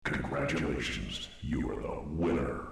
Congratulations, you are the winner.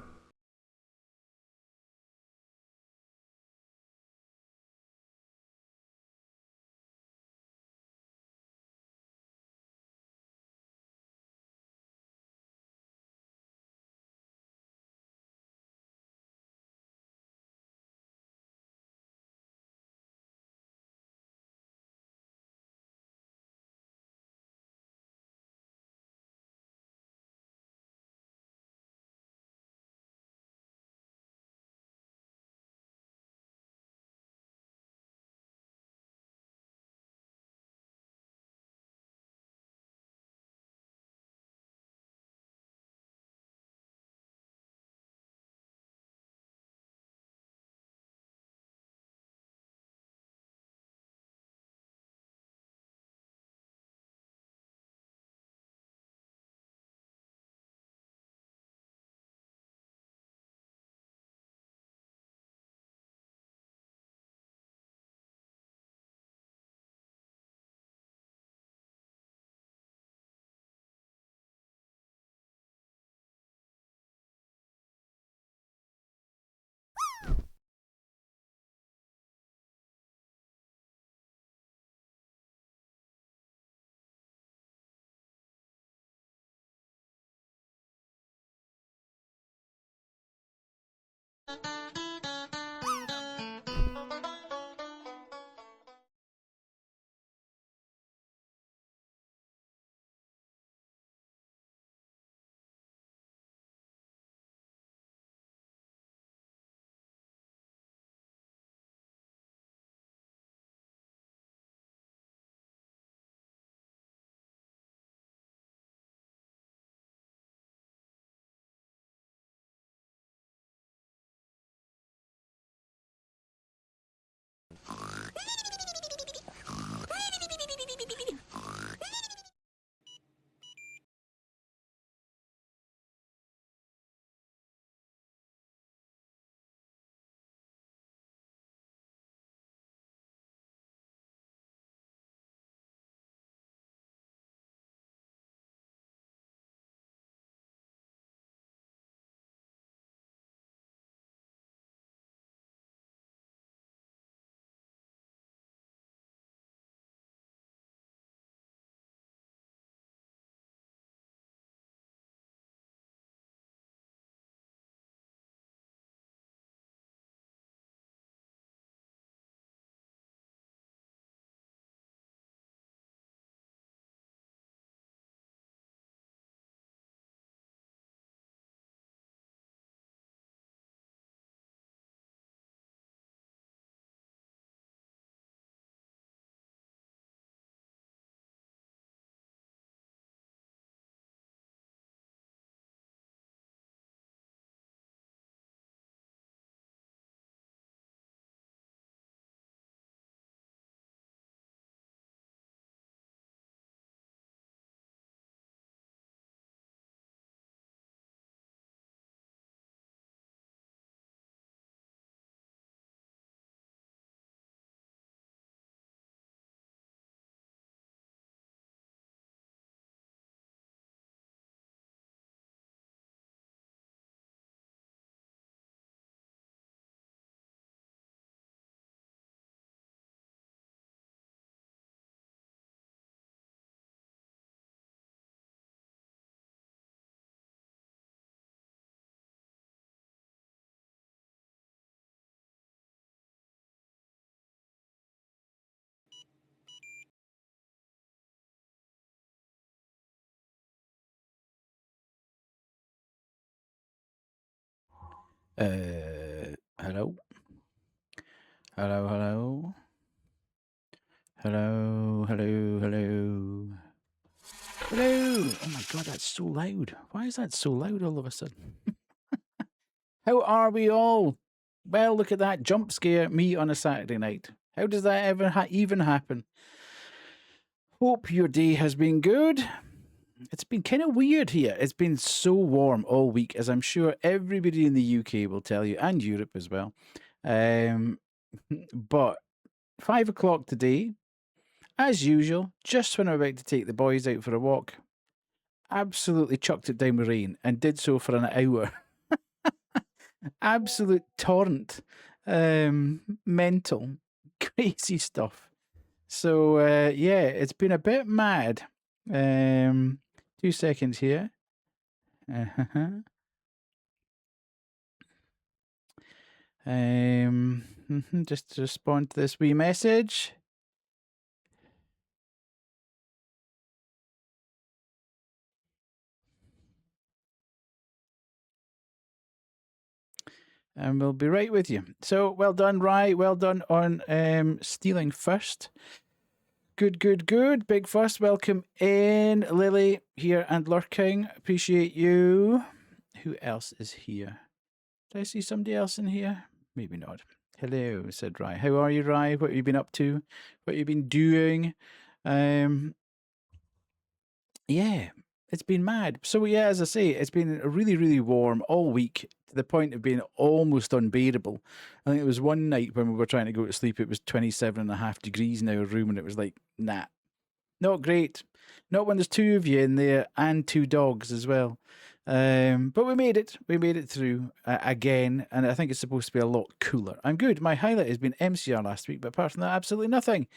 Hello? Hello, hello? Hello, hello, hello. Hello! Oh my god, that's so loud. Why is that so loud all of a sudden? How are we all? Well, look at that jump scare me on a Saturday night. How does that ever even happen? Hope your day has been good. It's been kind of weird here. It's been so warm all week, as I'm sure everybody in the UK will tell you, and Europe as well. But 5 o'clock today, as usual, just when I'm about to take the boys out for a walk, absolutely chucked it down with rain and did so for an hour. Absolute torrent. Mental. Crazy stuff. So, yeah, it's been a bit mad. 2 seconds here. Just to respond to this wee message. And we'll be right with you. So, well done, Rye. Well done on stealing first. Good, good, good. Big Fuss, welcome in. Lily here and lurking. Appreciate you. Who else is here? Did I see somebody else in here? Maybe not. Hello, said Rye. How are you, Rye? What have you been up to? What have you been doing? Yeah, it's been mad. So yeah, as I say, it's been really, really warm all week to the point of being almost unbearable. I think it was one night when we were trying to go to sleep, it was 27.5 degrees in our room, and it was like, nah, not great. Not when there's 2 of you in there and 2 dogs as well. But we made it. We made it through again, and I think it's supposed to be a lot cooler. I'm good. My highlight has been MCR last week, but apart from that, absolutely nothing.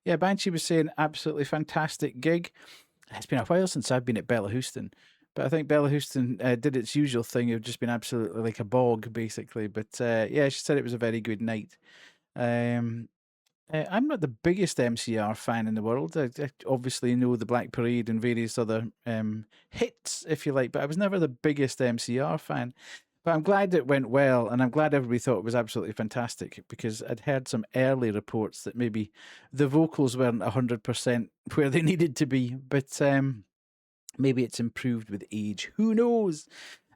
Yeah, Banshee was saying absolutely fantastic gig. It's been a while since I've been at Bella Houston, but I think Bella Houston did its usual thing of just been absolutely like a bog, basically. But yeah, she said it was a very good night. I'm not the biggest MCR fan in the world. I obviously know the Black Parade and various other hits, if you like, but I was never the biggest MCR fan. But I'm glad it went well, and I'm glad everybody thought it was absolutely fantastic, because I'd heard some early reports that maybe the vocals weren't 100% where they needed to be, but maybe it's improved with age. Who knows?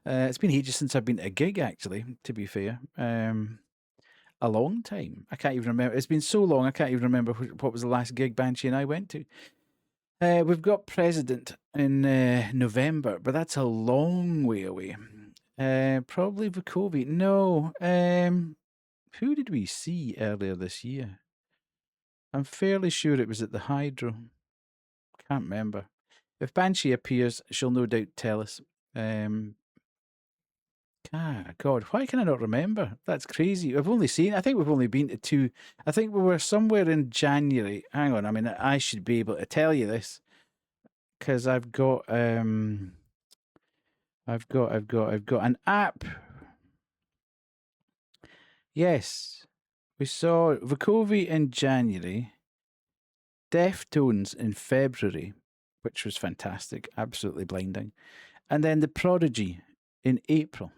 It's been ages since I've been to a gig, actually, to be fair. A long time. I can't even remember. It's been so long, I can't even remember what was the last gig Banshee and I went to. We've got President in November, but that's a long way away. Probably Vukovic. No. Who did we see earlier this year? I'm fairly sure it was at the Hydro. Can't remember. If Banshee appears, she'll no doubt tell us. God, why can I not remember? That's crazy. I think we've only been to 2. I think we were somewhere in January. Hang on, I mean, I should be able to tell you this, because I've got an app. Yes, we saw Vukovi in January, Deftones in February, which was fantastic, absolutely blinding, and then The Prodigy in April.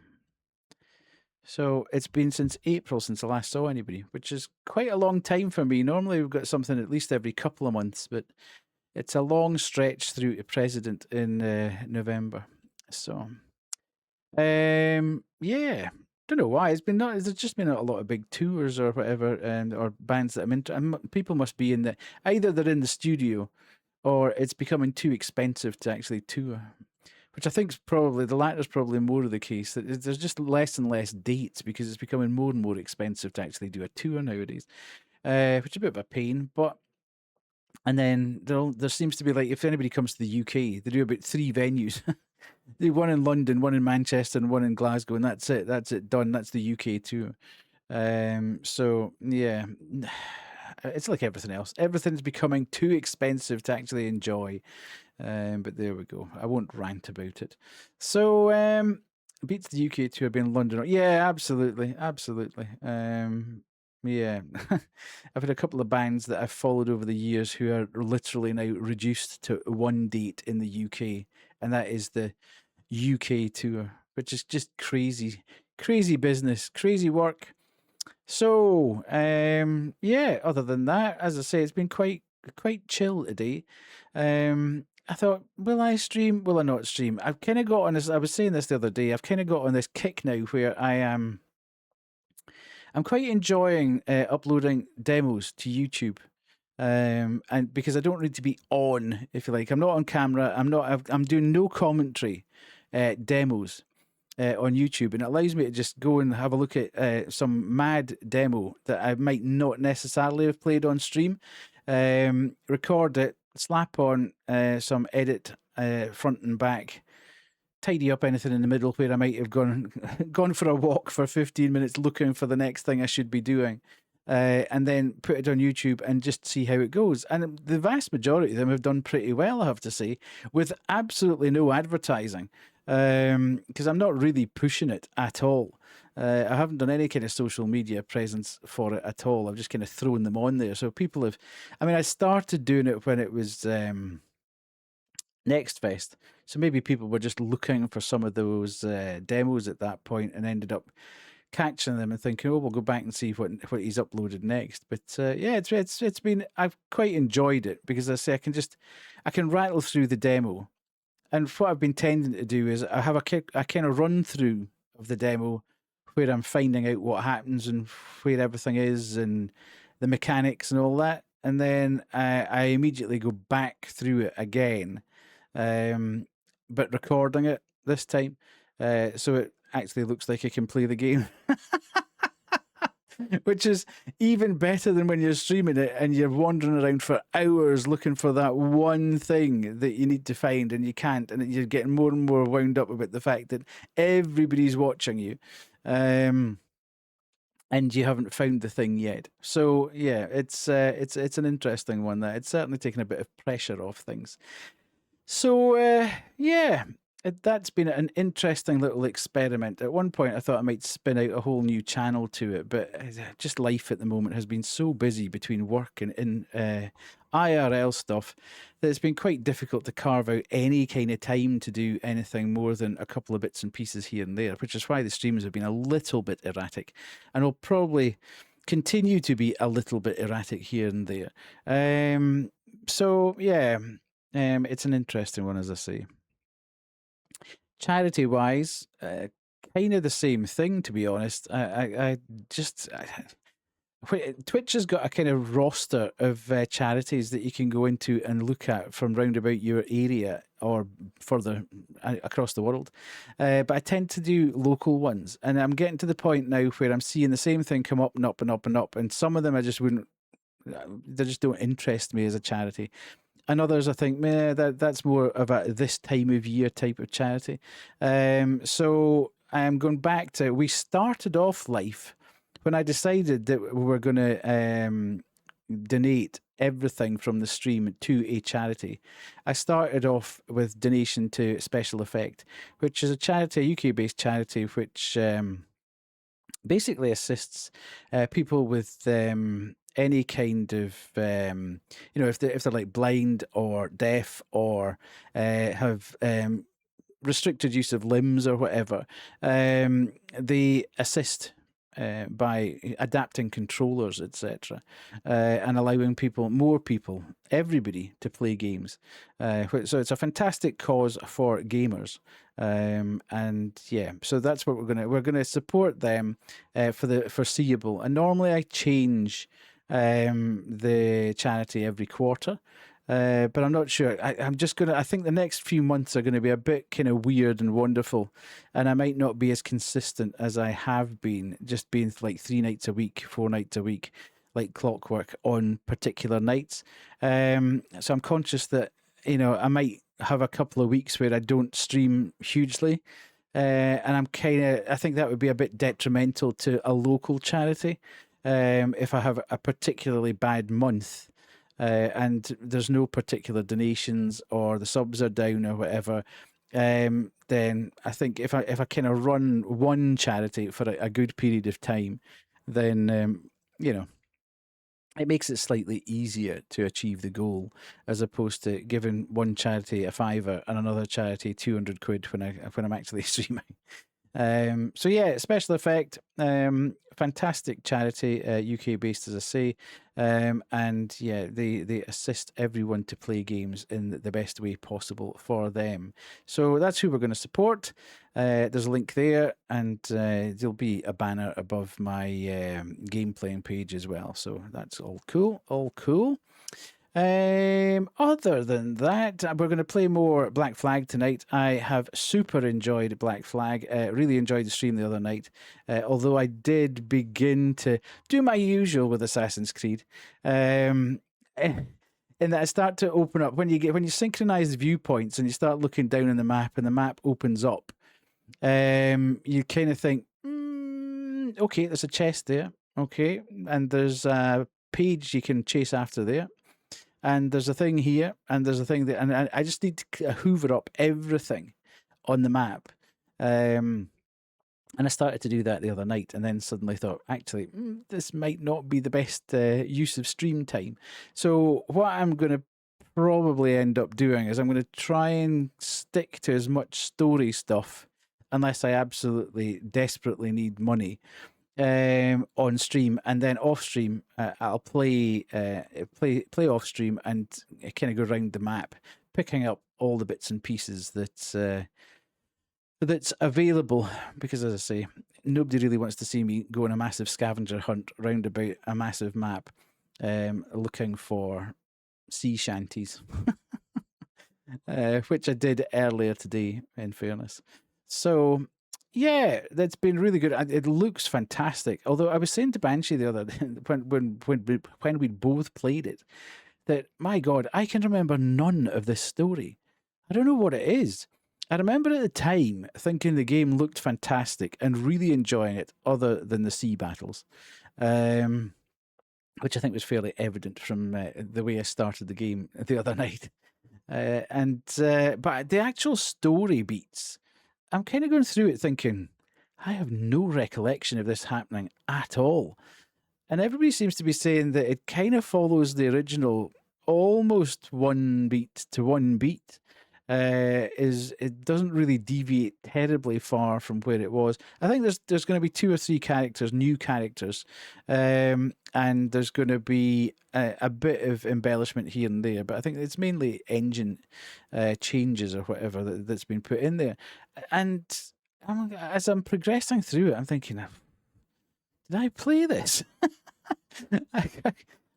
So it's been since April since I last saw anybody, which is quite a long time for me. Normally we've got something at least every couple of months, but it's a long stretch through to President in November. So, yeah, don't know why. There's just been a lot of big tours or whatever, or bands that I'm into. And people must be either they're in the studio, or it's becoming too expensive to actually tour. Which I think is probably, the latter is probably more of the case, that there's just less and less dates because it's becoming more and more expensive to actually do a tour nowadays, which is a bit of a pain. And then there seems to be, like, if anybody comes to the UK, they do about 3 venues. They do one in London, one in Manchester, and one in Glasgow, and that's it. That's it, done. That's the UK tour. So, yeah, it's like everything else. Everything's becoming too expensive to actually enjoy. But there we go. I won't rant about it. So, beats the UK tour being London. Yeah, absolutely, absolutely. Yeah, I've had a couple of bands that I've followed over the years who are literally now reduced to one date in the UK, and that is the UK tour, which is just crazy, crazy business, crazy work. So, yeah. Other than that, as I say, it's been quite chill today. I thought, will I stream? Will I not stream? I've kind of got on this. I was saying this the other day. I've kind of got on this kick now where I'm quite enjoying uploading demos to YouTube, and because I don't need to be on, if you like, I'm not on camera. I'm doing no commentary demos on YouTube, and it allows me to just go and have a look at some mad demo that I might not necessarily have played on stream, record it, slap on some edit front and back tidy up anything in the middle where I might have gone for a walk for 15 minutes looking for the next thing I should be doing. And then put it on YouTube and just see how it goes. And the vast majority of them have done pretty well, I have to say, with absolutely no advertising, because I'm not really pushing it at all. I haven't done any kind of social media presence for it at all. I've just kind of thrown them on there. So people have, I mean, I started doing it when it was Next Fest. So maybe people were just looking for some of those demos at that point and ended up catching them and thinking, oh, we'll go back and see what he's uploaded next. But yeah, it's been, I've quite enjoyed it because I say I can rattle through the demo. And what I've been tending to do is I have a kind of run through of the demo where I'm finding out what happens and where everything is and the mechanics and all that. And then I immediately go back through it again, but recording it this time. So it actually looks like I can play the game. Which is even better than when you're streaming it and you're wandering around for hours looking for that one thing that you need to find and you can't, and you're getting more and more wound up about the fact that everybody's watching you, and you haven't found the thing yet. So yeah, it's an interesting one. That it's certainly taken a bit of pressure off things. So yeah, that's been an interesting little experiment. At one point, I thought I might spin out a whole new channel to it, but just life at the moment has been so busy between work and in IRL stuff that it's been quite difficult to carve out any kind of time to do anything more than a couple of bits and pieces here and there, which is why the streams have been a little bit erratic, and will probably continue to be a little bit erratic here and there. So yeah, it's an interesting one, as I say. Charity wise, kind of the same thing, to be honest. Twitch has got a kind of roster of charities that you can go into and look at from round about your area or further across the world. But I tend to do local ones, and I'm getting to the point now where I'm seeing the same thing come up and up and up and up, and some of them I just wouldn't. They just don't interest me as a charity. And others, I think, that's more of a this time of year type of charity. So I'm going back to, we started off life when I decided that we were going to donate everything from the stream to a charity. I started off with donation to Special Effect, which is a charity, a UK-based charity, which basically assists people with any kind of, if they're like blind or deaf or have restricted use of limbs or whatever, they assist by adapting controllers, etc., and allowing more people, everybody, to play games. So it's a fantastic cause for gamers. And yeah, so that's what we're gonna support them for the foreseeable. And normally I change the charity every quarter. But I'm not sure. I think the next few months are going to be a bit kind of weird and wonderful, and I might not be as consistent as I have been, just being like 3 nights a week, 4 nights a week, like clockwork on particular nights. So I'm conscious that, I might have a couple of weeks where I don't stream hugely. And I think that would be a bit detrimental to a local charity if I have a particularly bad month. And there's no particular donations or the subs are down or whatever, then I think if I kind of run one charity for a good period of time, then it makes it slightly easier to achieve the goal, as opposed to giving one charity a fiver and another charity 200 quid when I'm actually streaming. So yeah, Special Effect, fantastic charity, UK based, as I say, and yeah, they assist everyone to play games in the best way possible for them. So that's who we're going to support. There's a link there, and there'll be a banner above my game playing page as well. So that's all cool, all cool. Other than that, we're going to play more Black Flag tonight. I have super enjoyed Black Flag. Really enjoyed the stream the other night. Although I did begin to do my usual with Assassin's Creed. in that I start to open up when you synchronize the viewpoints and you start looking down on the map and the map opens up. You kind of think, okay, there's a chest there, okay, and there's a page you can chase after there, and there's a thing here, and there's a thing there, and I just need to hoover up everything on the map. And I started to do that the other night, and then suddenly thought, actually, this might not be the best use of stream time. So what I'm going to probably end up doing is I'm going to try and stick to as much story stuff, unless I absolutely desperately need money, on stream, and then off stream I'll play off stream and kind of go around the map, picking up all the bits and pieces that's available, because as I say, nobody really wants to see me go on a massive scavenger hunt round about a massive map, looking for sea shanties, which I did earlier today, in fairness. So yeah, that's been really good. It looks fantastic. Although I was saying to Banshee the other day, when we both played it, that my God, I can remember none of this story. I don't know what it is. I remember at the time thinking the game looked fantastic and really enjoying it, other than the sea battles, which I think was fairly evident from the way I started the game the other night. But the actual story beats, I'm kind of going through it thinking, I have no recollection of this happening at all. And everybody seems to be saying that it kind of follows the original almost one beat to one beat. It doesn't really deviate terribly far from where it was. I think there's going to be 2 or 3 new characters, and there's going to be a bit of embellishment here and there, but I think it's mainly engine changes or whatever that's been put in there. And as I'm progressing through it, I'm thinking, did I play this?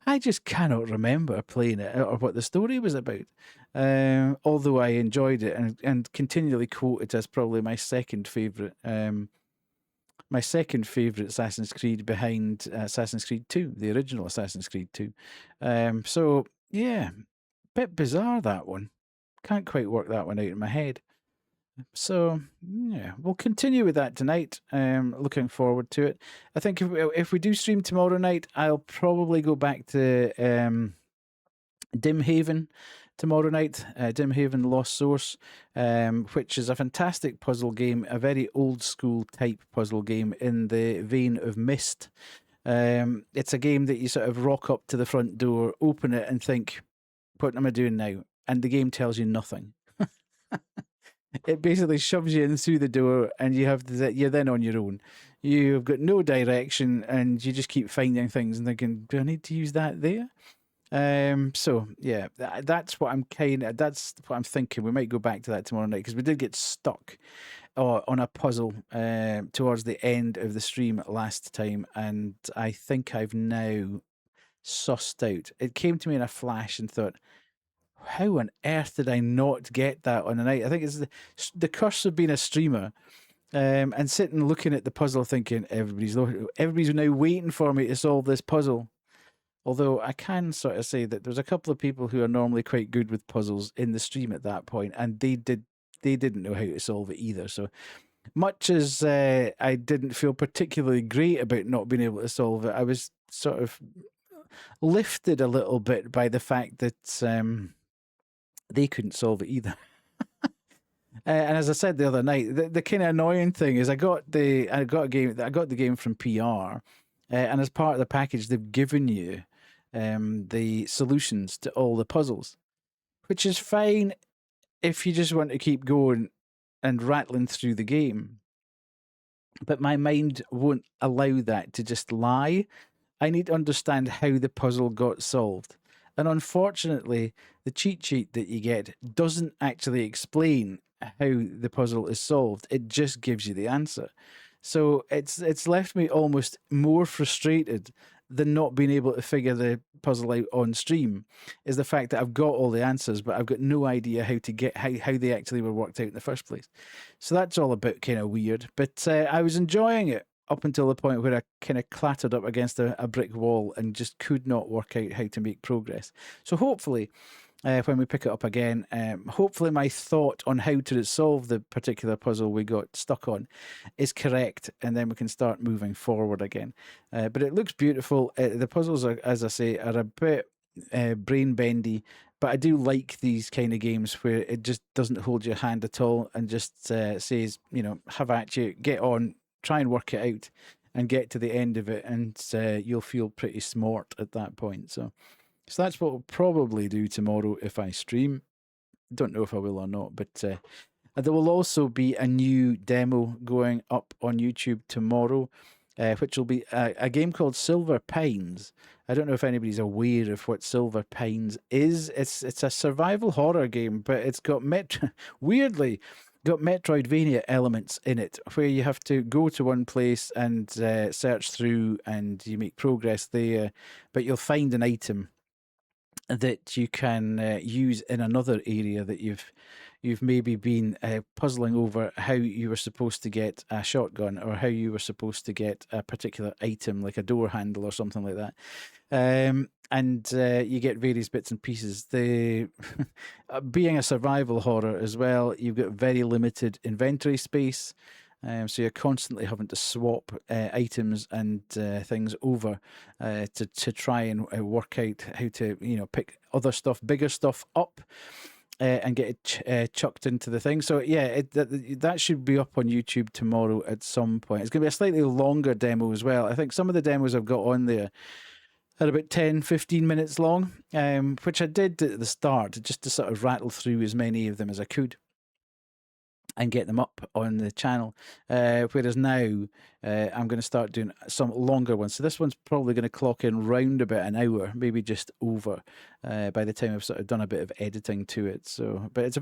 I just cannot remember playing it or what the story was about. Although I enjoyed it and continually quote it as probably my second favourite Assassin's Creed, behind Assassin's Creed 2, the original Assassin's Creed 2. So yeah, bit bizarre, that one. Can't quite work that one out in my head. So yeah, we'll continue with that tonight. Looking forward to it. I think if we do stream tomorrow night, I'll probably go back to Dim Haven tomorrow night. Dim Haven Lost Source, which is a fantastic puzzle game, a very old school type puzzle game in the vein of Myst. It's a game that you sort of rock up to the front door, open it, and think, what am I doing now? And the game tells you nothing. It basically shoves you in through the door, and you're then on your own. You've got no direction, and you just keep finding things and thinking, do I need to use that there? So yeah, that's what I'm thinking. We might go back to that tomorrow night, because we did get stuck on a puzzle towards the end of the stream last time, and I think I've now sussed out. It came to me in a flash and thought, how on earth did I not get that on a night? I think it's the curse of being a streamer, and sitting looking at the puzzle thinking, everybody's now waiting for me to solve this puzzle. Although I can sort of say that there's a couple of people who are normally quite good with puzzles in the stream at that point, and they didn't know how to solve it either. So much as I didn't feel particularly great about not being able to solve it, I was sort of lifted a little bit by the fact that they couldn't solve it either. And as I said the other night, the kind of annoying thing is I got the game from PR, and as part of the package, they've given you the solutions to all the puzzles, which is fine if you just want to keep going and rattling through the game. But my mind won't allow that to just lie. I need to understand how the puzzle got solved. And unfortunately, the cheat sheet that you get doesn't actually explain how the puzzle is solved. It just gives you the answer. So it's left me almost more frustrated than not being able to figure the puzzle out on stream, is the fact that I've got all the answers, but I've got no idea how to get how they actually were worked out in the first place. So that's all a bit kind of weird. But I was enjoying it up until the point where I kind of clattered up against a brick wall and just could not work out how to make progress. So hopefully, when we pick it up again, hopefully my thought on how to solve the particular puzzle we got stuck on is correct, and then we can start moving forward again. But it looks beautiful. The puzzles are, as I say, are a bit brain bendy, but I do like these kind of games where it just doesn't hold your hand at all and just says, you know, have at you, get on, try and work it out, and get to the end of it, and you'll feel pretty smart at that point. So that's what we'll probably do tomorrow if I stream. Don't know if I will or not, but there will also be a new demo going up on YouTube tomorrow, which will be a game called Silver Pines. I don't know if anybody's aware of what Silver Pines is. It's a survival horror game, but it's got weirdly got Metroidvania elements in it, where you have to go to one place and search through, and you make progress there, but you'll find an item that you can use in another area that you've maybe been puzzling over how you were supposed to get a shotgun, or how you were supposed to get a particular item like a door handle or something like that. And you get various bits and pieces. The being a survival horror as well, you've got very limited inventory space. So you're constantly having to swap items and things over to try and work out how to, you know, pick other stuff, bigger stuff up, and get it chucked into the thing. So yeah, that should be up on YouTube tomorrow at some point. It's going to be a slightly longer demo as well. I think some of the demos I've got on there are about 10, 15 minutes long, which I did at the start just to sort of rattle through as many of them as I could and get them up on the channel. Whereas now I'm going to start doing some longer ones. So this one's probably going to clock in round about an hour, maybe just over, by the time I've sort of done a bit of editing to it. So, but it's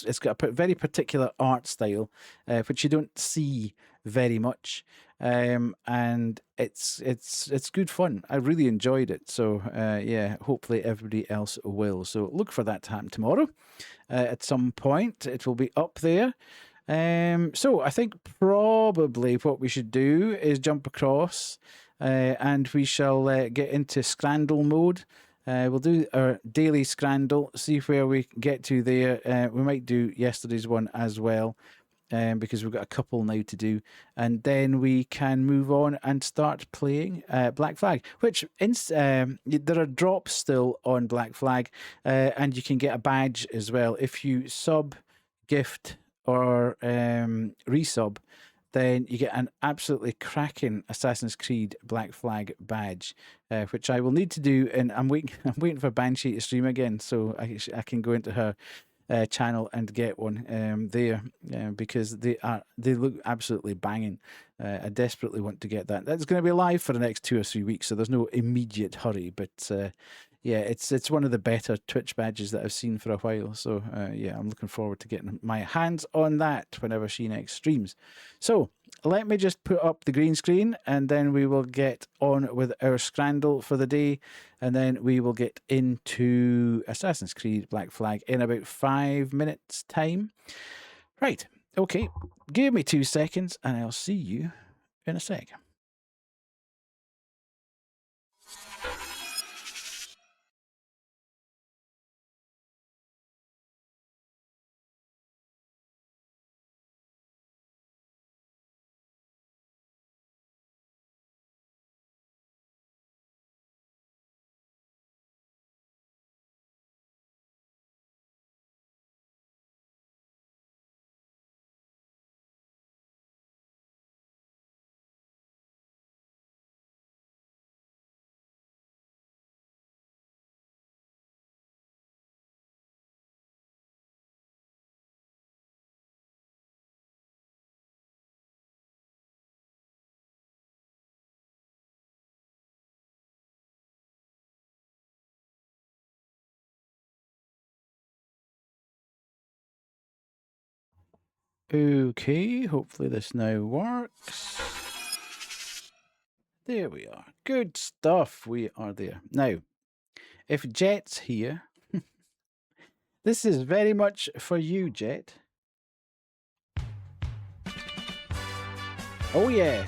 it's got a very particular art style, which you don't see very much. And it's good fun. I really enjoyed it. So yeah, hopefully everybody else will. So look for that to happen tomorrow. At some point, it will be up there. So I think probably what we should do is jump across, and we shall get into Scrandle mode. We'll do our daily Scrandle, see where we get to there. We might do yesterday's one as well, because we've got a couple now to do, and then we can move on and start playing Black Flag, which there are drops still on Black Flag, and you can get a badge as well if you sub, gift, or resub. Then you get an absolutely cracking Assassin's Creed Black Flag badge, which I will need to do, and I'm waiting for Banshee to stream again, so I can go into her channel and get one there, because they look absolutely banging. I desperately want to get that. That's going to be live for the next 2 or 3 weeks, so there's no immediate hurry. But yeah, it's one of the better Twitch badges that I've seen for a while. So yeah, I'm looking forward to getting my hands on that whenever she next streams. So let me just put up the green screen, and then we will get on with our Scrandle for the day, and then we will get into Assassin's Creed Black Flag in about 5 minutes time. Right, okay, give me 2 seconds and I'll see you in a sec. Okay, hopefully this now works. There we are. Good stuff. We are there. Now, if Jet's here, this is very much for you, Jet. Oh, yeah.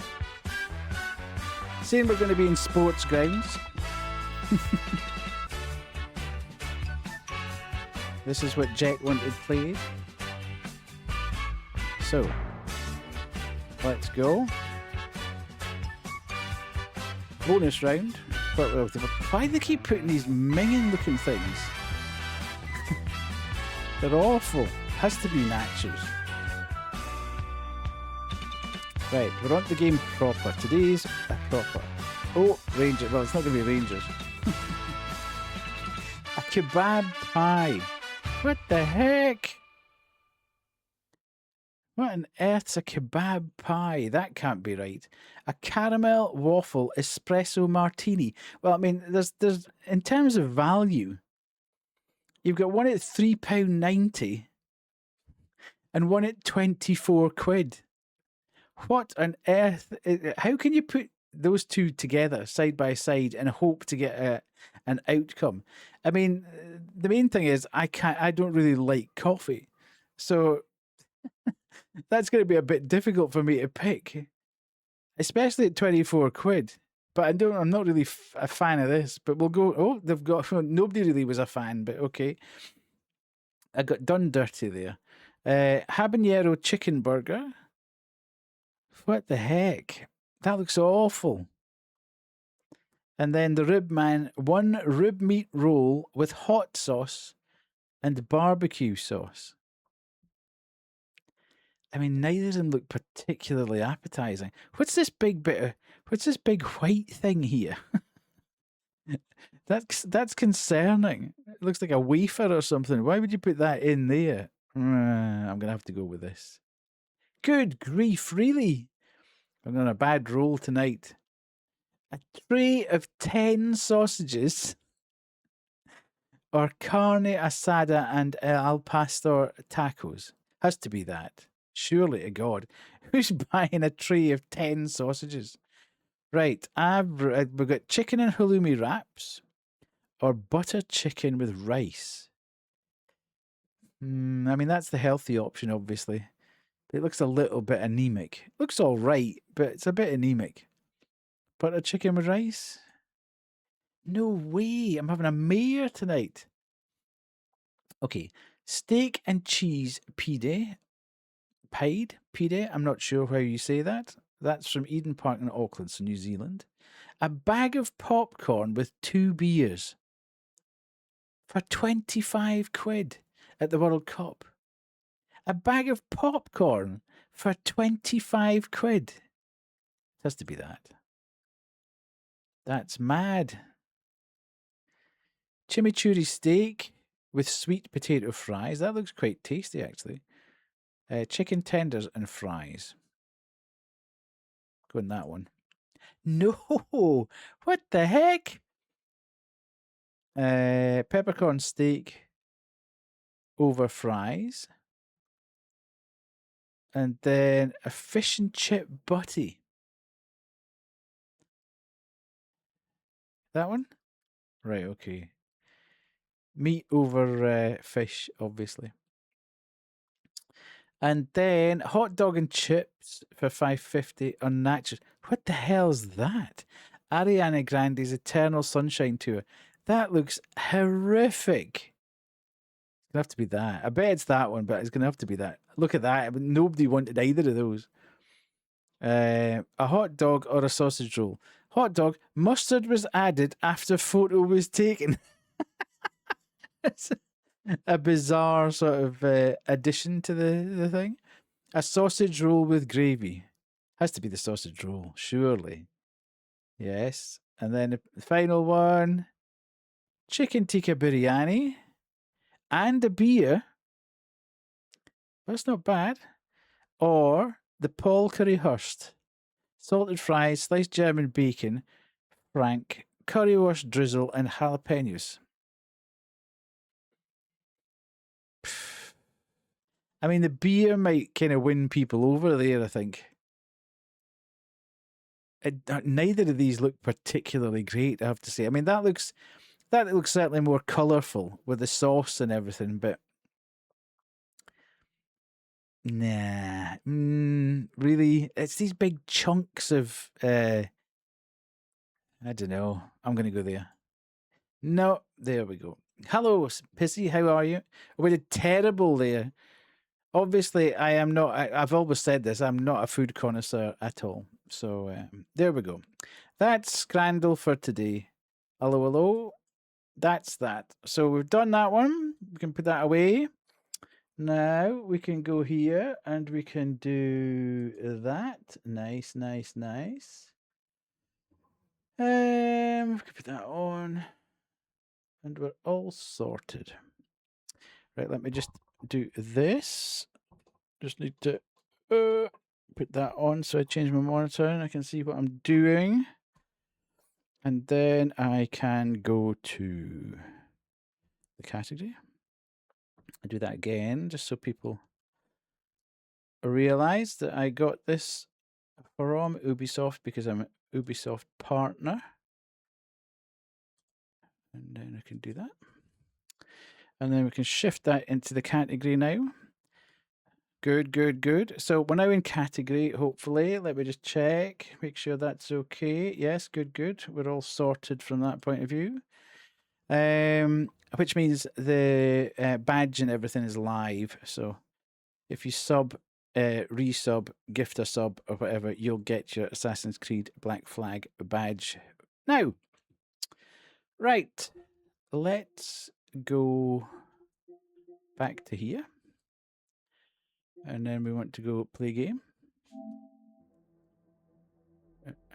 Saying we're going to be in sports grounds. This is what Jet wanted played. So, let's go. Bonus round. Why do they keep putting these minging looking things? They're awful. Has to be nachos. Right, we're on the game proper. Today's a proper. Oh, Ranger. Well, it's not going to be Rangers. A kebab pie. What the heck? What on earth's a kebab pie? That can't be right. A caramel waffle espresso martini. Well, I mean, there's in terms of value, you've got one at £3.90 and one at 24 quid. What on earth? How can you put those two together side by side and hope to get an outcome? I mean, the main thing is I don't really like coffee, so that's going to be a bit difficult for me to pick, especially at 24 quid. But I'm not really a fan of this. But we'll go. Oh, they've got nobody really was a fan, but okay. I got done dirty there. Habanero chicken burger. What the heck? That looks awful. And then the Rib Man, one rib meat roll with hot sauce and barbecue sauce. I mean, neither of them look particularly appetizing. What's this big white thing here? That's concerning. It looks like a wafer or something. Why would you put that in there? I'm gonna have to go with this. Good grief, really? I'm on a bad roll tonight. A tray of 10 sausages or carne asada and al pastor tacos. Has to be that. Surely to God. Who's buying a tray of 10 sausages? Right, we've got chicken and halloumi wraps or butter chicken with rice. I mean, that's the healthy option, obviously. It looks a little bit anemic. Looks all right, but it's a bit anemic. Butter chicken with rice? No way. I'm having a mare tonight. Okay. Steak and cheese pide. Pide. I'm not sure how you say that. That's from Eden Park in Auckland, so New Zealand. A bag of popcorn with 2 beers for 25 quid at the World Cup. A bag of popcorn for 25 quid. It has to be that. That's mad. Chimichurri steak with sweet potato fries. That looks quite tasty, actually. Chicken tenders and fries. Go on that one. No! What the heck? Peppercorn steak over fries. And then a fish and chip butty. That one? Right, okay. Meat over fish, obviously. And then hot dog and chips for $5.50 on nachos. What the hell's that? Ariana Grande's Eternal Sunshine Tour. That looks horrific. It's gonna have to be that. I bet it's that one, but it's gonna have to be that. Look at that. Nobody wanted either of those. A hot dog or a sausage roll. Hot dog. Mustard was added after photo was taken. It's a bizarre sort of addition to the thing. A sausage roll with gravy. Has to be the sausage roll, surely. Yes. And then the final one. Chicken tikka biryani. And a beer. That's not bad. Or the Paul Curryhurst. Salted fries, sliced German bacon, frank, currywurst drizzle, and jalapenos. I mean, the beer might kind of win people over there, I think. Neither of these look particularly great, I have to say. I mean, that looks certainly more colourful with the sauce and everything, but nah. Really, it's these big chunks of I don't know. I'm going to go there. No, there we go. Hello, Pissy. How are you? We did terrible there. Obviously, I am not. I've always said this. I'm not a food connoisseur at all. So there we go. That's Scrandle for today. Hello, hello. That's that. So we've done that one. We can put that away. Now we can go here and we can do that. Nice, nice, nice. We can put that on. And we're all sorted. Right, let me just do this. Just need to put that on so I change my monitor and I can see what I'm doing. And then I can go to the category. I do that again just so people realize that I got this from Ubisoft because I'm an Ubisoft partner. And then I can do that. And then we can shift that into the category now. Good, good, good. So we're now in category, hopefully. Let me just check, make sure that's okay. Yes, good, good. We're all sorted from that point of view. Which means the badge and everything is live. So if you sub, resub, gift a sub or whatever, you'll get your Assassin's Creed Black Flag badge now. Right, let's go back to here. And then we want to go play game.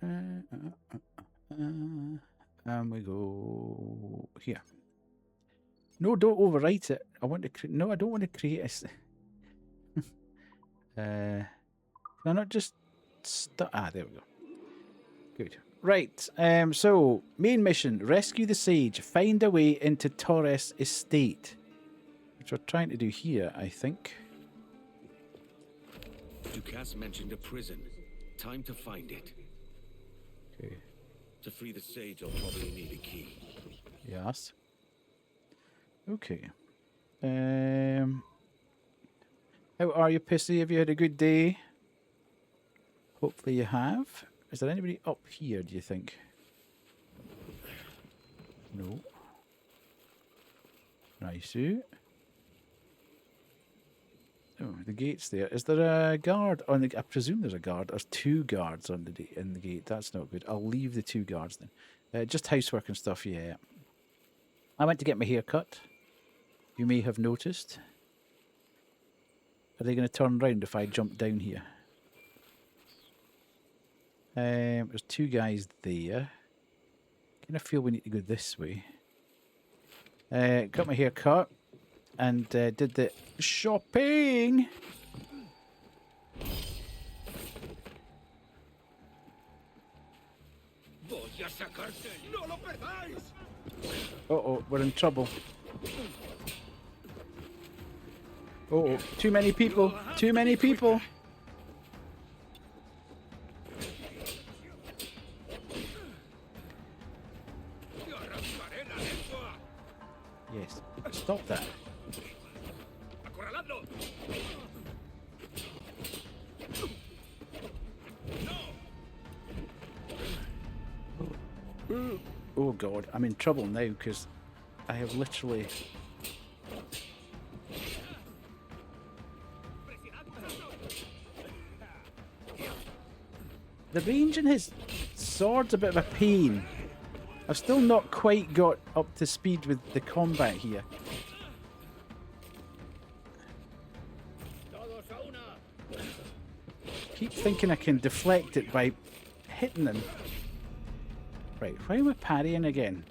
And we go here. No, don't overwrite it. I want to. No, I don't want to create a. Can I not just start? Ah, there we go. Good. Right. So main mission: rescue the sage. Find a way into Torres Estate, which we're trying to do here, I think. Ducasse mentioned a prison. Time to find it. Okay. To free the sage, I'll probably need a key. Yes. Okay. How are you, Pissy? Have you had a good day? Hopefully you have. Is there anybody up here, do you think? No. Nice. Oh, the gate's there. Is there a guard on the? I presume there's a guard. There's two guards on the in the gate. That's not good. I'll leave the two guards then. Just housework and stuff. Yeah. I went to get my hair cut. You may have noticed. Are they going to turn around if I jump down here? There's two guys there. Kind of feel we need to go this way. Got my hair cut and did the shopping. Uh-oh, we're in trouble. Uh-oh, too many people. Too many people. Yes, stop that. Oh god, I'm in trouble now because I have literally... The range in his sword's a bit of a pain. I've still not quite got up to speed with the combat here. Keep thinking I can deflect it by hitting them. Right, why am I parrying again?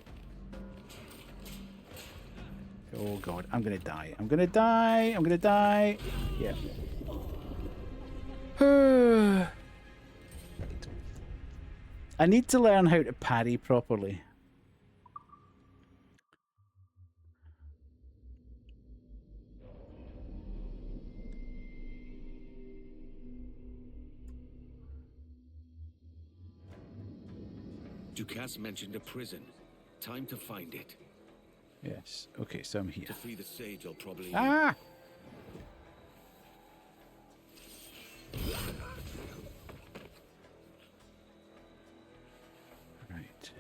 Oh god, I'm gonna die. I'm gonna die. I'm gonna die. Yeah. I need to learn how to parry properly. Ducasse mentioned a prison. Time to find it. Yes. Okay, so I'm here. To free the sage, I'll probably... Ah! Right.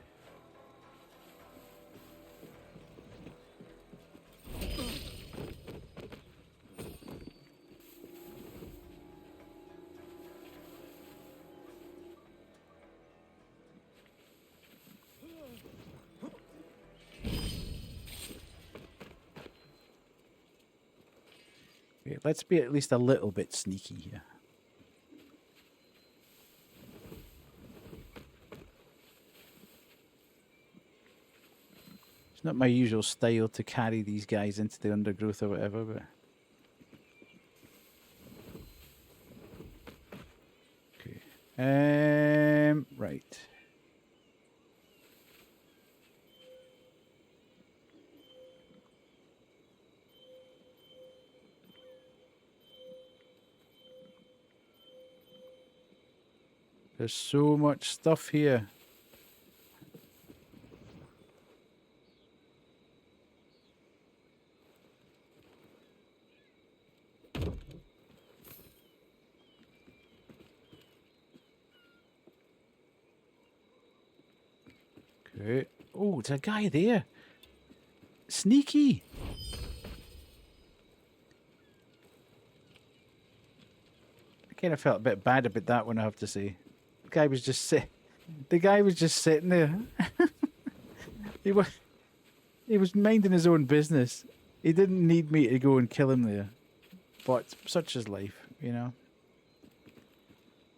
Okay, let's be at least a little bit sneaky here. It's not my usual style to carry these guys into the undergrowth or whatever, but... Okay. Right. There's so much stuff here. Okay. Oh, there's a guy there. Sneaky. I kind of felt a bit bad about that one, I have to say. The guy was just sitting there. he was minding his own business. He didn't need me to go and kill him there. But such is life, you know.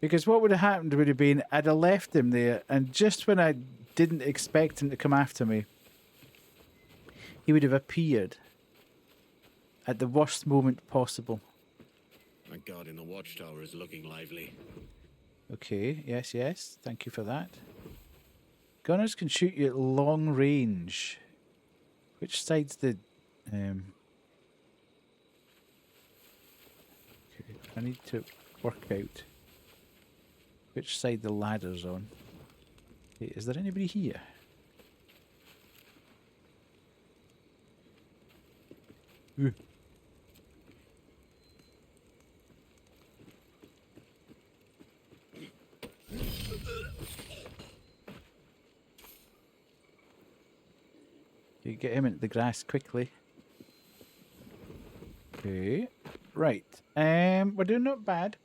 Because what would have happened would have been I'd have left him there, and just when I didn't expect him to come after me, he would have appeared at the worst moment possible. My God, in the watchtower is looking lively. Okay, yes, yes. Thank you for that. Gunners can shoot you at long range. Which side's the... Okay, I need to work out which side the ladder's on. Okay, is there anybody here? Ooh. You get him into the grass quickly. Okay, right. We're doing not bad.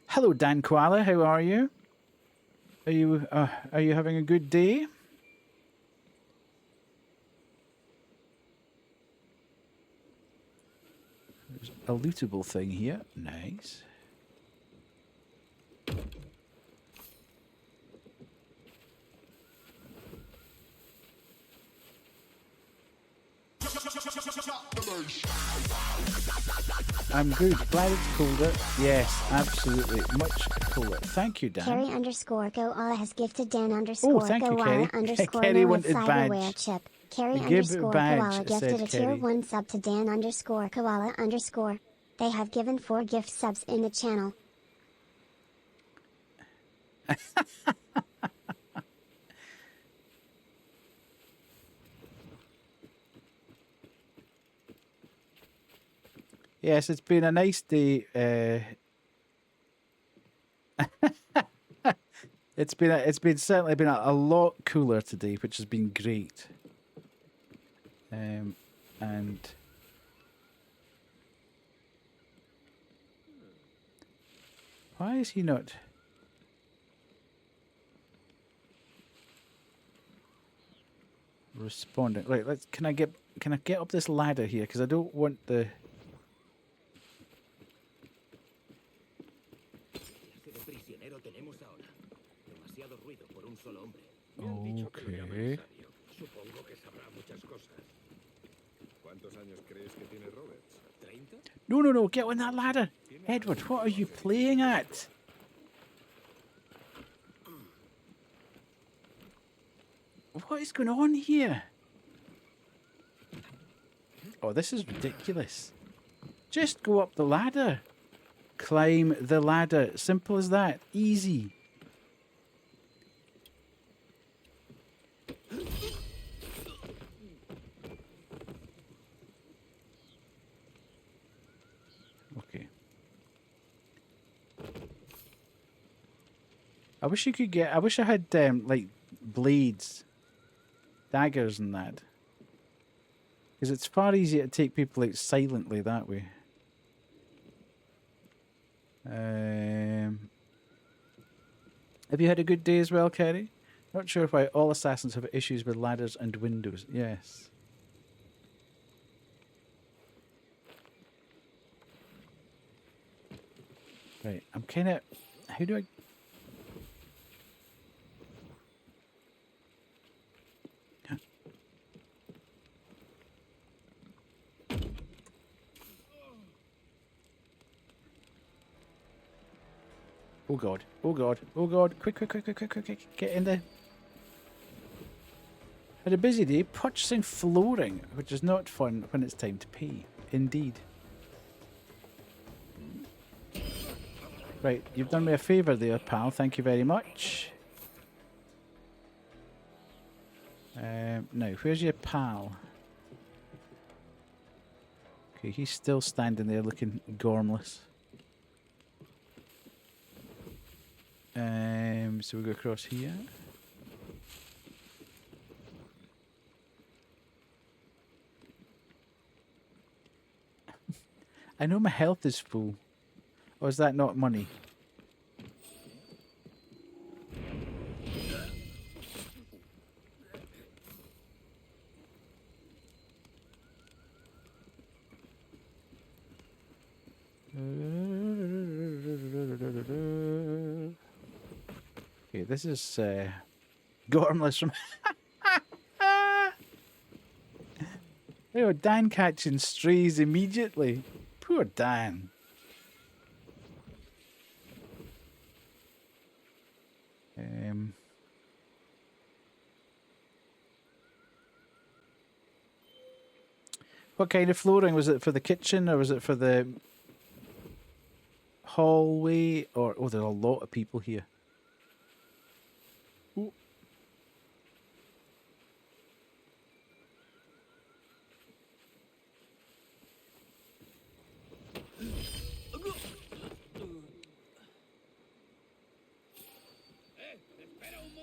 Hello, Dan Koala. How are you? Are you having a good day? There's a lootable thing here. Nice. I'm good. Glad it's colder. Yes, absolutely. Much colder. Thank you, Dan. Carrie_Koala has gifted Dan_Koala thank you, Kerry. Kerry wanted badge. Chip. Carrie Give underscore badge, Koala gifted said a tier Kerry. 1 sub to Dan_Koala_. They have given 4 gift subs in the channel. Yes, it's been a nice day. It's been certainly been a lot cooler today, which has been great. And why is he not responding? Right, can I get up this ladder here? Because I don't want the... Okay. No, get on that ladder. Edward, what are you playing at? What is going on here? Oh, this is ridiculous. Just go up the ladder. Climb the ladder. Simple as that. Easy. Okay. I wish you could get... I wish I had, like, blades. Daggers and that. Because it's far easier to take people out silently that way. Have you had a good day as well, Kerry? Not sure why all assassins have issues with ladders and windows. Yes. Right, I'm kind of... How do I... Oh god, oh god, oh god. Quick, quick, quick, quick, quick, quick, quick. Get in there. Had a busy day purchasing flooring, which is not fun when it's time to pay. Indeed. Right, you've done me a favour there, pal. Thank you very much. Now, where's your pal? Okay, he's still standing there looking gormless. So we go across here. I know my health is full. Or is that not money? Okay, this is gormless from... Oh, Dan catching strays immediately. Poor Dan. What kind of flooring? Was it for the kitchen or was it for the hallway? Or oh, there's a lot of people here. Ooh.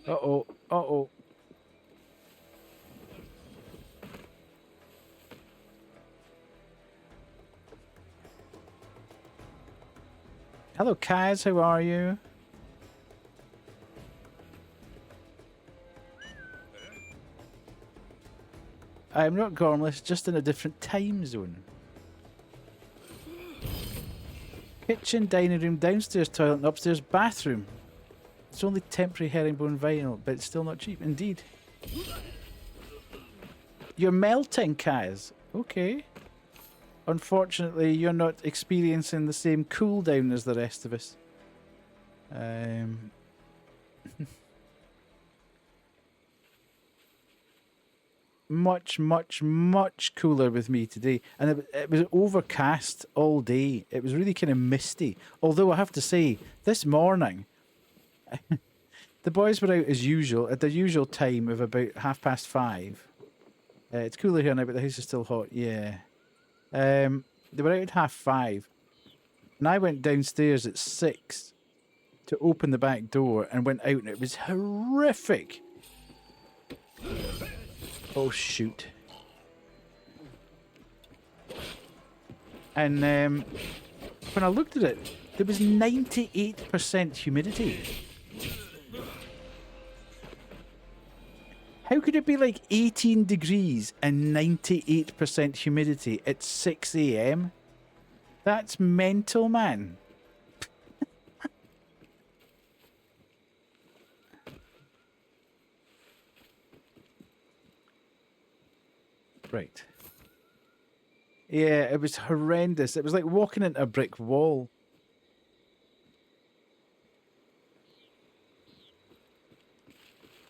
Uh-oh, uh-oh. Hello, Kaz, how are you? I'm not gormless, just in a different time zone. Kitchen, dining room, downstairs toilet, and upstairs bathroom. It's only temporary herringbone vinyl, but it's still not cheap. Indeed. You're melting, Kaz. Okay. Unfortunately, you're not experiencing the same cooldown as the rest of us. Much, much, much cooler with me today. And it was overcast all day. It was really kind of misty. Although I have to say, this morning, the boys were out as usual, at the usual time of about 5:30. It's cooler here now, but the house is still hot. Yeah. They were out at 5:30. And I went downstairs at 6 to open the back door and went out and it was horrific. Oh, shoot. And when I looked at it, there was 98% humidity. How could it be like 18 degrees and 98% humidity at 6 AM? That's mental, man. Right. Yeah, it was horrendous. It was like walking into a brick wall.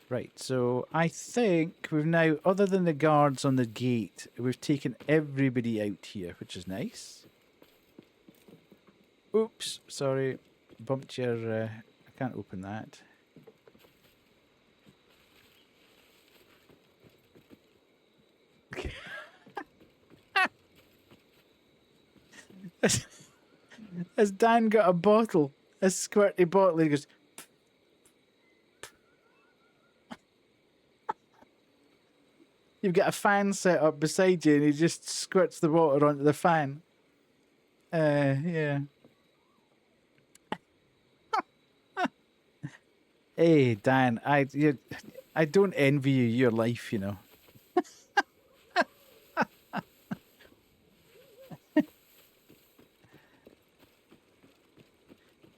Right, so I think we've now, other than the guards on the gate, we've taken everybody out here, which is nice. Oops, sorry. Bumped your... I can't open that. Has Dan got a bottle? A squirty bottle? He goes... You've got a fan set up beside you and he just squirts the water onto the fan. Yeah. Hey, Dan, I don't envy you your life, you know.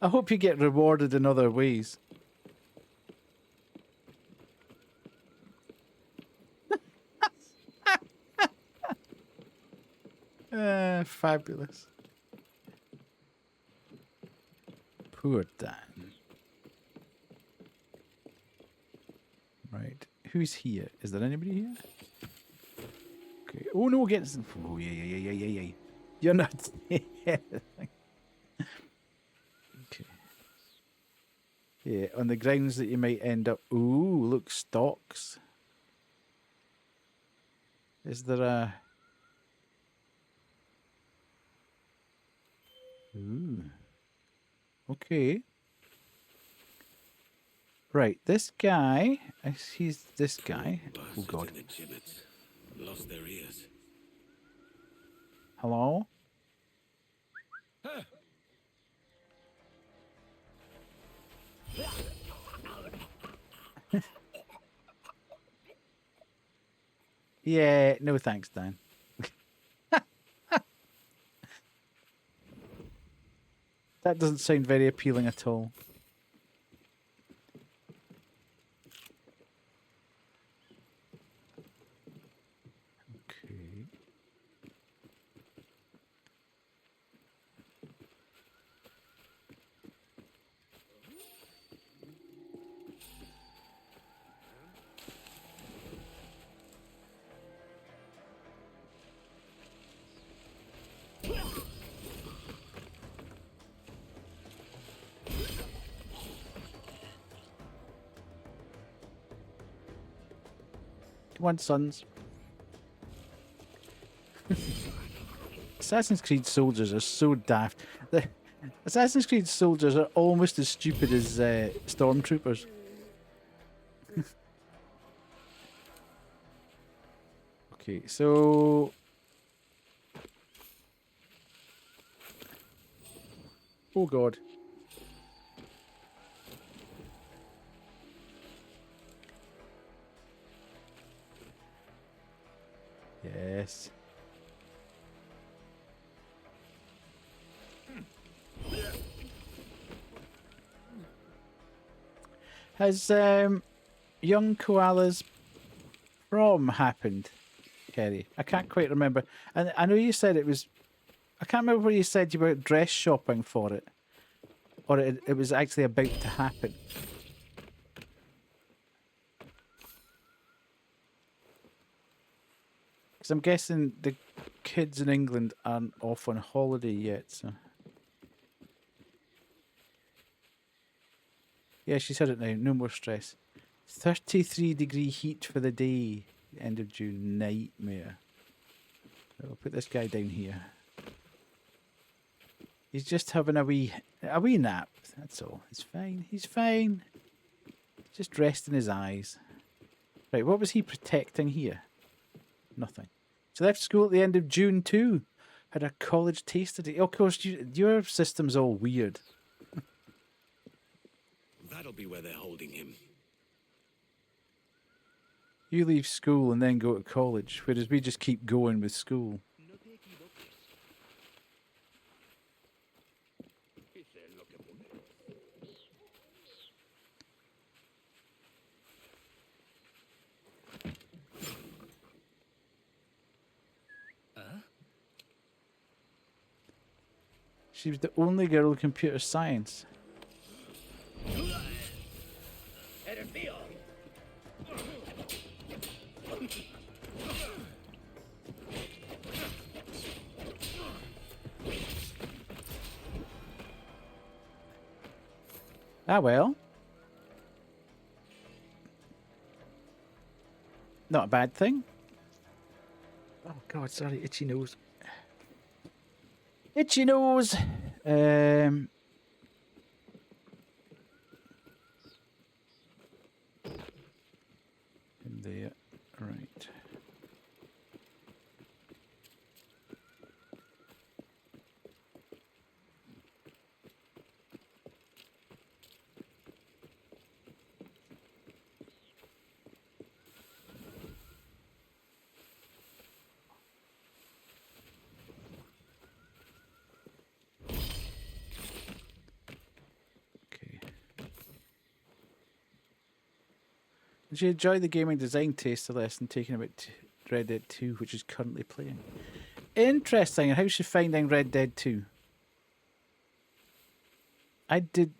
I hope you get rewarded in other ways. Fabulous. Poor Dan. Right. Who's here? Is there anybody here? Okay. Oh no, get this. Oh yeah. You're not there. Okay. Yeah, on the grounds that you might end up. Ooh, look, stocks. Is there a? Ooh. Okay. Right, this guy. He's this guy. Oh God. In the gibbets. Lost their ears. Hello. Yeah, no thanks, Dan. That doesn't sound very appealing at all. Okay. Come on, sons. Assassin's Creed soldiers are so daft. The Assassin's Creed soldiers are almost as stupid as stormtroopers. Okay, so... Oh God. Yes. Has young koala's prom happened, Kerry? I can't quite remember. And I know you said it was... I can't remember what you said you were dress shopping for it. Or it was actually about to happen. Because I'm guessing the kids in England aren't off on holiday yet, so... Yeah, she's had it now. No more stress. 33-degree heat for the day. End of June. Nightmare. I'll put this guy down here. He's just having a wee nap. That's all. It's fine. He's fine. Just resting his eyes. Right, what was he protecting here? Nothing. So left school at the end of June too. Had a college taster day. Of course, your system's all weird. That'll be where they're holding him. You leave school and then go to college, whereas we just keep going with school. She was the only girl in computer science. Ah, well. Not a bad thing. Oh, God, sorry. Itchy nose. Itchy nose. In there. Right. Did you enjoy the gaming design taster lesson taken about Red Dead 2, which is currently playing? Interesting. And how's she finding Red Dead 2? I did...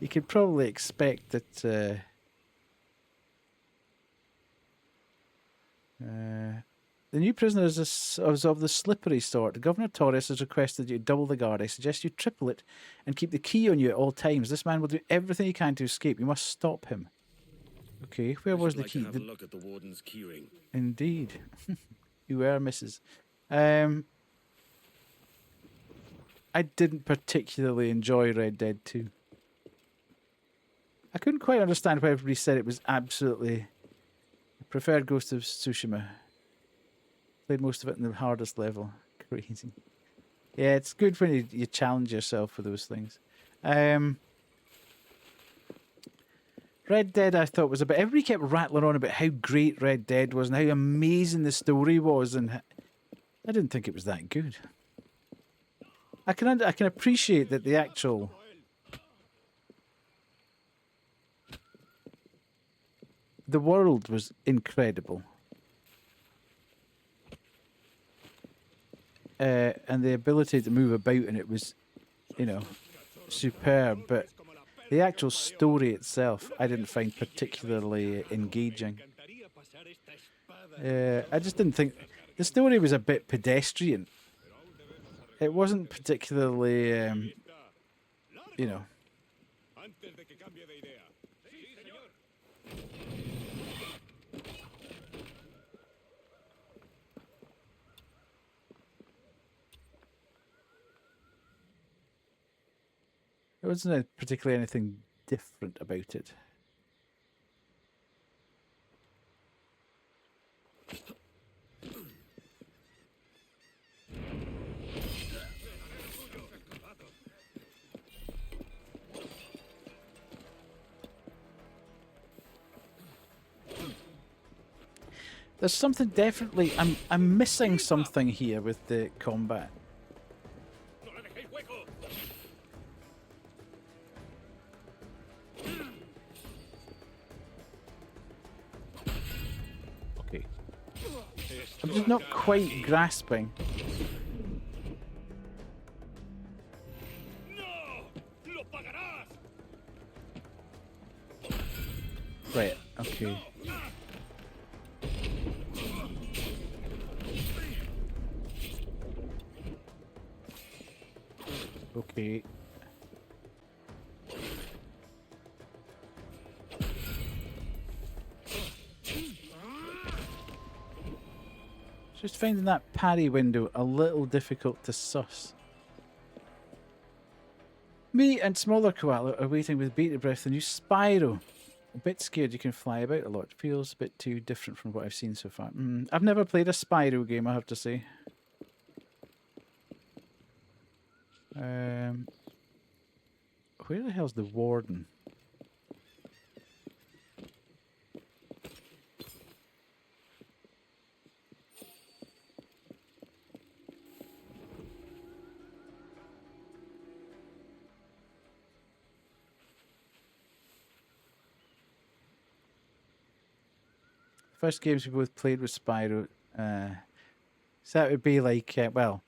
You could probably expect that... the new prisoner is of the slippery sort. Governor Torres has requested you double the guard. I suggest you triple it and keep the key on you at all times. This man will do everything he can to escape. You must stop him. Okay, where was the key? Have a look at the warden's keyring. Indeed. You were, Mrs. I didn't particularly enjoy Red Dead 2. I couldn't quite understand why everybody said it was absolutely... I preferred Ghost of Tsushima. Played most of it in the hardest level. Crazy. Yeah, it's good when you challenge yourself for those things. Red Dead, I thought, was a bit... Everybody kept rattling on about how great Red Dead was and how amazing the story was, and I didn't think it was that good. I can appreciate that the actual... The world was incredible. And the ability to move about in it was, you know, superb, but the actual story itself I didn't find particularly engaging. I just didn't think... The story was a bit pedestrian. It wasn't particularly, you know... There wasn't particularly anything different about it. There's something definitely... I'm missing something here with the combat. Okay. I'm just not quite grasping. Right, okay. Okay. Just finding that parry window a little difficult to suss. Me and smaller koala are waiting with bated breath the new Spyro. A bit scared you can fly about a lot. Feels a bit too different from what I've seen so far. I've never played a Spyro game, I have to say. Where the hell's the warden? First games we both played with Spyro. So that would be like, well,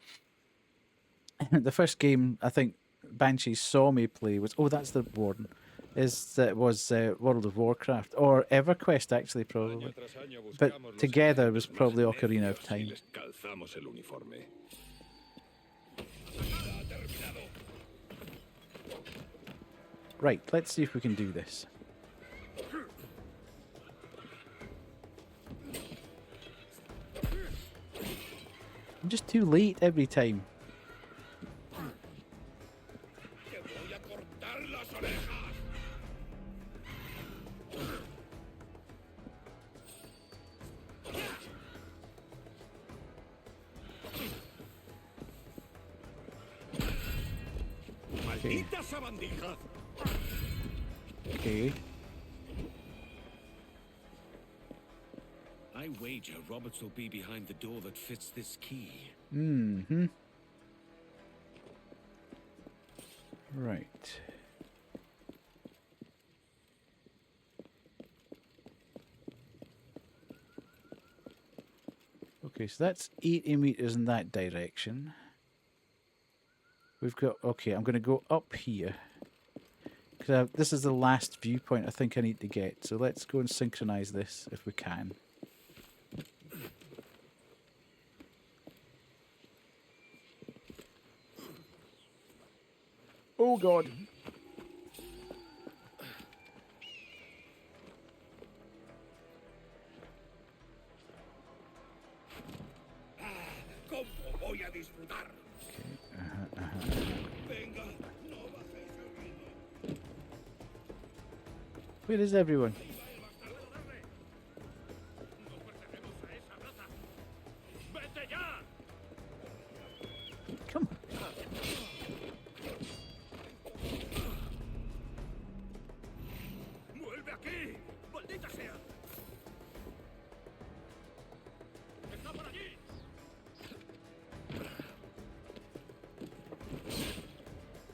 the first game I think Banshee saw me play was, oh, that's the warden, was World of Warcraft, or EverQuest actually, probably. But together was probably Ocarina of Time. Right, let's see if we can do this. I'm just too late every time. Okay. Okay. I wager Roberts will be behind the door that fits this key. Mm-hmm. Right. Okay, so that's 80 meters in that direction. We've got... Okay, I'm going to go up here. Because this is the last viewpoint I think I need to get. So let's go and synchronize this if we can. Oh god. ¿Cómo voy a disfrutar? Venga, no bajéis el ritmo. Where is everyone? No pertenecemos a esa raza. ¡Vete ya! Come on. ¡Vuelve aquí! ¡Maldita sea! ¡Está por allí!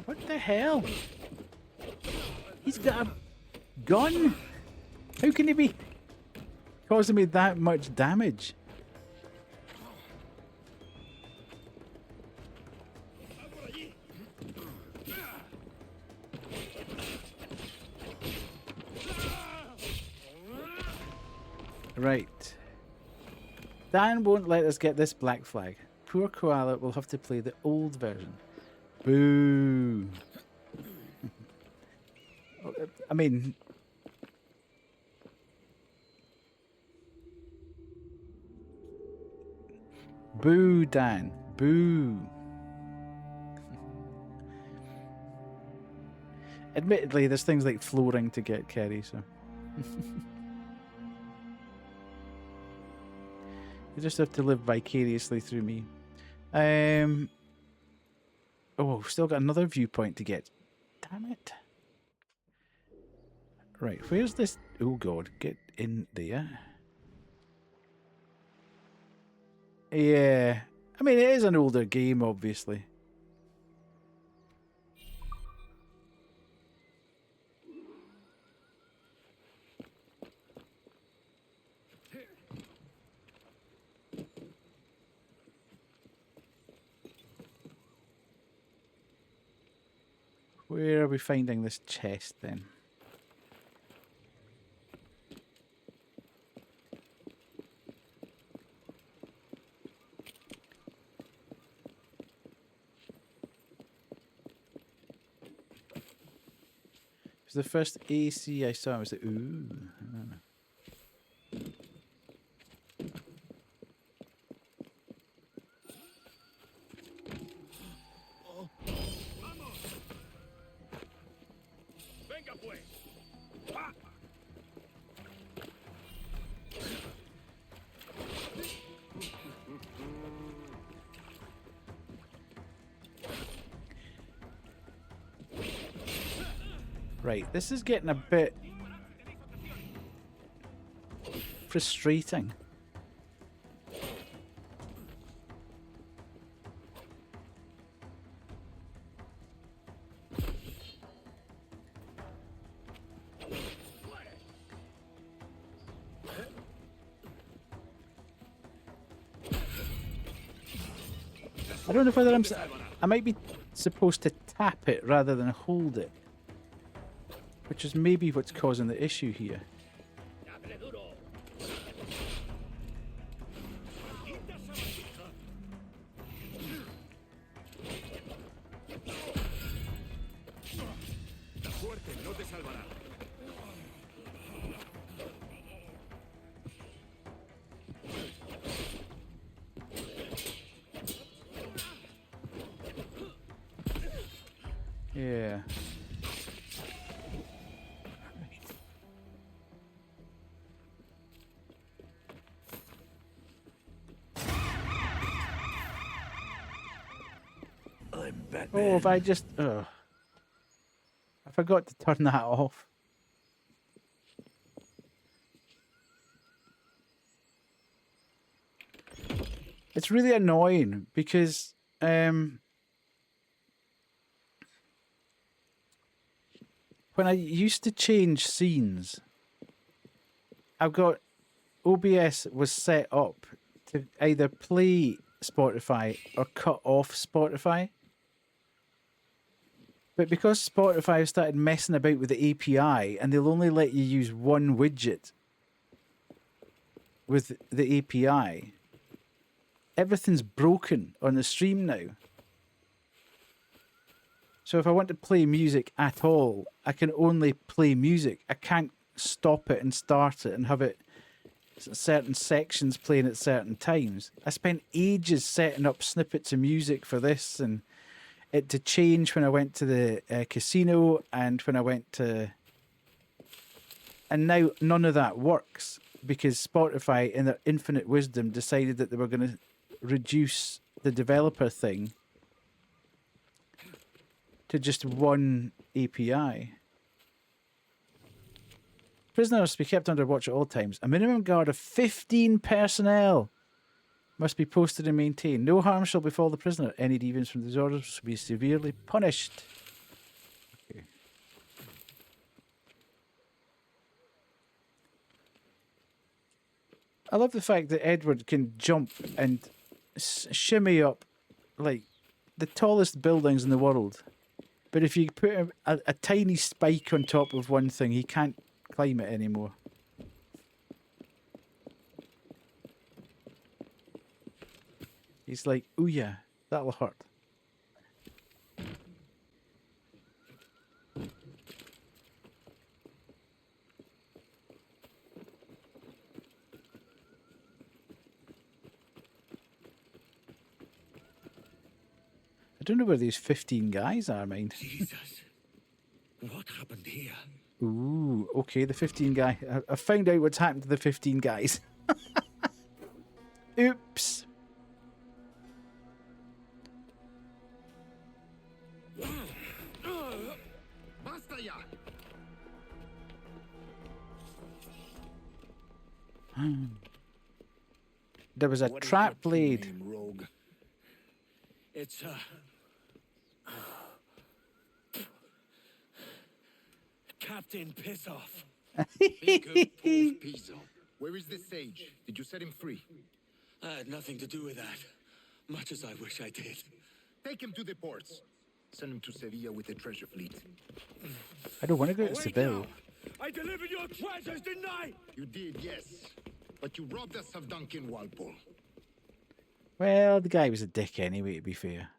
What the hell? He's got a gun? How can he be causing me that much damage? Right. Dan won't let us get this black flag. Poor koala will have to play the old version. Boo. I mean... Boo, Dan. Boo. Admittedly, there's things like flooring to get, Kerry, so... You just have to live vicariously through me. Oh, still got another viewpoint to get. Damn it. Right, where's this? Oh god, get in there. Yeah. I mean, it is an older game, obviously. Where are we finding this chest then? The first AC I saw was like, ooh. Right, this is getting a bit frustrating. I don't know whether I might be supposed to tap it rather than hold it. Which is maybe what's causing the issue here. Yeah. Oh, if I just... I forgot to turn that off. It's really annoying because... when I used to change scenes, I've got... OBS was set up to either play Spotify or cut off Spotify. But because Spotify have started messing about with the API and they'll only let you use one widget with the API, everything's broken on the stream now. So if I want to play music at all, I can only play music. I can't stop it and start it and have it certain sections playing at certain times. I spent ages setting up snippets of music for this and it to change when I went to the casino and when I went to... And now none of that works because Spotify, in their infinite wisdom, decided that they were going to reduce the developer thing to just one API. Prisoners to be kept under watch at all times. A minimum guard of 15 personnel must be posted and maintained. No harm shall befall the prisoner. Any deviance from these orders will be severely punished. Okay. I love the fact that Edward can jump and shimmy up like the tallest buildings in the world. But if you put a tiny spike on top of one thing, he can't climb it anymore. He's like, ooh yeah, that'll hurt. I don't know where these 15 guys are, mind. Jesus. What happened here? Ooh, okay, the 15 guy. I found out what's happened to the 15 guys. Oops. There was a What is trap your laid. name, rogue? It's Captain Piss Off. Piso. Where is the sage? Did you set him free? I had nothing to do with that. Much as I wish I did. Take him to the ports. Send him to Sevilla with the treasure fleet. I don't want to go to Wait Seville. now. I delivered your treasures, didn't I? You did, yes. But you robbed us of Duncan Walpole. Well, the guy was a dick anyway, to be fair.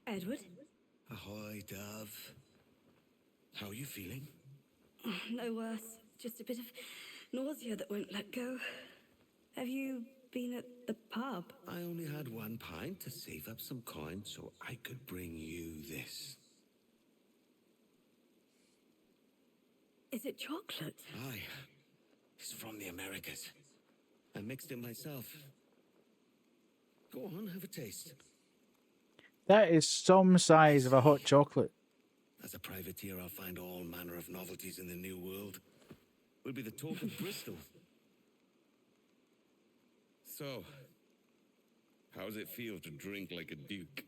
Edward? Ahoy, Dove. How are you feeling? No worse. Just a bit of nausea that won't let go. Have you been at the pub? I only had one pint to save up some coin so I could bring you this. Is it chocolate? Aye. It's from the Americas. I mixed it myself. Go on, have a taste. That is some size of a hot chocolate. As a privateer, I'll find all manner of novelties in the New World. We'll be the talk of Bristol. So, how does it feel to drink like a duke?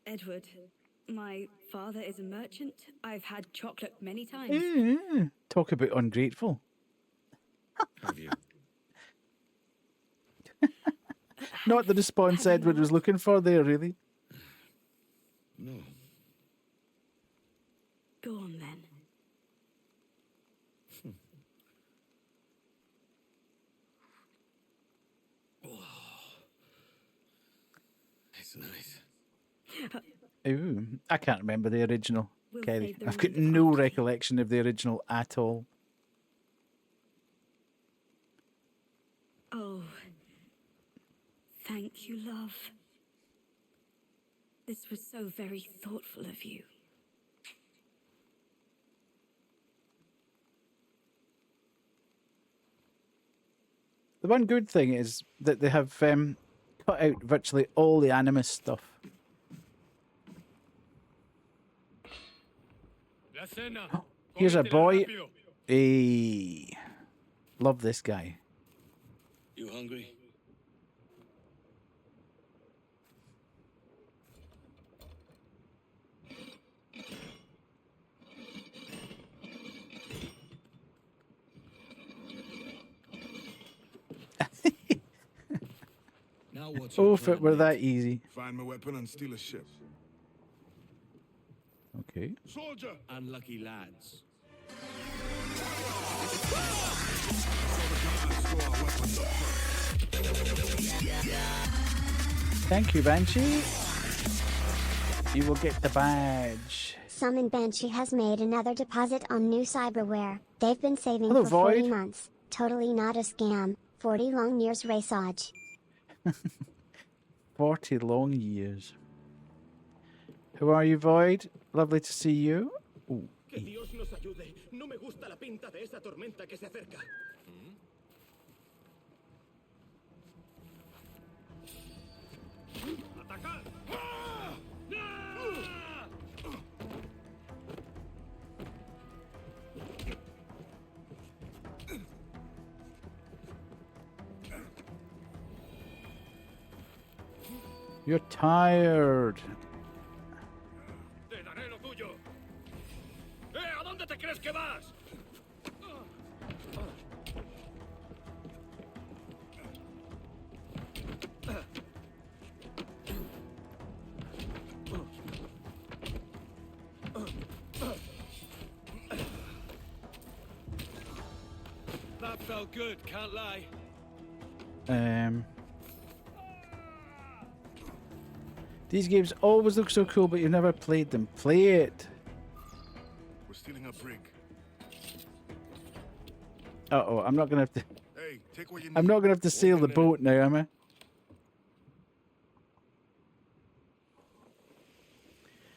Edward, my father is a merchant. I've had chocolate many times. Talk about ungrateful. Have you? Not the response Have you Edward was not? looking for there, really. No. Go on then. It's nice. Ooh, I can't remember the original, We'll Kerry. save the I've got remainder no after tea. recollection of the original at all. Oh, thank you, love. This was so very thoughtful of you. The one good thing is that they have cut out virtually all the Animus stuff. Here's a boy. Hey, love this guy. You hungry? Now what's Oh, your if it plan, were mate? that easy. Find my weapon and steal a ship. Okay. Soldier! Unlucky lads. Thank you, Banshee. You will get the badge. Summon Banshee has made another deposit on new cyberware. They've been saving Hello, for 40 Void. months. Totally not a scam. 40 long years Resynced. 40 long years. Who are you, Void? Lovely to see you. Ooh. Que Dios nos ayude. No me gusta la pinta de esa tormenta que se acerca. ¡Atacar! You're tired. ¡Te daré lo tuyo! ¿A dónde te crees que vas? That felt good, can't lie. These games always look so cool, but you've never played them. Play it. We're stealing a brig. Uh-oh, I'm not gonna have to. Hey, take what you need. I'm not gonna have to sail the boat now, am I?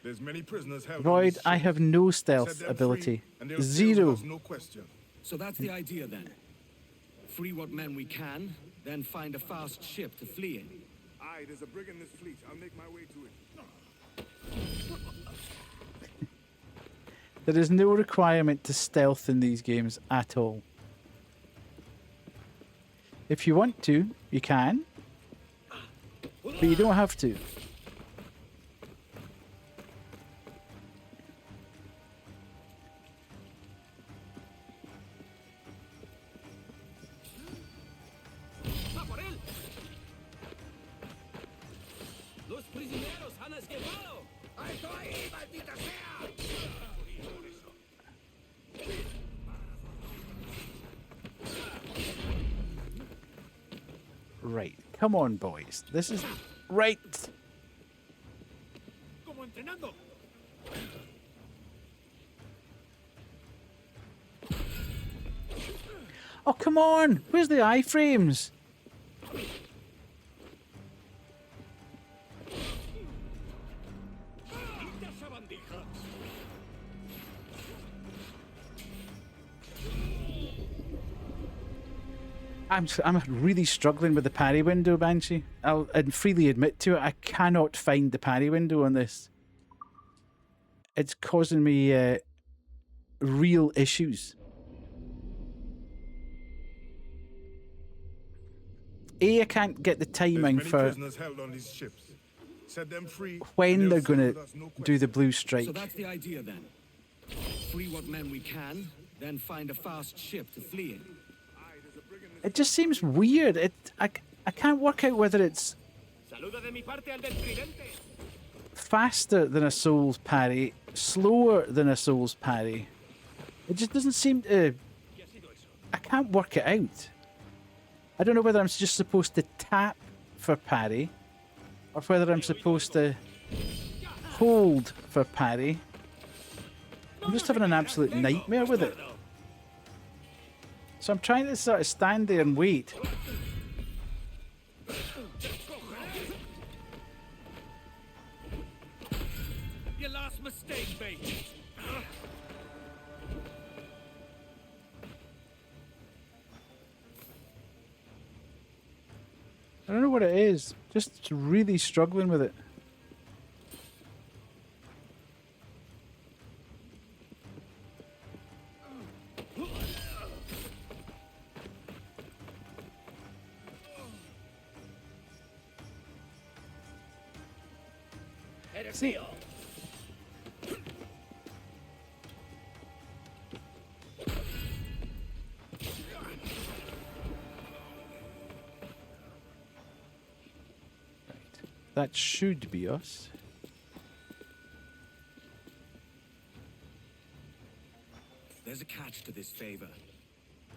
There's many prisoners held on Void, these I ships. have no Set stealth them ability. free, and they'll sail Zero. with us, no question. So that's the idea then. Free what men we can, then find a fast ship to flee in. Aye, there's a brig in this fleet. I'll make my way to it. There is no requirement to stealth in these games at all. If you want to, you can. But you don't have to. ¡A por él! ¡Los prisioneros han escapado! ¡Alto ahí, maldita sea! Right. Come on, boys. This is right. ¡Como entrenando! Oh, come on. Where's the iframes? ¡Quita esa bandija! I'm really struggling with the parry window, Banshee. I'll freely admit to it. I cannot find the parry window on this. It's causing me real issues. I can't get the There's timing many for prisoners held on these ships. Set them free, when and they're they'll sail going with to us, no do question. the blue strike. So that's the idea then. Free what men we can, then find a fast ship to flee in. It just seems weird. I can't work out whether it's ¡Saluda de mi parte al del tridente! faster than a Souls parry, slower than a Souls parry. It just doesn't seem to... ¿Qué ha sido eso? I can't work it out. I don't know whether I'm just supposed to tap for parry, or whether I'm supposed to hold for parry. I'm just having an absolute nightmare with it. So I'm trying to sort of stand there and wait. Your last mistake, mate! I don't know what it is. Just really struggling with it. See, That should be us. There's a catch to this favor.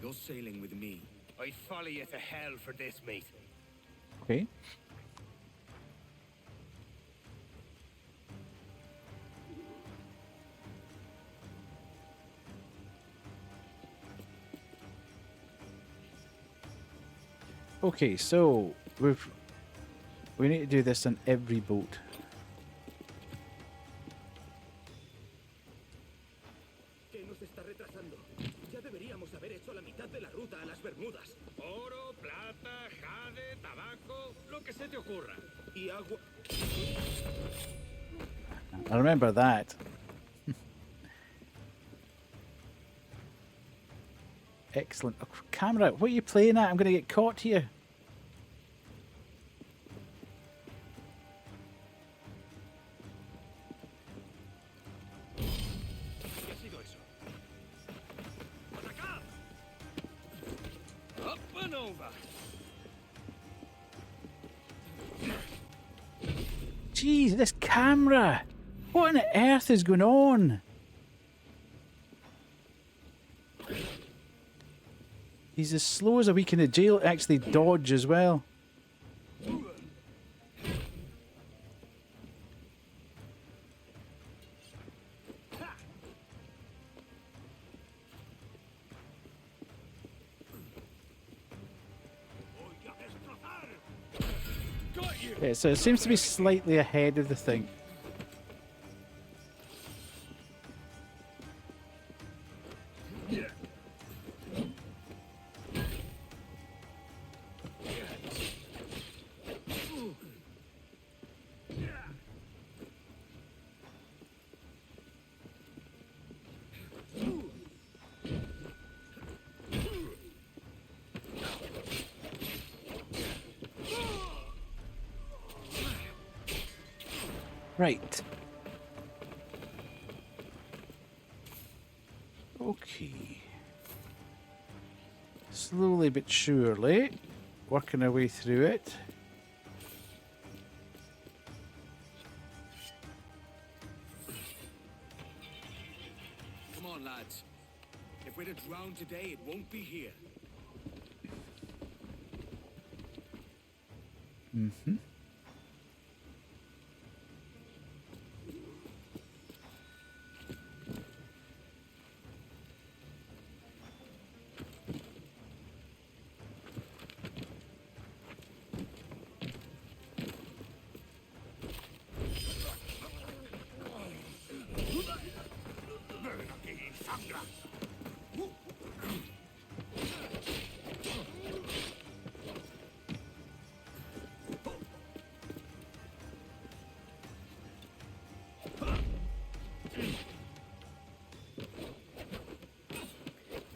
You're sailing with me. I'd follow you to hell for this, mate. Okay. Okay, so we need to do this on every boat. ¿Qué nos está retrasando? Ya deberíamos haber hecho la mitad de la ruta a las Bermudas. Oro, plata, jade, tabaco, lo que se te ocurra. Y agua. I remember that. Excellent. Oh, camera, what are you playing at? I'm going to get caught here. ¿Qué ha sido eso? ¡Atacad! Up and over. Jeez, this camera! What on earth is going on? He's as slow as a week in the jail. Actually dodge as well. Okay, so it seems to be slightly ahead of the thing. Right. Okay. Slowly but surely, working our way through it. Come on, lads. If we're to drown today, it won't be here. Mm-hmm.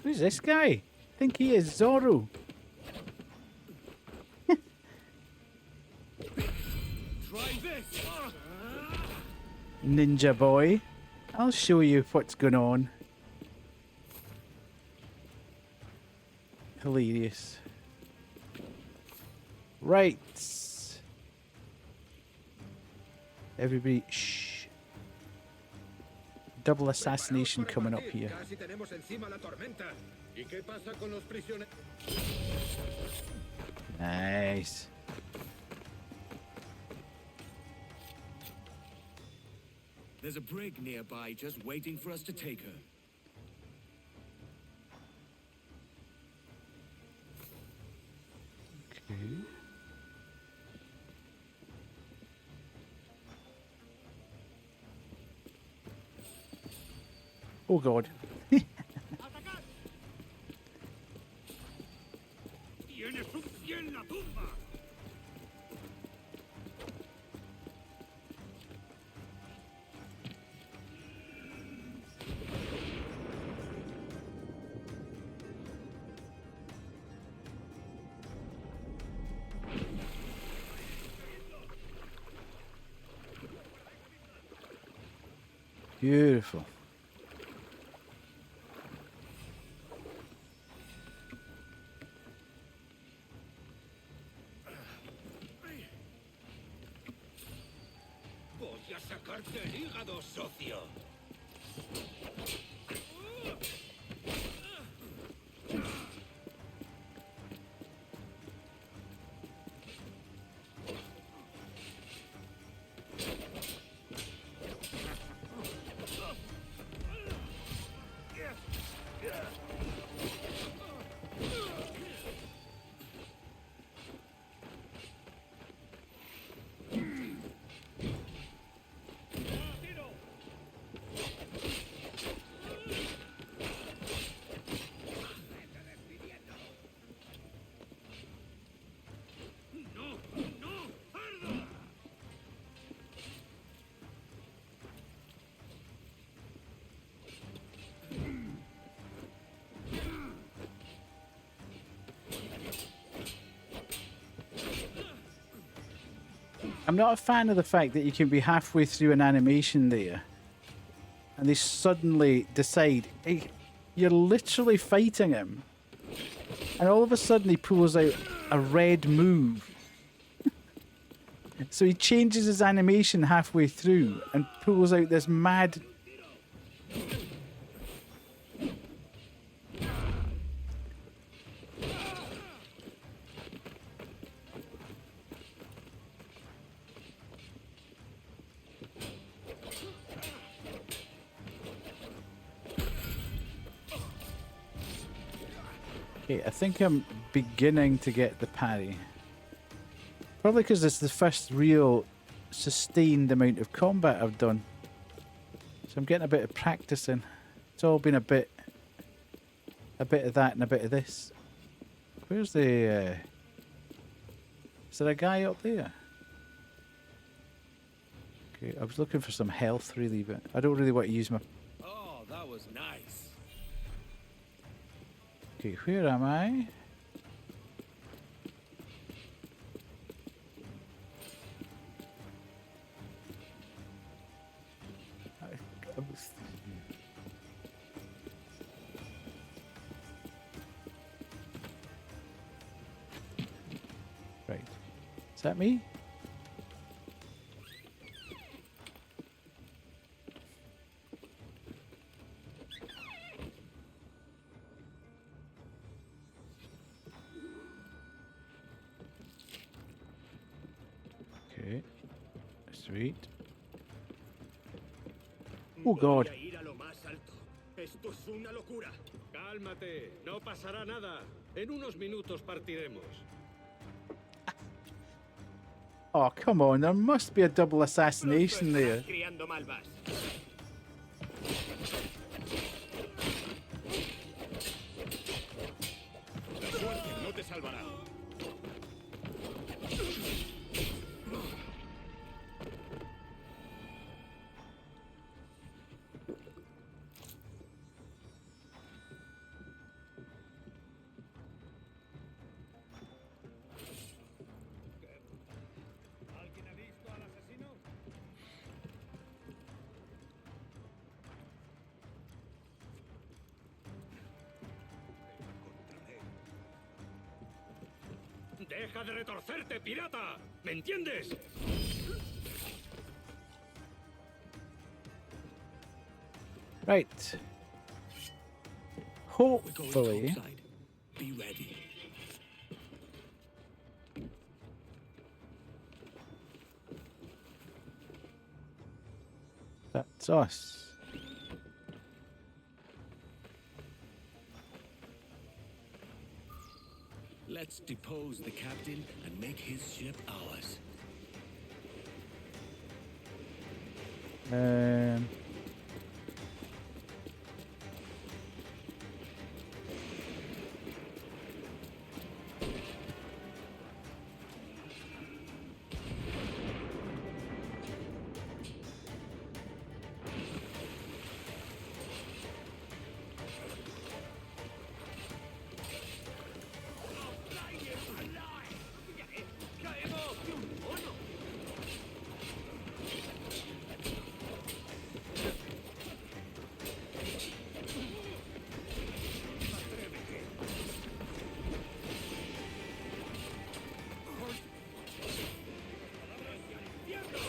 Who's this guy? I think he is Zorro. Try this! Ninja boy. I'll show you what's going on. Hilarious. Right. Everybody, shh. Double assassination coming up here. Casi tenemos encima la tormenta. ¿Y qué pasa con los prisioneros? Nice. There's a brig nearby just waiting for us to take her. Okay. Oh God. ¡Tienes un pie en la tumba! Beautiful. pagado, socio. I'm not a fan of the fact that you can be halfway through an animation there and they suddenly decide, hey, you're literally fighting him, and all of a sudden he pulls out a red move. So he changes his animation halfway through and pulls out this mad... Okay, I think I'm beginning to get the parry. Probably because it's the first real sustained amount of combat I've done. So I'm getting a bit of practicing. It's all been a bit of that and a bit of this. Where's the... Is there a guy up there? Okay, I was looking for some health really, but I don't really want to use my... Oh, that was nice. Okay, where am I? Right. Is that me? Okay. Sweet. Oh God. Voy a ir a lo más alto. Esto es una locura. Cálmate, no pasará nada. En unos minutos partiremos. Oh, come on. There must be a double assassination there. Criando malvas. La suerte no te salvará. ¿Alguien ha visto al asesino? ¡Deja de retorcerte, pirata! ¿Me entiendes? Right. We're going Hopefully. topside. Be ready. That's us. Let's depose the captain and make his ship ours.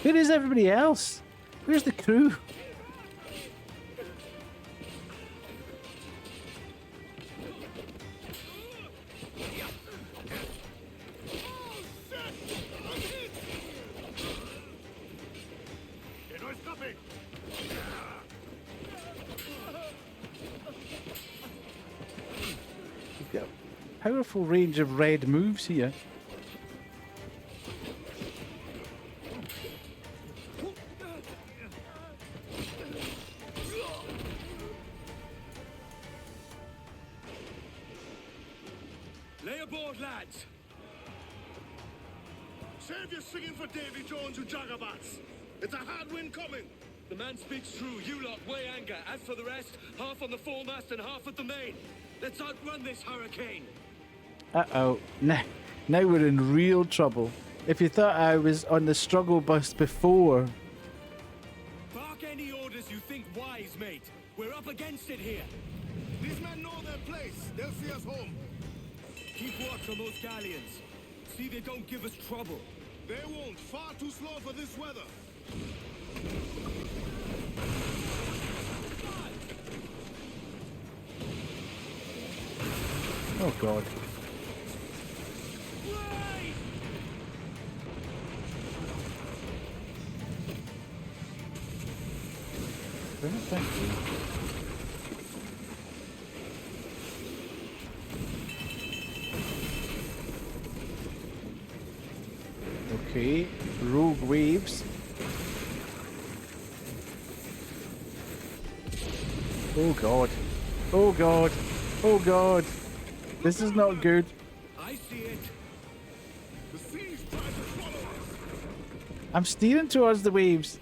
Where is everybody else? Where's the crew? Que no escape. You've got a powerful range of red moves here. Lay aboard, lads. Save your singing for Davy Jones, you jagabats. It's a hard wind coming. The man speaks true. You lot weigh anchor. As for the rest, half on the foremast and half at the main. Let's outrun this hurricane. Uh-oh. Now we're in real trouble. If you thought I was on the struggle bus before... Bark any orders you think wise, mate. We're up against it here. These men know their place. They'll see us home. Keep watch on those galleons. See they don't give us trouble. They won't. Far too slow for this weather. Oh, God. Right! Thank you. Okay, rogue waves. Oh God. Oh God. Oh God. This is not good. I see it. The seas try to swallow us. I'm steering towards the waves.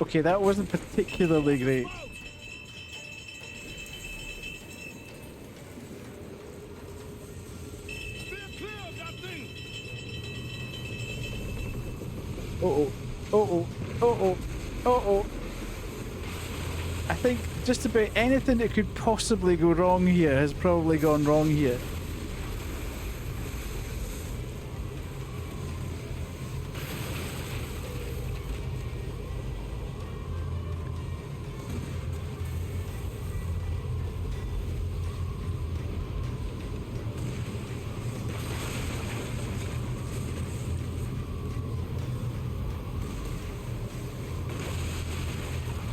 Okay, that wasn't particularly great. Steer clear of that thing. Uh-oh. Uh-oh. Uh-oh. Uh-oh. I think just about anything that could possibly go wrong here has probably gone wrong here.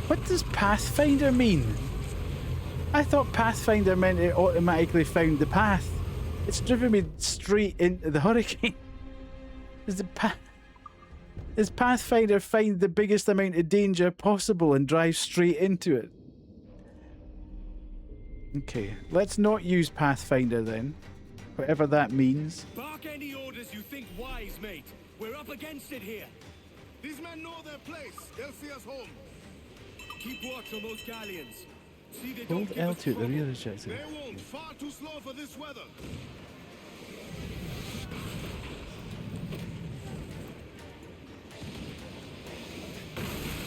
What does Pathfinder mean? I thought Pathfinder meant it automatically found the path. It's driven me straight into the hurricane. Does Pathfinder find the biggest amount of danger possible and drive straight into it? Okay, let's not use Pathfinder then. Whatever that means. Bark any orders you think wise, mate. We're up against it here. These men know their place. They'll see us home. Keep watch on those galleons. See they Hold don't give us L2 at the trouble. rear ejector. They won't. Far too slow for this weather.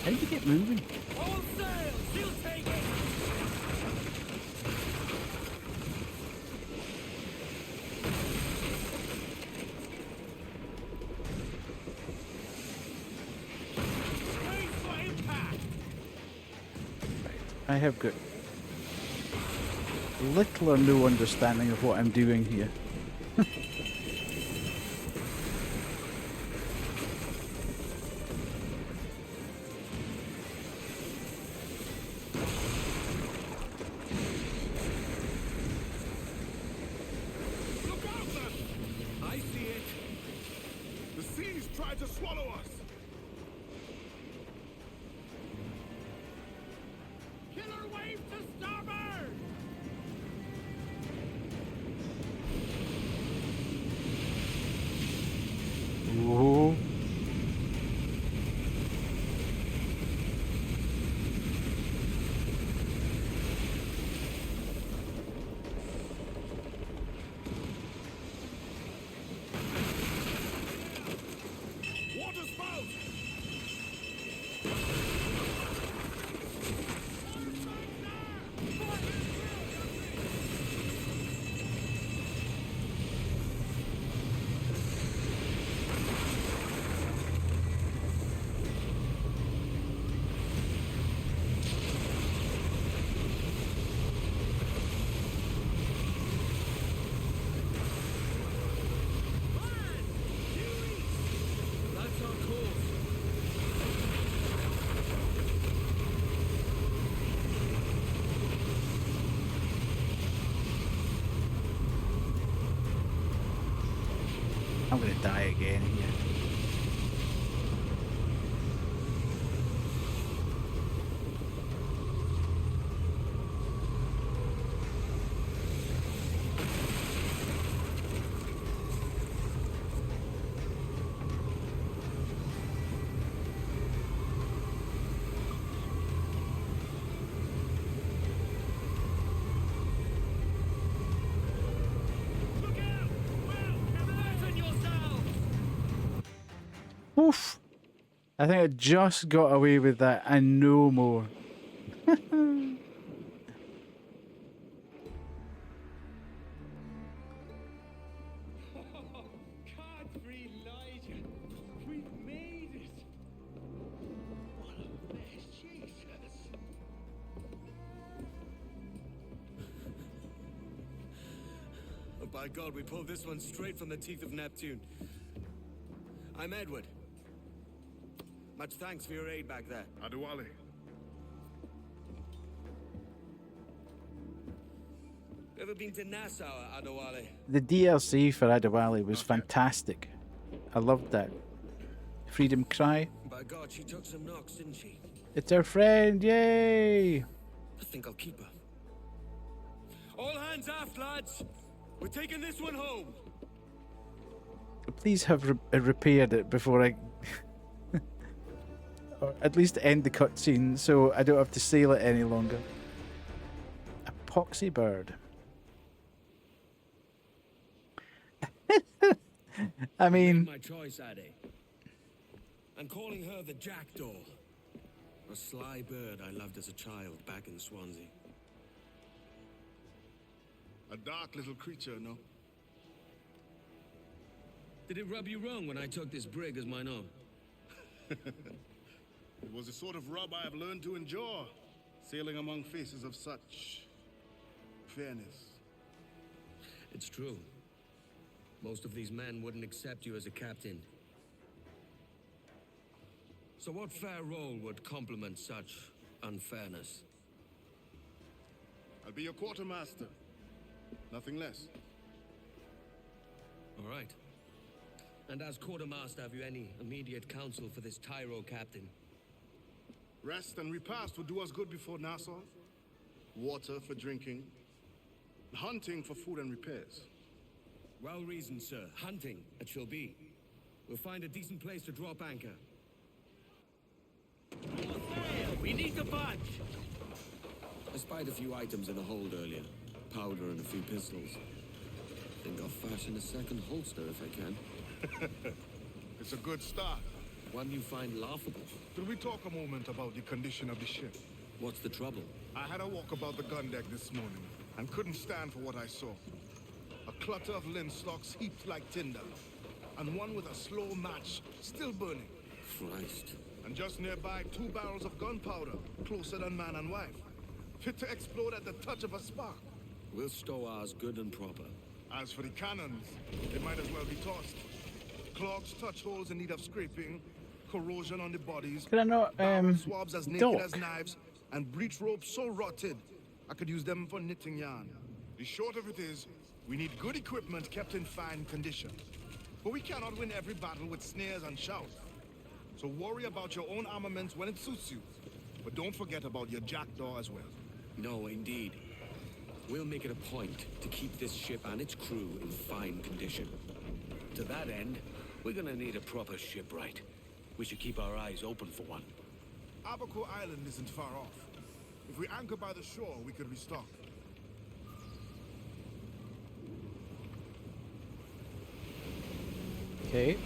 How do you get moving? All sails, she'll take it. Brace for impact. I have got little or no understanding of what I'm doing here. Look out, then. I see it. The seas try to swallow us. Killer wave to starboard. Whoa. I'm gonna die again here. Oof! I think I just got away with that and no more. Godfrey Elijah, we've made it. What a mess, Jesus. Oh, by God, we pulled this one straight from the teeth of Neptune. I'm Edward. Much thanks for your aid back there. Adewale. You ever been to Nassau, Adewale? The DLC for Adewale was fantastic. I loved that. Freedom Cry. By God, she took some knocks, didn't she? It's our friend, yay! I think I'll keep her. All hands aft, lads! We're taking this one home! Please have repaired it before I... or at least end the cutscene so I don't have to sail it any longer. Epoxy bird. I mean... My choice, Addy. I'm calling her the Jackdaw. A sly bird I loved as a child back in Swansea. A dark little creature, no? Did it rub you wrong when I took this brig as mine own? It was the sort of rub I have learned to endure, sailing among faces of such fairness. It's true. Most of these men wouldn't accept you as a captain. So what fair role would complement such unfairness? I'll be your quartermaster. Nothing less. All right. And as quartermaster, have you any immediate counsel for this Tyro captain? Rest and repast would do us good before Nassau. Water for drinking. Hunting for food and repairs. Well reasoned, sir. Hunting, it shall be. We'll find a decent place to drop anchor. We need to budge. I spied a few items in the hold earlier. Powder and a few pistols. Think I'll fashion a second holster if I can. It's a good start. One you find laughable. Could we talk a moment about the condition of the ship? What's the trouble? I had a walk about the gun deck this morning and couldn't stand for what I saw. A clutter of linstocks heaped like tinder, and one with a slow match still burning. Christ. And just nearby, 2 barrels of gunpowder, closer than man and wife, fit to explode at the touch of a spark. We'll stow ours good and proper. As for the cannons, they might as well be tossed. Clogs touch holes in need of scraping, corrosion on the bodies, Could I not, barrel swabs as naked dock? as knives, and breech ropes so rotted, I could use them for knitting yarn. The short of it is, we need good equipment kept in fine condition. But we cannot win every battle with snares and shouts. So worry about your own armaments when it suits you. But don't forget about your jackdaw as well. No, indeed. We'll make it a point to keep this ship and its crew in fine condition. To that end, we're gonna need a proper shipwright. We should keep our eyes open for one. Abaco Island isn't far off. If we anchor by the shore, we could restock. Okay.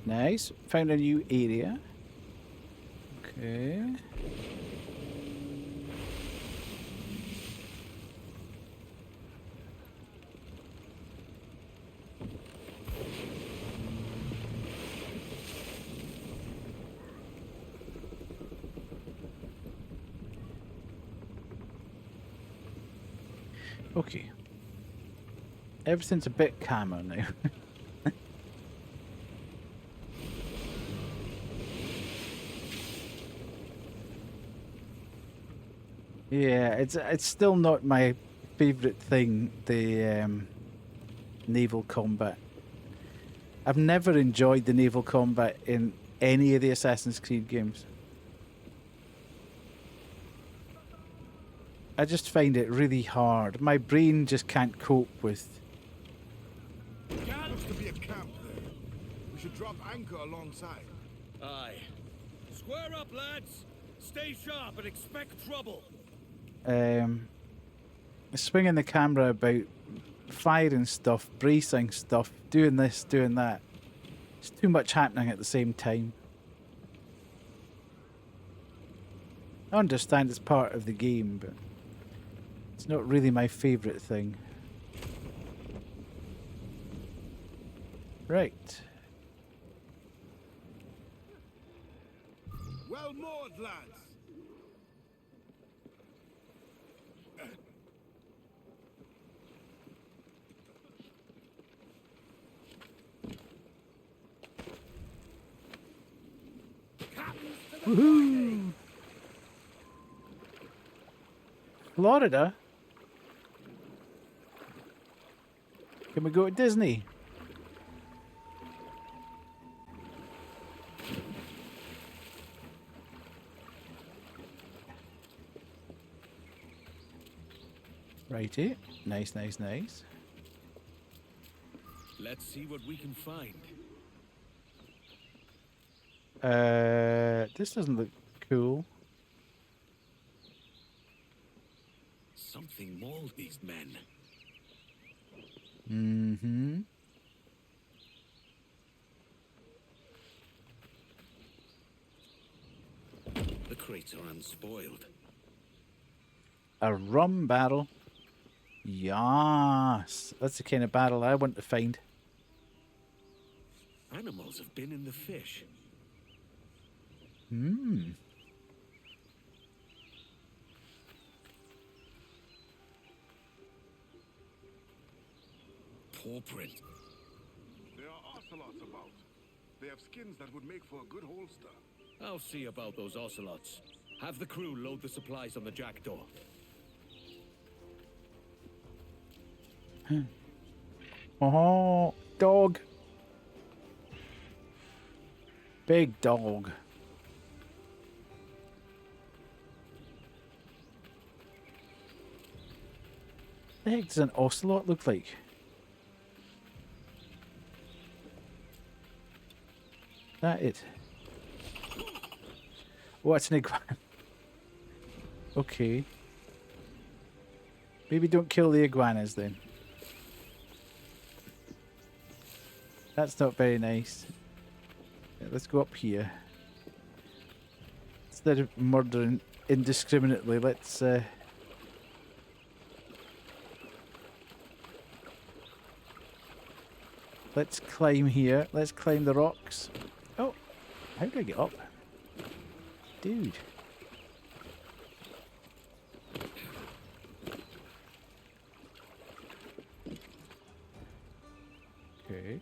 Nice. Found a new area. Okay. Okay. Everything's a bit calmer now. Yeah, it's still not my favorite thing, the naval combat. I've never enjoyed the naval combat in any of the Assassin's Creed games. I just find it really hard. My brain just can't cope with. Looks to be a camp there. We should drop anchor alongside. Aye. Square up, lads. Stay sharp and expect trouble. Swinging the camera about, firing stuff, bracing stuff, doing this, doing that. It's too much happening at the same time. I understand it's part of the game, but it's not really my favourite thing. Right. Well moored, lads. Woohoo! Florida? Can we go to Disney? Righty. Nice, nice, nice. Let's see what we can find. This doesn't look cool. Something mauled these men. Mm-hmm. The crates are unspoiled. A rum barrel. Yes. That's the kind of barrel I want to find. Animals have been in the fish. Hmm. Paw print. There are ocelots about. They have skins that would make for a good holster. I'll see about those ocelots. Have the crew load the supplies on the jackdaw. Oh, dog. Big dog. The heck does an ocelot look like? That it. Oh, it's an iguana. Okay. Maybe don't kill the iguanas then. That's not very nice. Yeah, let's go up here. Instead of murdering indiscriminately, let's climb here. Let's climb the rocks. Oh, how do I get up? Dude. Okay.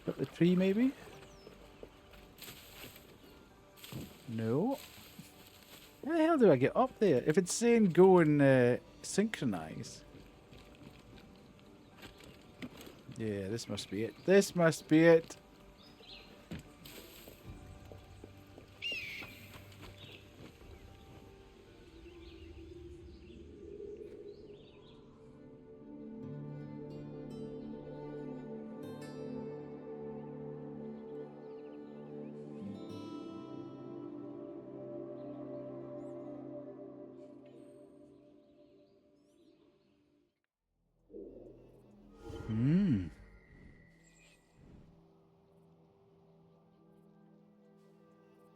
Up the tree, maybe? No. How the hell do I get up there? If it's saying go and synchronize. Yeah, this must be it. This must be it.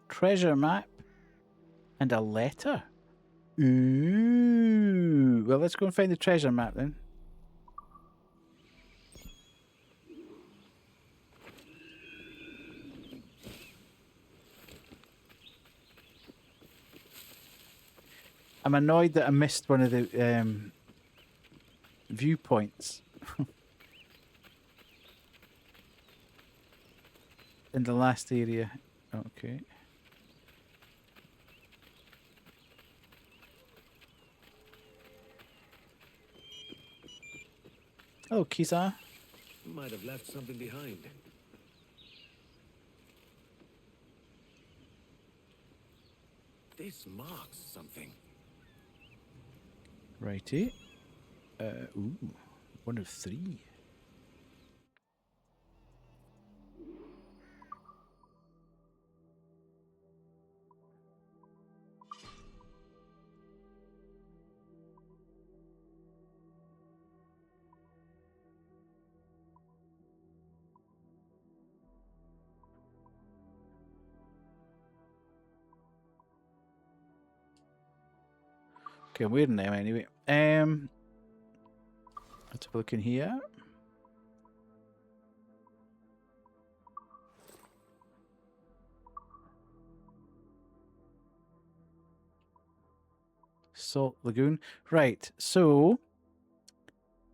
Treasure map and a letter. Ooh. Well, let's go and find the treasure map then. I'm annoyed that I missed one of the viewpoints in the last area. Okay. Oh, Kisa. Might have left something behind. This marks something. Righty. Ooh, one of three. Okay, I'm wearing them anyway. Let's have a look in here. Salt Lagoon. Right, so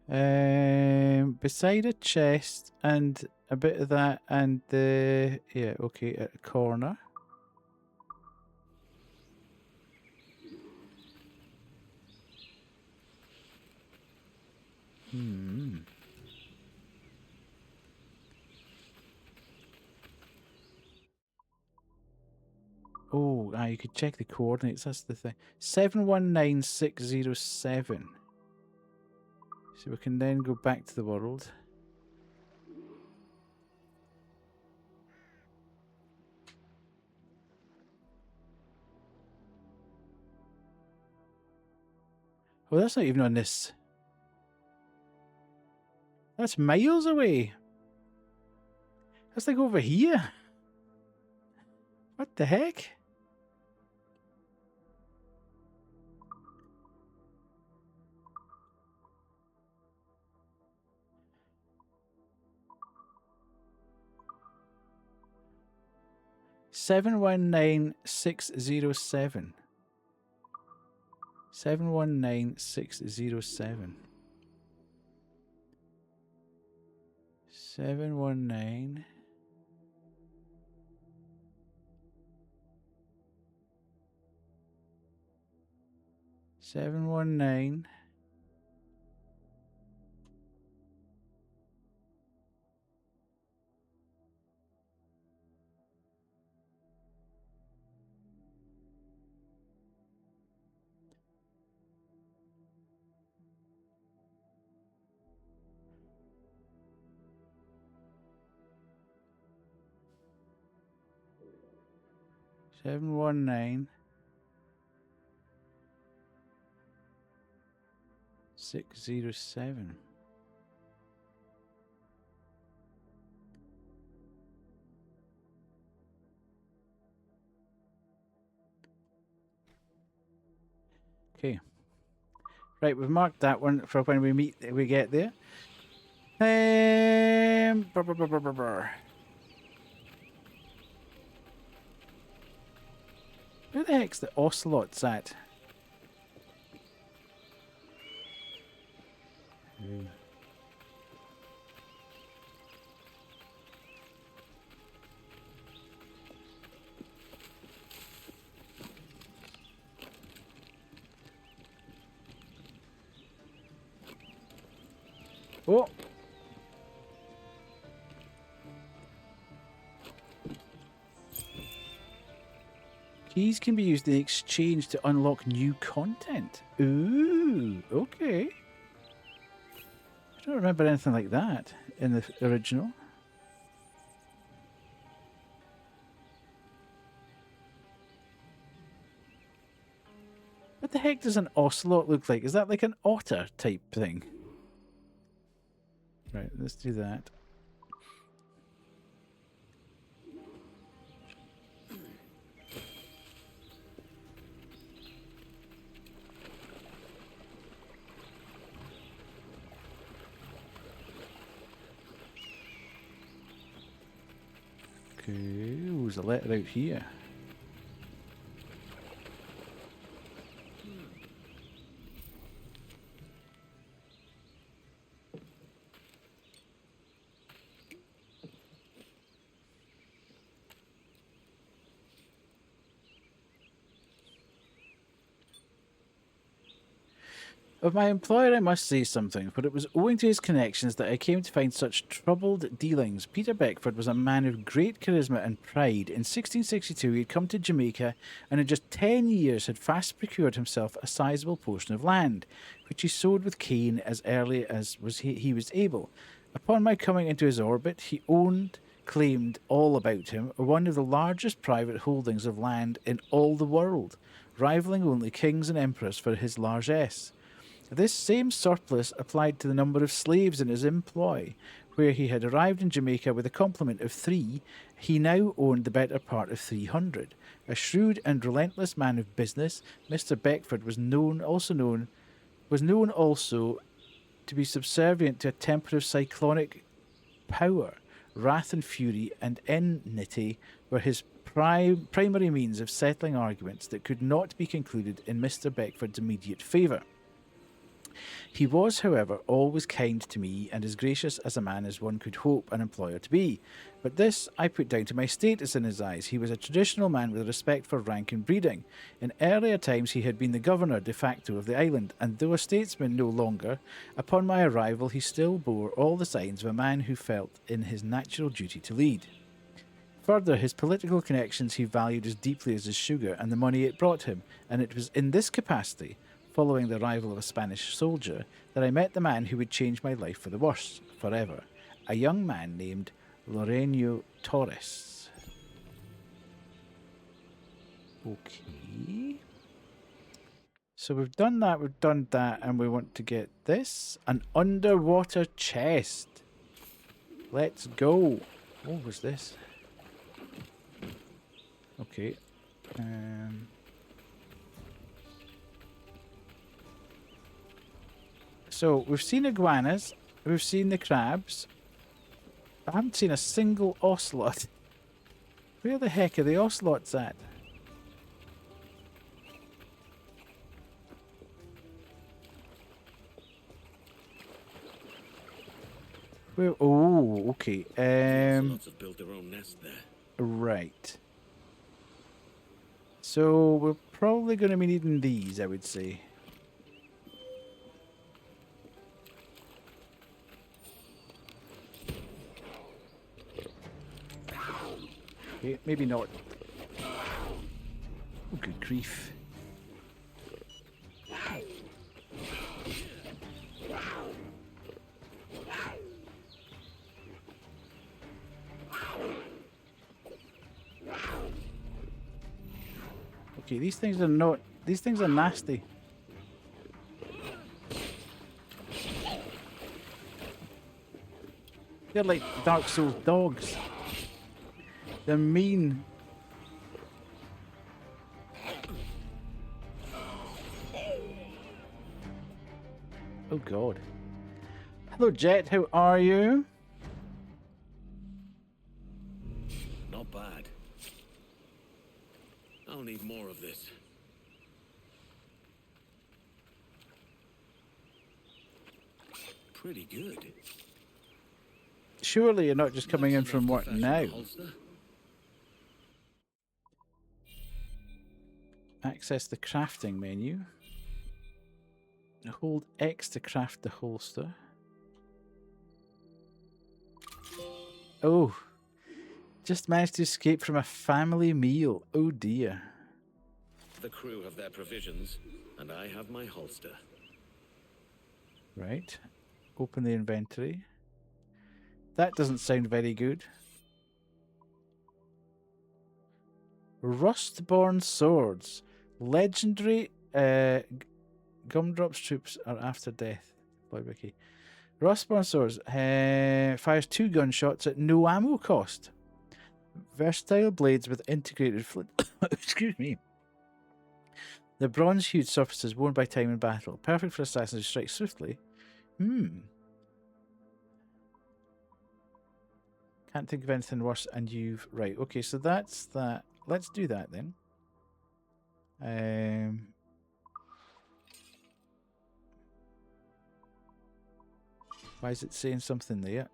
beside a chest and a bit of that and the okay, at a corner. Oh, you could check the coordinates, that's the thing. 719607. So we can then go back to the world. Oh, that's not even on this. That's miles away. That's like over here. What the heck? Seven 719607. 719607. 719. Seven one nine. Seven one nine. 607. Okay. Right, we've marked that one for when we get there. Where the heck's the ocelots at? Oh! Keys can be used in exchange to unlock new content. Ooh, okay. I don't remember anything like that in the original. What the heck does an ocelot look like? Is that like an otter type thing? Right, let's do that. Okay, ooh, there's a letter out here. Of my employer, I must say something, for it was owing to his connections that I came to find such troubled dealings. Peter Beckford was a man of great charisma and pride. In 1662, he had come to Jamaica and in just 10 years had fast procured himself a sizable portion of land, which he sowed with cane as early as he was able. Upon my coming into his orbit, he claimed all about him, one of the largest private holdings of land in all the world, rivaling only kings and emperors for his largesse. This same surplus applied to the number of slaves in his employ. Where he had arrived in Jamaica with a complement of 3, he now owned the better part of 300. A shrewd and relentless man of business, Mr. Beckford was known also to be subservient to a temper of cyclonic power. Wrath and fury and enmity were his primary means of settling arguments that could not be concluded in Mr. Beckford's immediate favour. He was, however, always kind to me and as gracious as a man as one could hope an employer to be. But this I put down to my status in his eyes. He was a traditional man with respect for rank and breeding. In earlier times he had been the governor de facto of the island, and though a statesman no longer, upon my arrival he still bore all the signs of a man who felt in his natural duty to lead. Further, his political connections he valued as deeply as his sugar and the money it brought him, and it was in this capacity, following the arrival of a Spanish soldier, that I met the man who would change my life for the worse, forever. A young man named Lorenzo Torres. Okay. So we've done that, and we want to get this. An underwater chest. Let's go. What was this? Okay. So, we've seen iguanas, we've seen the crabs. I haven't seen a single ocelot. Where the heck are the ocelots at? Where? Oh, okay. Ocelots have built their own nest there. Right. So, we're probably going to be needing these, I would say. Okay, maybe not. Oh, good grief. Okay, these things are not... These things are nasty. They're like Dark Souls dogs. They're mean. Oh God. Hello Jet, how are you? Not bad. I'll need more of this. Pretty good. Surely you're not just coming in from work now. Access the crafting menu. Hold X to craft the holster. Oh. Just managed to escape from a family meal. Oh dear. The crew have their provisions, and I have my holster. Right. Open the inventory. That doesn't sound very good. Rustborn swords. Legendary Gumdrop's troops are after death. Boy, Vicky. Rustborn swords fires 2 gunshots at no ammo cost. Versatile blades with integrated flint. Excuse me. The bronze-hued surfaces worn by time in battle. Perfect for assassins who strike swiftly. Can't think of anything worse, and you've... Right, okay, so that's that. Let's do that then. Why is it saying something there?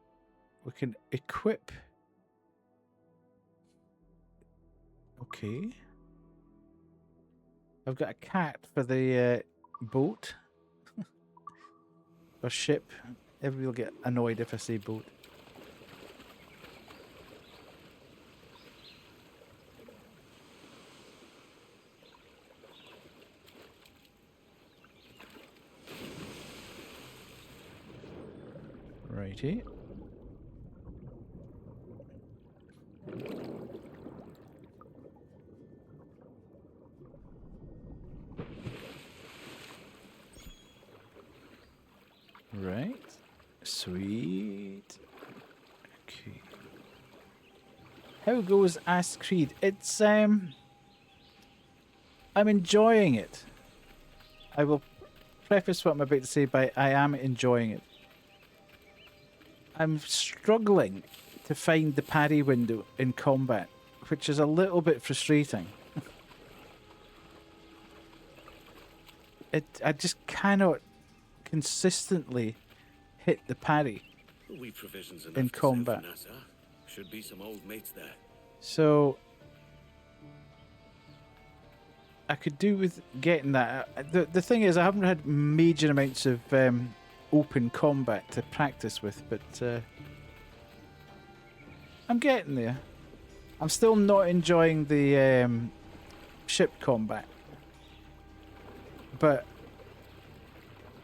We can equip. Okay. I've got a cat for the boat. or ship. Everybody will get annoyed if I say boat. Righty. Right. Sweet. Okay. How goes Ass Creed? It's I'm enjoying it. I will preface what I'm about to say by I am enjoying it. I'm struggling to find the parry window in combat, which is a little bit frustrating. I just cannot consistently hit the parry We provisions enough in to combat. serve NASA. Should be some old mates there. So I could do with getting that. The thing is, I haven't had major amounts of open combat to practice with, but I'm getting there. I'm still not enjoying the ship combat, but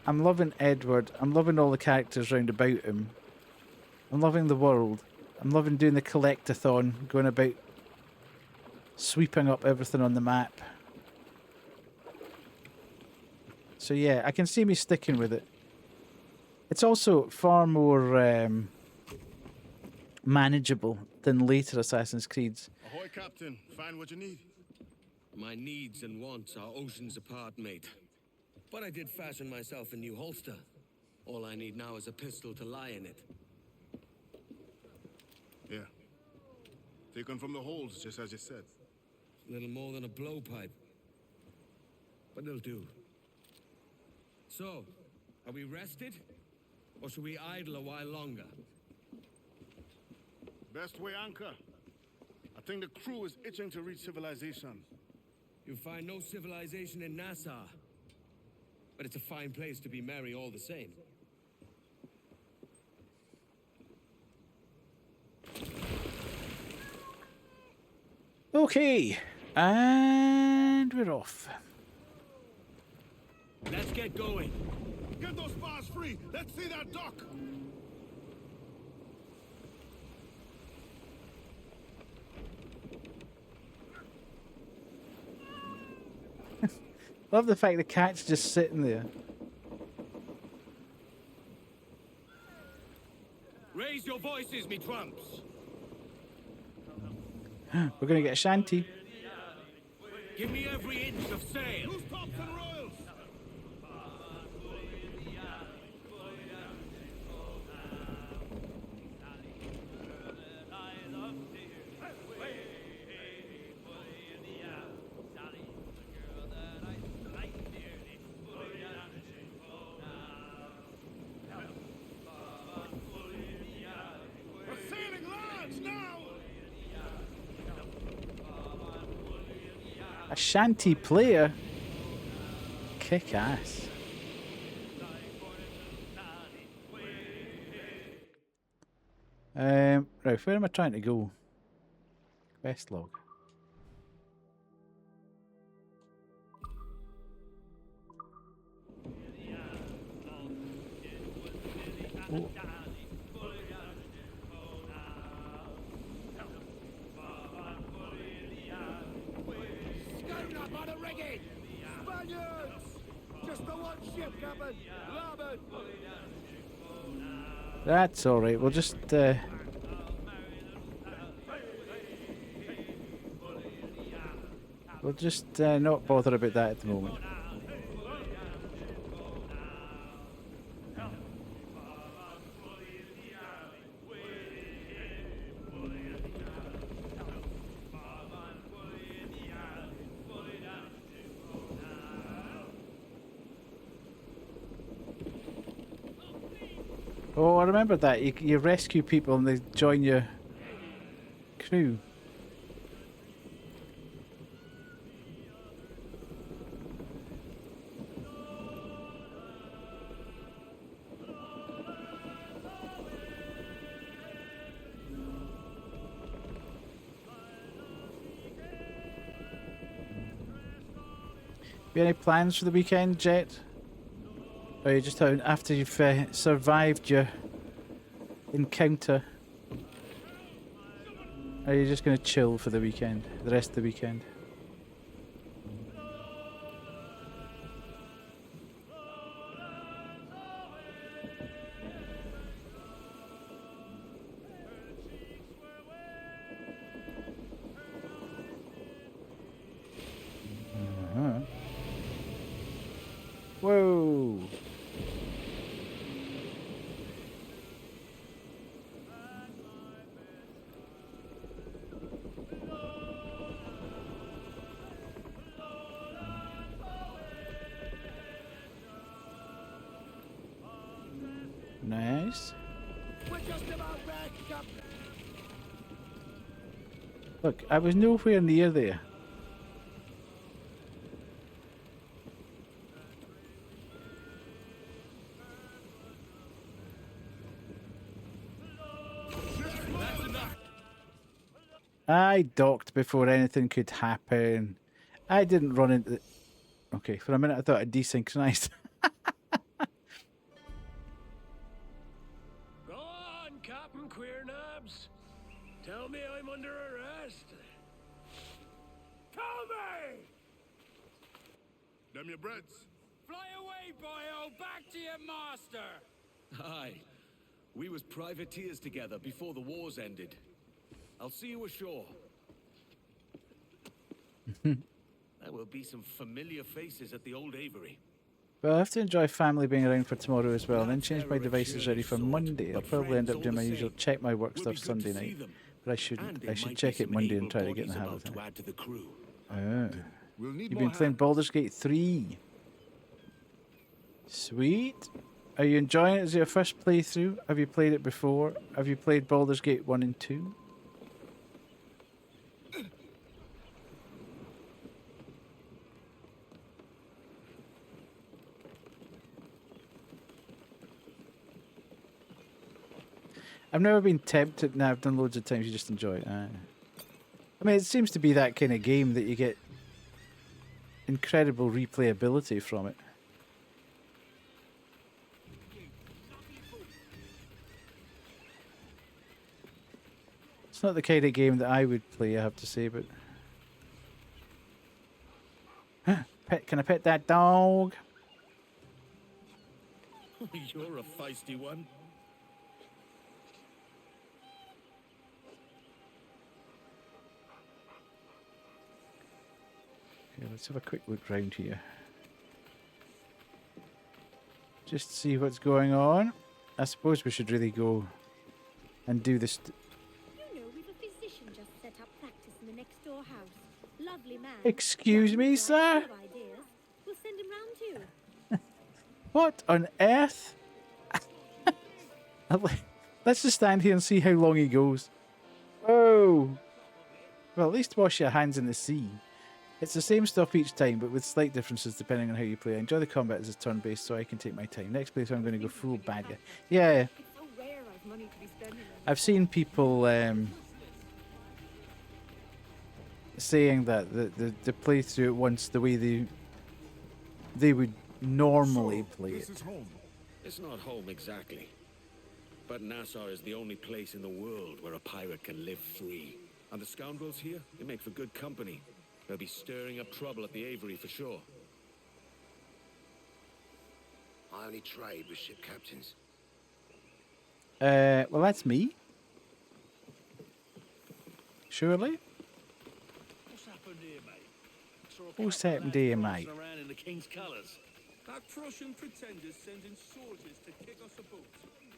I'm loving Edward. I'm loving all the characters round about him. I'm loving the world. I'm loving doing the collectathon, going about sweeping up everything on the map. So yeah, I can see me sticking with it. It's also far more manageable than later Assassin's Creeds. Ahoy, Captain. Find what you need. My needs and wants are oceans apart, mate. But I did fashion myself a new holster. All I need now is a pistol to lie in it. Yeah. Taken from the holds, just as you said. Little more than a blowpipe. But it'll do. So, are we rested? Or should we idle a while longer? Best way anchor. I think the crew is itching to reach civilization. You'll find no civilization in Nassau. But it's a fine place to be merry all the same. Okay, and we're off. Let's get going. Get those bars free. Let's see that dock. Love the fact the cat's just sitting there. Raise your voices, me trumps. We're gonna get a shanty. Give me every inch of sail. Loose tops and royals. We're sailing large now. A shanty player. Kick ass. Right, where am I trying to go? Quest log. Oh. Scout up on the rigging! Spaniards! Just the one ship, Captain! Larboard! That's alright, we'll just not bother about that at the moment. Oh, I remember that. You rescue people and they join your crew. Any plans for the weekend, Jet? Or are you just out after you've survived your encounter? Are you just going to chill for the weekend, the rest of the weekend? Whoa! Nice. We're just about back, Captain. Look, I was nowhere near there. I docked before anything could happen. I didn't run into the... Okay, for a minute I thought I desynchronized. Go on, Captain Queernabs. Tell me I'm under arrest. Tell me! Them your breads. Fly away, boyo! Back to your master! Aye. We was privateers together before the wars ended. I'll see you ashore. There will be some familiar faces at the old Avery. Well, I have to enjoy family being around for tomorrow as well, and then change my devices ready for Monday. I'll probably end up doing my usual check my work stuff Sunday night, but I shouldn't. I should check it Monday and try to get in the habit of it. Oh. We'll need You've more been playing hands. Baldur's Gate 3. Sweet. Are you enjoying it? Is it your first playthrough? Have you played it before? Have you played Baldur's Gate 1 and 2? I've never been tempted. No, I've done loads of times. You just enjoy it. I mean, it seems to be that kind of game that you get incredible replayability from it. It's not the kind of game that I would play, I have to say, but... Can I pet that dog? You're a feisty one. Okay, let's have a quick look round here. Just see what's going on. I suppose we should really go and do this. You know, we've a physician just set up practice in the next door house. Lovely man. Excuse me, sir? Full of ideas. We'll send him round too. What on earth? Let's just stand here and see how long he goes. Oh! Well, at least wash your hands in the sea. It's the same stuff each time, but with slight differences depending on how you play. I enjoy the combat as it's turn-based, so I can take my time. Next place, I'm going to go full bagger. Yeah, It's so rare I've money to be spending on. I've seen people saying that they play through it once the way they would normally So, play this it. is home. It's not home exactly. But Nassau is the only place in the world where a pirate can live free. And the scoundrels here, they make for good company. They'll be stirring up trouble at the Avery for sure. I only trade with ship captains. Well, that's me. Surely? What's happened here, mate? What's happened here, mate? Around in the king's colours. That Prussian pretender's sending soldiers to kick us about.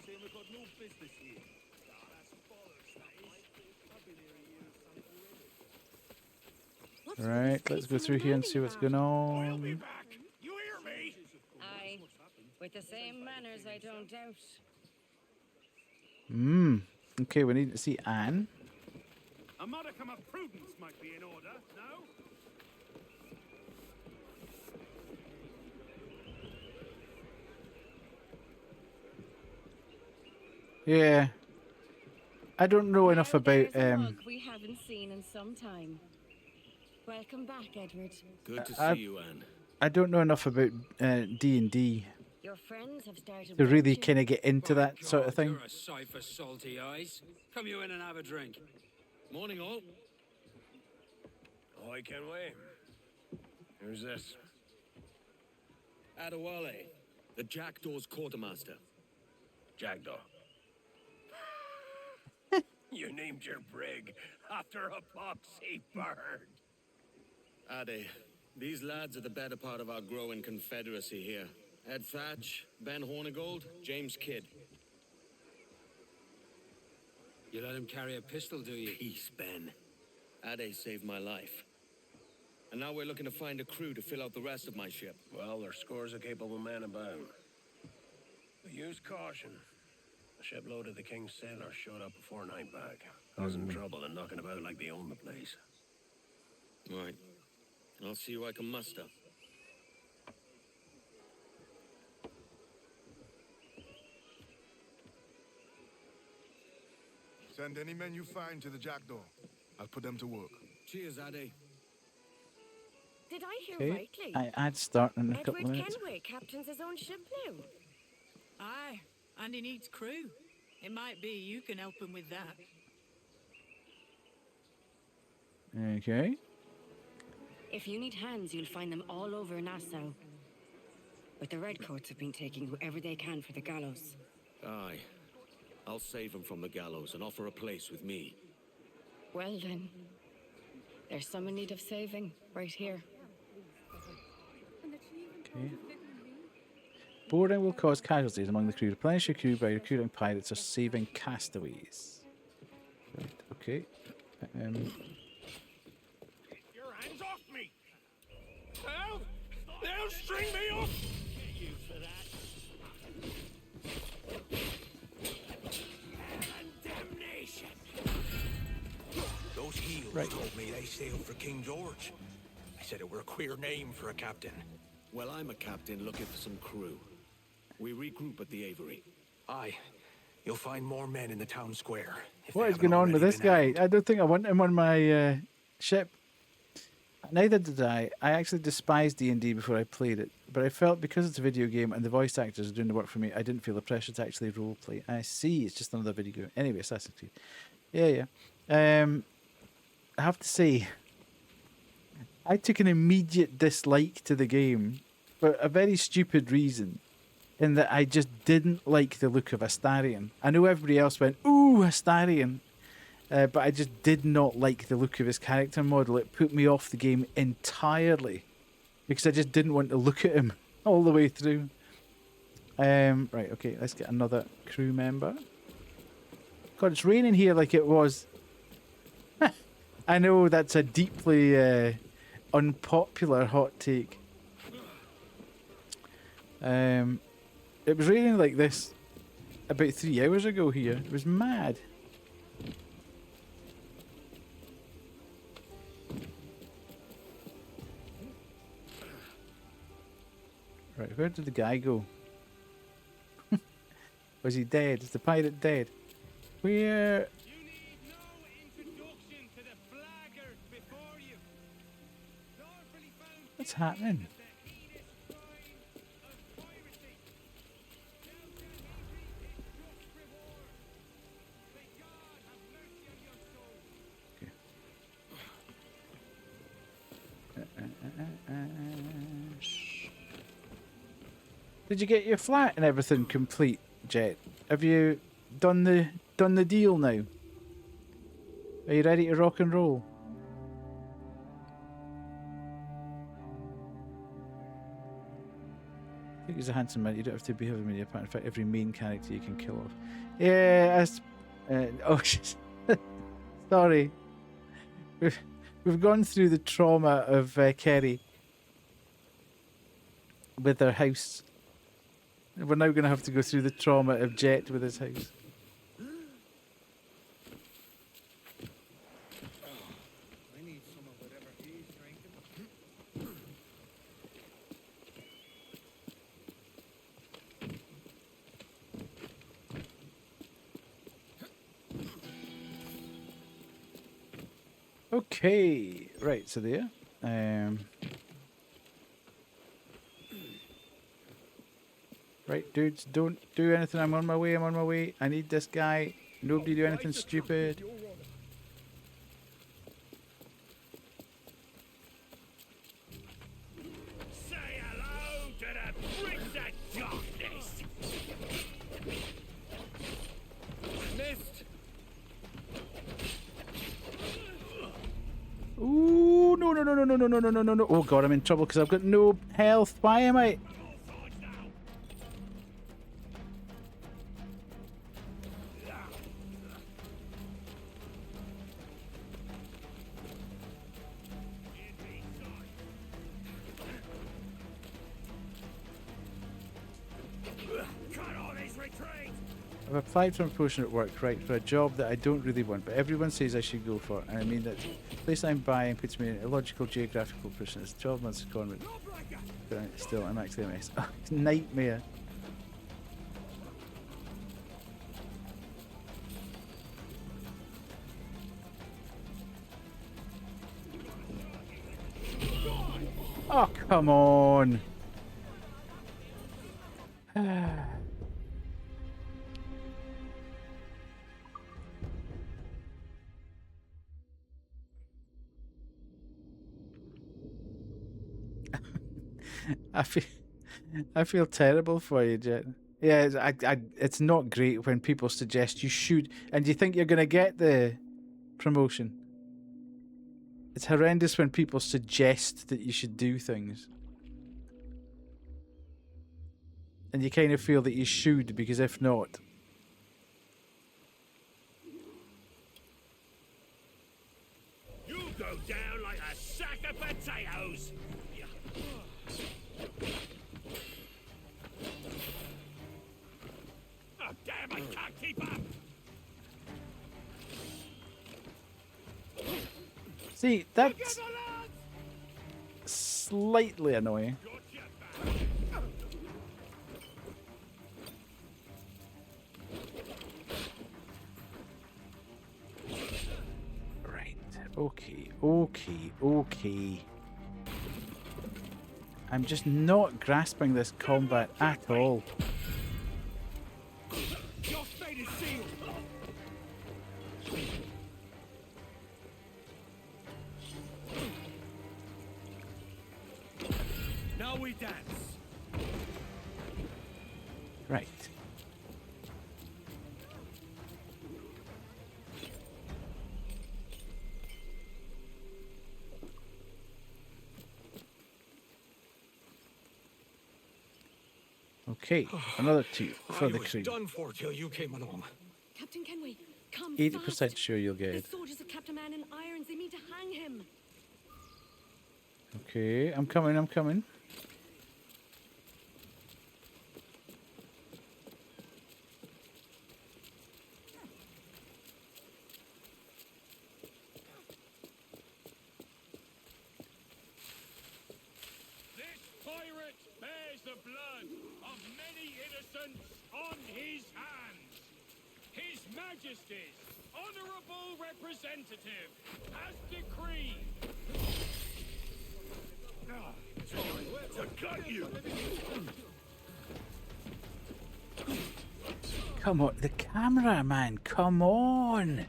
Saying we've got no business here. That's bollocks, that is. I've been here a year and something already. What's with Right, this let's face go on through the here and see what's dining going I'll be on. back. You hear me? Aye, with the same manners, I don't doubt. Okay, we need to see Anne. A modicum of prudence might be in order, no? Yeah. I don't know enough Now about there's a mug we haven't seen in some time. Welcome back, Edward. Good to I- see you, Anne. I don't know enough about D&D Your friends have started to really branching. kind of get into By that sort of God, thing. You're a sight for salty eyes. Come you in and have a drink. Morning, all. Oh, I can wait. Who's this? Adewale, the Jackdaw's quartermaster. Jackdaw. You named your brig after a poxy bird. Ade, these lads are the better part of our growing confederacy here. Ed Thatch, Ben Hornigold, James Kidd. You let him carry a pistol, do you? Peace, Ben. Ade saved my life. And now we're looking to find a crew to fill out the rest of my ship. Well, there's scores of capable men about. But use caution. A shipload of the King's sailors showed up before night back, causing trouble and knocking about like they own the place. Right. I'll see who I can muster. Send any men you find to the Jackdaw. I'll put them to work. Cheers, Ade. Did I hear Okay, rightly? I'd start in a Edward couple of minutes. Kenway captains his own ship now. Aye, and he needs crew. It might be you can help him with that. Okay. If you need hands, you'll find them all over Nassau. But the Redcoats have been taking whoever they can for the gallows. Aye. I'll save him from the gallows and offer a place with me. Well then, there's some in need of saving, right here. Okay. Boarding will cause casualties among the crew. Replenish your crew by recruiting pirates or saving castaways. Right, okay. Your hands off me! They'll string me up! Get you for that. And damnation! Those heels told me they sailed for King George. I said it were a queer name for a captain. Well, I'm a captain looking for some crew. We regroup at the Aviary. Aye. You'll find more men in the town square. What is going on with this guy? I don't think I want him on my ship. Neither did I. I actually despised D&D before I played it, but I felt because it's a video game and the voice actors are doing the work for me, I didn't feel the pressure to actually roleplay. I see, it's just another video game. Anyway, Assassin's Creed. Yeah. I have to say, I took an immediate dislike to the game for a very stupid reason, in that I just didn't like the look of Astarion. I know everybody else went, ooh, Astarion, but I just did not like the look of his character model. It put me off the game entirely, because I just didn't want to look at him all the way through. Right, okay, let's get another crew member. God, it's raining here like it was. I know that's a deeply unpopular hot take. It was raining like this about 3 hours ago here. It was mad. Right, where did the guy go? Was he dead? Is the pirate dead? Where? You need no introduction to the flaggers before you. Lawfully found What's happening? the heinous crime of piracy. Now shall he reap his just reward. May God have mercy on your soul. Did you get your flat and everything complete, Jet? Have you done the deal now? Are you ready to rock and roll? I think he's a handsome man. You don't have to be having many apart. In fact, every main character you can kill off. Yeah, oh, sorry. We've gone through the trauma of Kerry with her house. We're now going to have to go through the trauma of Jet with his house. I need some of whatever he's drinking. Okay, right, so there. Right, dudes, don't do anything. I'm on my way. I'm on my way. I need this guy. Nobody do anything stupid. Say hello to the Prince of Darkness. Missed. Ooh, no, no, no, no, no, no, no, no, no, no, no. Oh god, I'm in trouble because I've got no health. Why am I? I've applied for a promotion at work, right, for a job that I don't really want, but everyone says I should go for, and I mean that the place I'm buying puts me in a illogical geographical position. It's 12 months of government, but still, I'm actually a mess. Oh, it's a nightmare. Oh, come on. I feel terrible for you, Jen. Yeah, it's not great when people suggest you should, and you think you're going to get the promotion. It's horrendous when people suggest that you should do things. And you kind of feel that you should, because if not... You go down like a sack of potatoes. Oh, damn, I can't keep up. See, that's slightly annoying. Right, okay. I'm just not grasping this combat at all. Your fate is sealed. Now we dance. Right. Okay, another 2 for the crew. Done for till you came along. Captain Kenway, come 80% fast. sure you'll get The it. soldiers of Captain Man in irons, they mean to hang him. Okay, I'm coming. This pirate bears the blood of many innocents on his hands. His Majesty's honorable representative has decreed. To cut you. Come on, the camera, man, come on!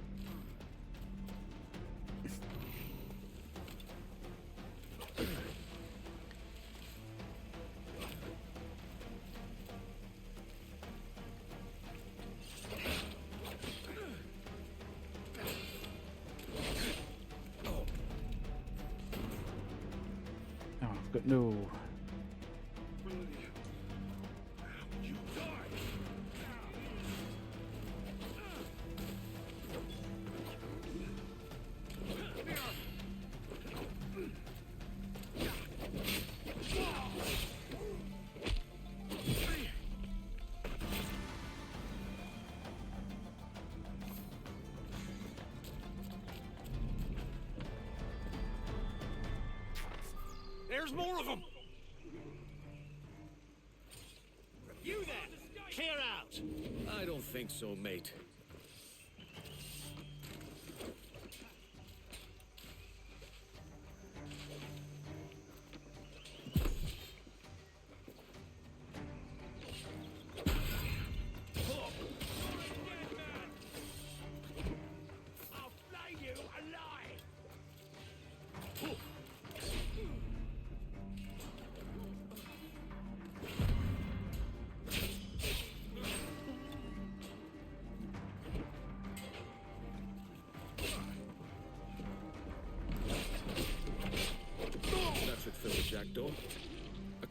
Oh, I've got no... There's more of them. You there, clear out. I don't think so, mate.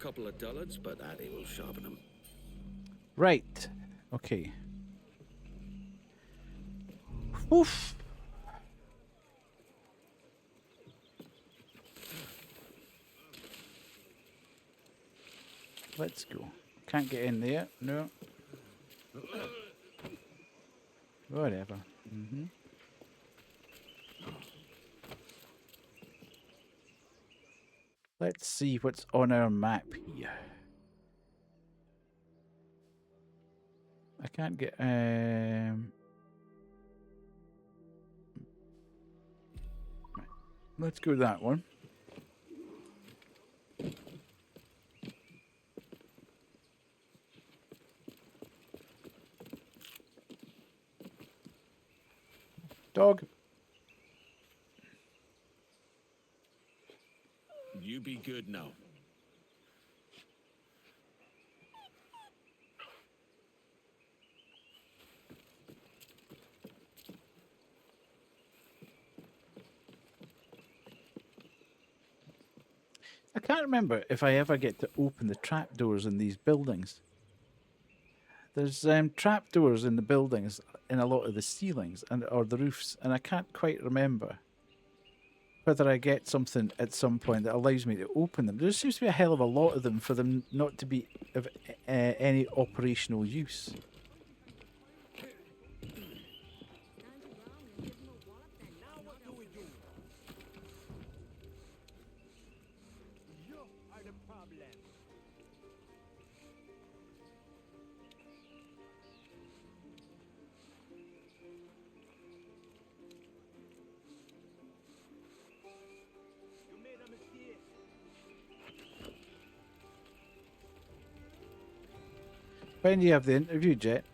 couple of dullards, but Addy will sharpen them. Right. Okay. Oof. Let's go. Can't get in there. No. Whatever. Let's see what's on our map here. I can't get let's go that one. Dog. You be good now. I can't remember if I ever get to open the trapdoors in these buildings. There's trapdoors in the buildings in a lot of the ceilings or the roofs, and I can't quite remember whether I get something at some point that allows me to open them. There seems to be a hell of a lot of them for them not to be of any operational use. When do you have the interview, Jet?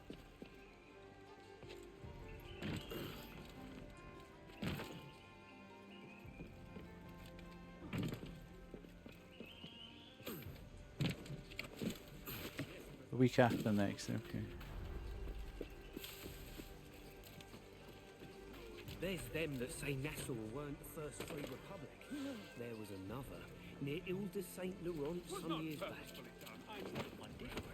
The week after next, okay. There's them that say Nassau weren't the first free republic. There was another near Ile de Saint Laurent some years back. One different.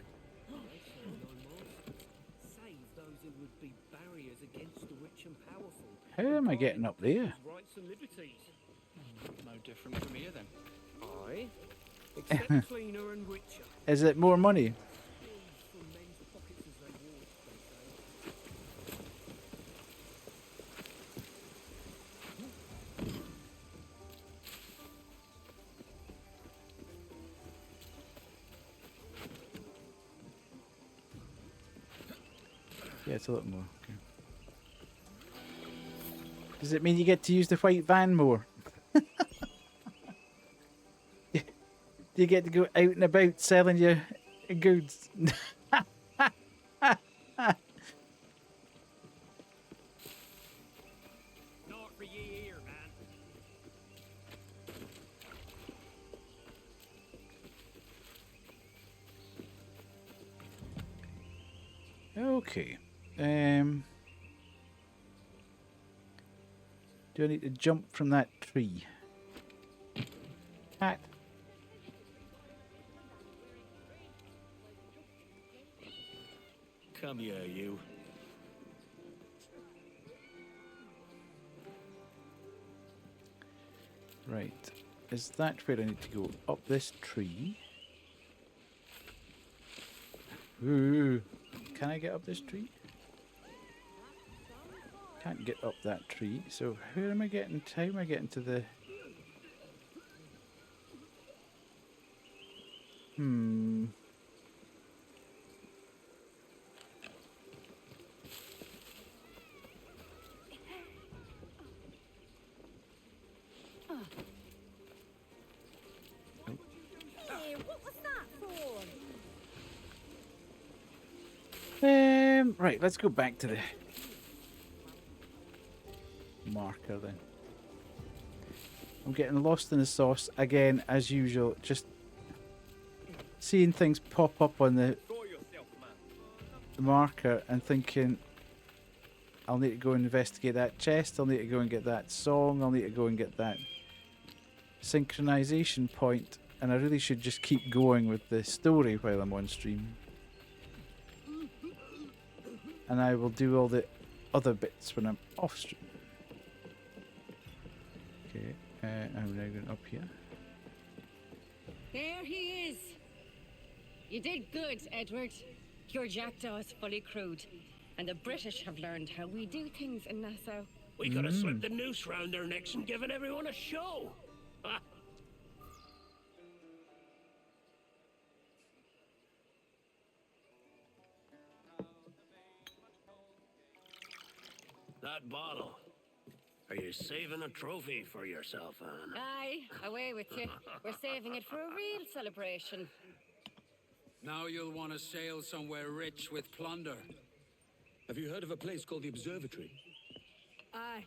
Save those who would be barriers against the rich and powerful. How am I getting up there? Rights and liberties. No different from here then. Aye. Except cleaner and richer. Is it more money? From men's pockets as they walk, Yeah, it's a little more. Okay. Does it mean you get to use the white van more? Do you get to go out and about selling your goods? Not for ye here, man. Okay. Do I need to jump from that tree? Cat. Come here, you. Right. Is that where I need to go? Up this tree? Ooh. Can I get up this tree? Can't get up that tree. So where am I getting to? How am I getting to the... Hey, what was that for? Right, let's go back to the marker then. I'm getting lost in the sauce again, as usual. Just seeing things pop up on the marker and thinking, I'll need to go and investigate that chest. I'll need to go and get that song. I'll need to go and get that synchronization point. and I really should just keep going with the story while I'm on stream. And I will do all the other bits when I'm off stream. Okay, I'm now going up here. There he is. You did good, Edward. Your jackdaw is fully crewed, and the British have learned how we do things in Nassau. We could have slipped the noose round their necks and given everyone a show. Ha. That bottle. Are you saving a trophy for yourself, Anne? Aye, away with you. We're saving it for a real celebration. Now you'll want to sail somewhere rich with plunder. Have you heard of a place called the Observatory? Aye,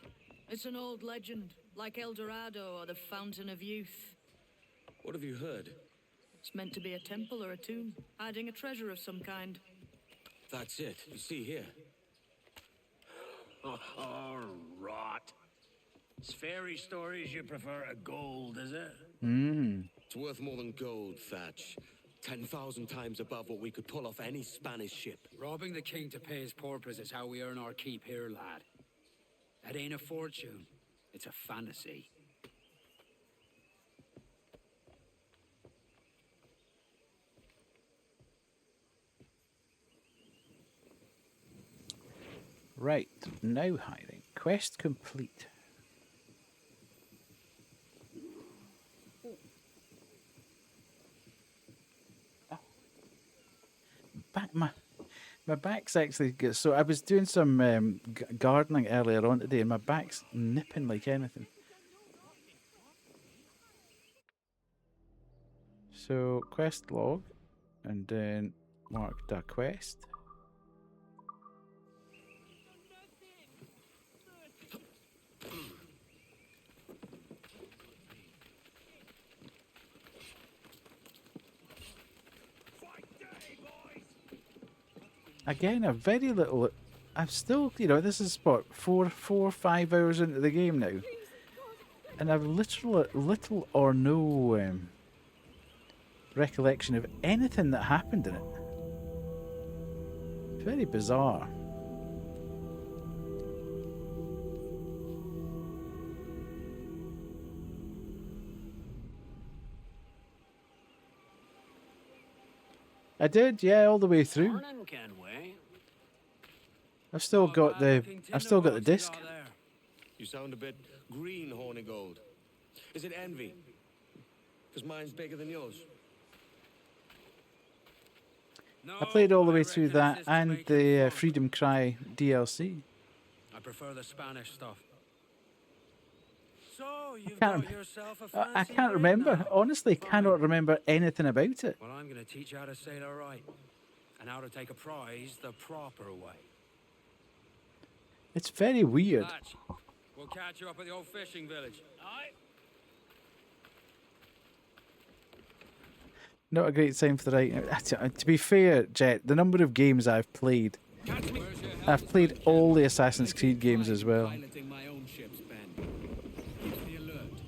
it's an old legend, like El Dorado or the Fountain of Youth. What have you heard? It's meant to be a temple or a tomb, hiding a treasure of some kind. That's it. You see here. Oh, rot. It's fairy stories you prefer to gold, is it? It's worth more than gold, Thatch. 10,000 times above what we could pull off any Spanish ship. Robbing the king to pay his porpoise is how we earn our keep here, lad. That ain't a fortune. It's a fantasy. Right, now hiding. Quest complete. My back's actually good. So I was doing some gardening earlier on today, and my back's nipping like anything. So quest log, and then mark the quest. Again, a very little. I've still, you know, this is what 5 hours into the game now, and I've little or no recollection of anything that happened in it. Very bizarre. I did, yeah, all the way through. Morning, Kenway. I've still got the disc. You sound a bit green, Hornigold. Is it envy? Because mine's bigger than yours. I played all the way through that and the Freedom Cry DLC. I prefer the Spanish stuff. So you've Can't got yourself a I fancy can't rig remember. now. Honestly, cannot remember anything about it. Well, I'm going to teach you how to sail all right, and how to take a prize the proper way. It's very weird. Thatch, we'll catch you up at the old fishing village. Aye. Not a great time for the right. To be fair, Jet, the number of games I've played all the Assassin's Creed games as well. Piloting my own ships, Ben. Keeps me alert.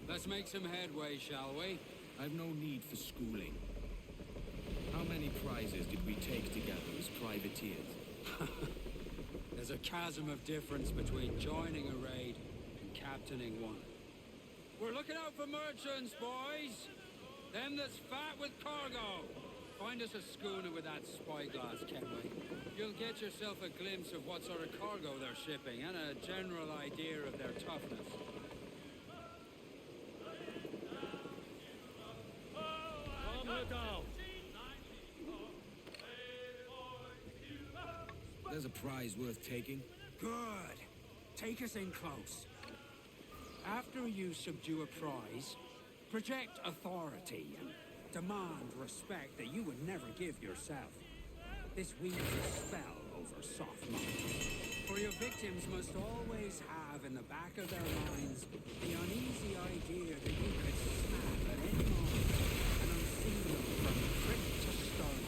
Let's make some headway, shall we? I've no need for schooling. How many prizes did we take together as privateers? There's a chasm of difference between joining a raid and captaining one. We're looking out for merchants, boys. Them that's fat with cargo. Find us a schooner with that spyglass, Kenway. You'll get yourself a glimpse of what sort of cargo they're shipping and a general idea of their toughness. Come, look out. There's a prize worth taking. Good. Take us in close. After you subdue a prize, project authority and demand respect that you would never give yourself. This weaves a spell over soft minds. For your victims must always have in the back of their minds the uneasy idea that you could snap at any moment and unseal them from crypt to stone.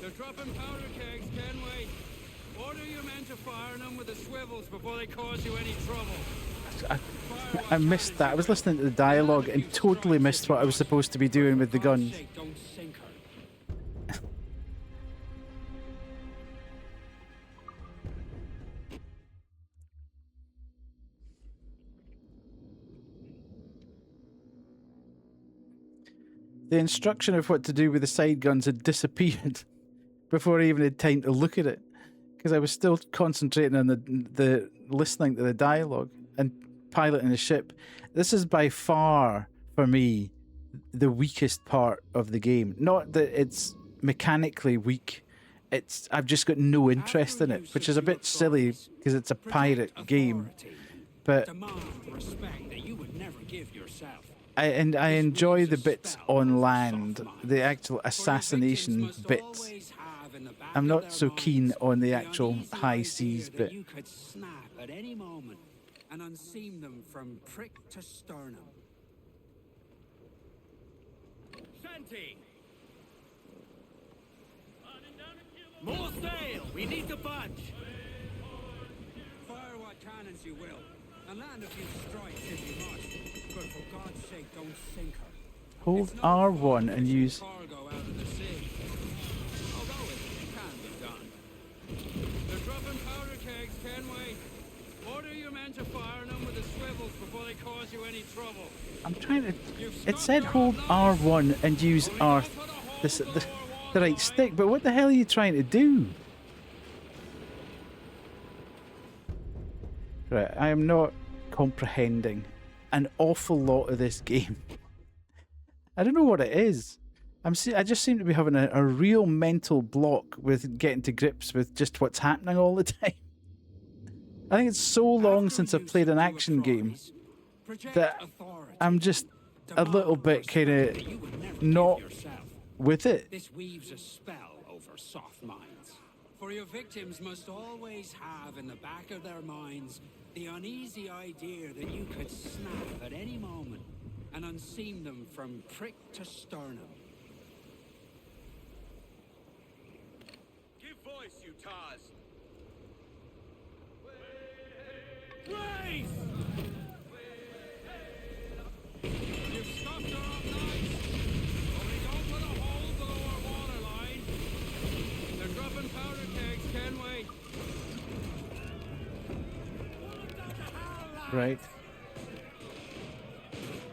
They're dropping powder kegs, Kenway. Order your men to fire them with the swivels before they cause you any trouble. I missed that. I was listening to the dialogue and totally missed what I was supposed to be doing with the guns. Don't sink her. The instruction of what to do with the side guns had disappeared before I even had time to look at it, because I was still concentrating on the listening to the dialogue and piloting the ship. This is by far, for me, the weakest part of the game. Not that it's mechanically weak. I've just got no interest in it, which is a bit silly because it's a pirate game. But I enjoy the bits on land, the actual assassination bits. I'm not so keen on the actual high seas bit. You could snap at any moment and unseam them from prick to sternum. Shanty! More sail! We need the bunch! Fire what cannons you will, and land a few strikes if you must, but for God's sake, don't sink her. Hold R1 and use... Cargo out of the sea. Although it can be done. They're dropping powder kegs, Kenway. Order your men to fire them with the swivels before they cause you any trouble. I'm trying to... It said hold R1 and use the right stick, but what the hell are you trying to do? Right, I am not comprehending an awful lot of this game. I don't know what it is. I just seem to be having a real mental block with getting to grips with just what's happening all the time. I think it's so long since I've played an action game that I'm just a little bit kind of not with it. This weaves a spell over soft minds. For your victims must always have in the back of their minds the uneasy idea that you could snap at any moment and unseam them from prick to sternum. Give voice, you tars! Grace! You've scuffed her up nice, only don't put a hole below our waterline. They're dropping powder kegs, Kenway. Right.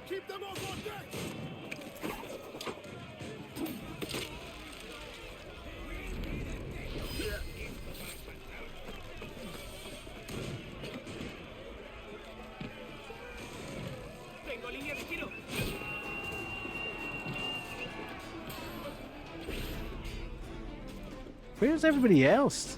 Keep them off on deck! Tengo línea de tiro. Where's everybody else?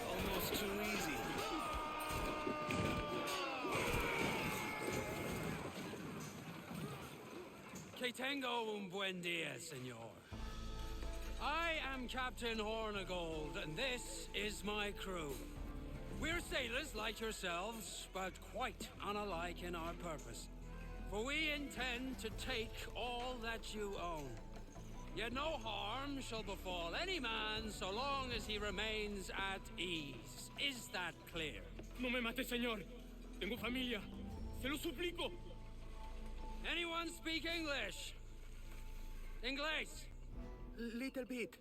Almost too easy. Que tengo un buen día, senor. I am Captain Hornigold, and this is my crew. We're sailors like yourselves, but quite unalike in our purpose. For we intend to take all that you own. Yet no harm shall befall any man so long as he remains at ease. Is that clear? No me mate, señor. Tengo familia. Se lo suplico. Anyone speak English? English? Little bit.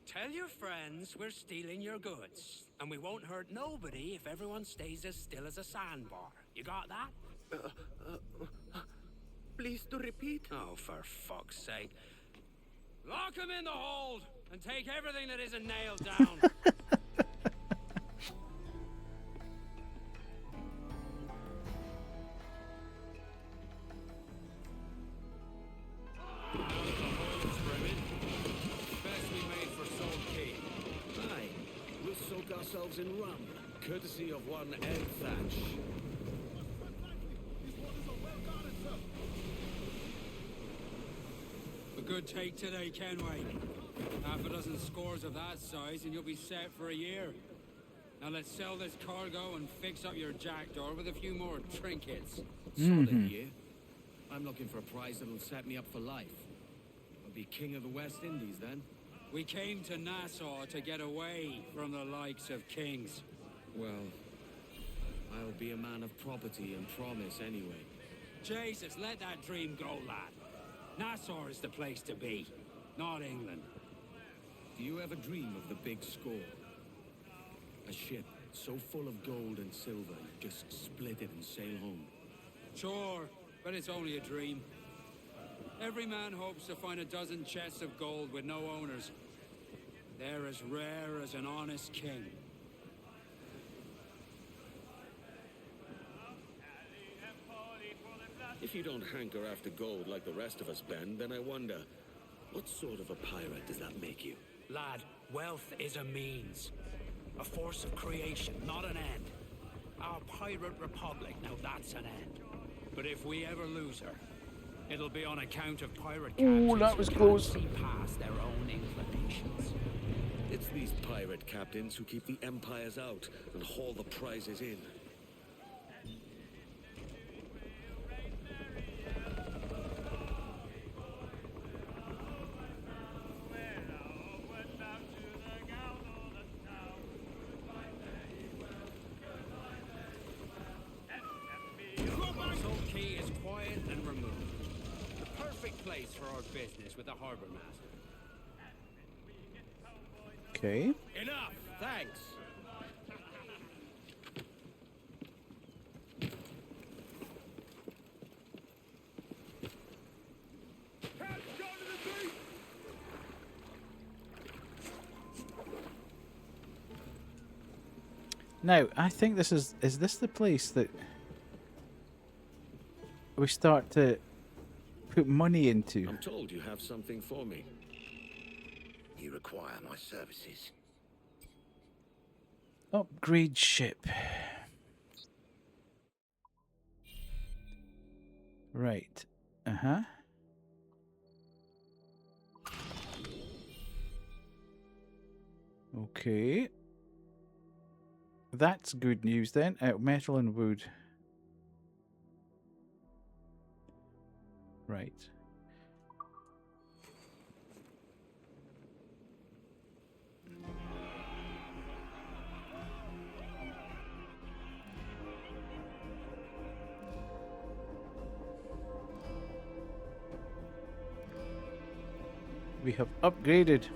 Tell your friends we're stealing your goods, and we won't hurt nobody if everyone stays as still as a sandbar. You got that? Please to repeat. Oh, for fuck's sake. Lock him in the hold, and take everything that isn't nailed down. hole's brimming. Best we made for Salt Key. Aye, we'll soak ourselves in rum, courtesy of one Ed Thatch. A good take today, Kenway. Half a dozen scores of that size and you'll be set for a year. Now let's sell this cargo and fix up your jackdaw with a few more trinkets. Solid year. I'm looking for a prize that'll set me up for life. I'll be king of the West Indies then. We came to Nassau to get away from the likes of kings. Well, I'll be a man of property and promise anyway. Jesus, let that dream go, lad. Nassau is the place to be, not England. Do you ever dream of the big score? A ship so full of gold and silver, you just split it and sail home. Sure, but it's only a dream. Every man hopes to find a dozen chests of gold with no owners. They're as rare as an honest king. If you don't hanker after gold like the rest of us, Ben, then I wonder, what sort of a pirate does that make you? Lad, wealth is a means. A force of creation, not an end. Our pirate republic, now that's an end. But if we ever lose her, it'll be on account of pirate captains that was who close. can't see past their own inclinations. It's these pirate captains who keep the empires out and haul the prizes in. Salt Key is quiet and removed. The perfect place for our business with the harbor master. Okay. Enough, thanks. Now, I think this is this the place that we start to put money into? I'm told you have something for me. You require my services. Upgrade ship. Right. Uh-huh. Okay. That's good news then. Metal and wood. Right. We have upgraded.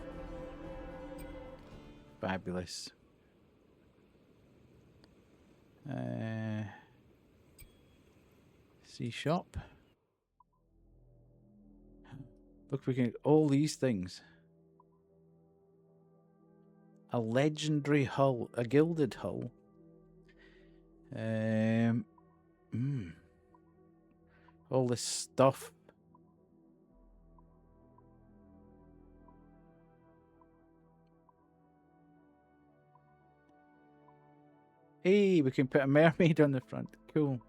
Fabulous. See shop. Look, we can get all these things. A legendary hull, a gilded hull. All this stuff. Hey, we can put a mermaid on the front. Cool.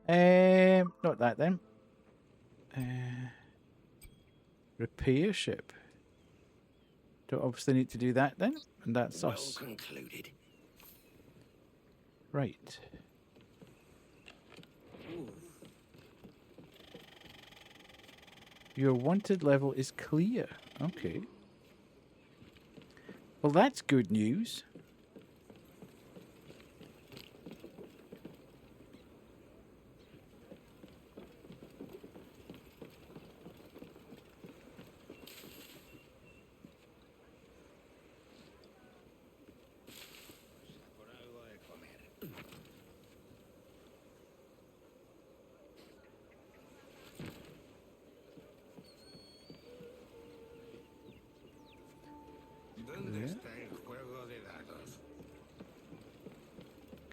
Not that then. Repair ship. Don't obviously need to do that then, and that's us. Well concluded. Right. Your wanted level is clear. Okay. Well, that's good news.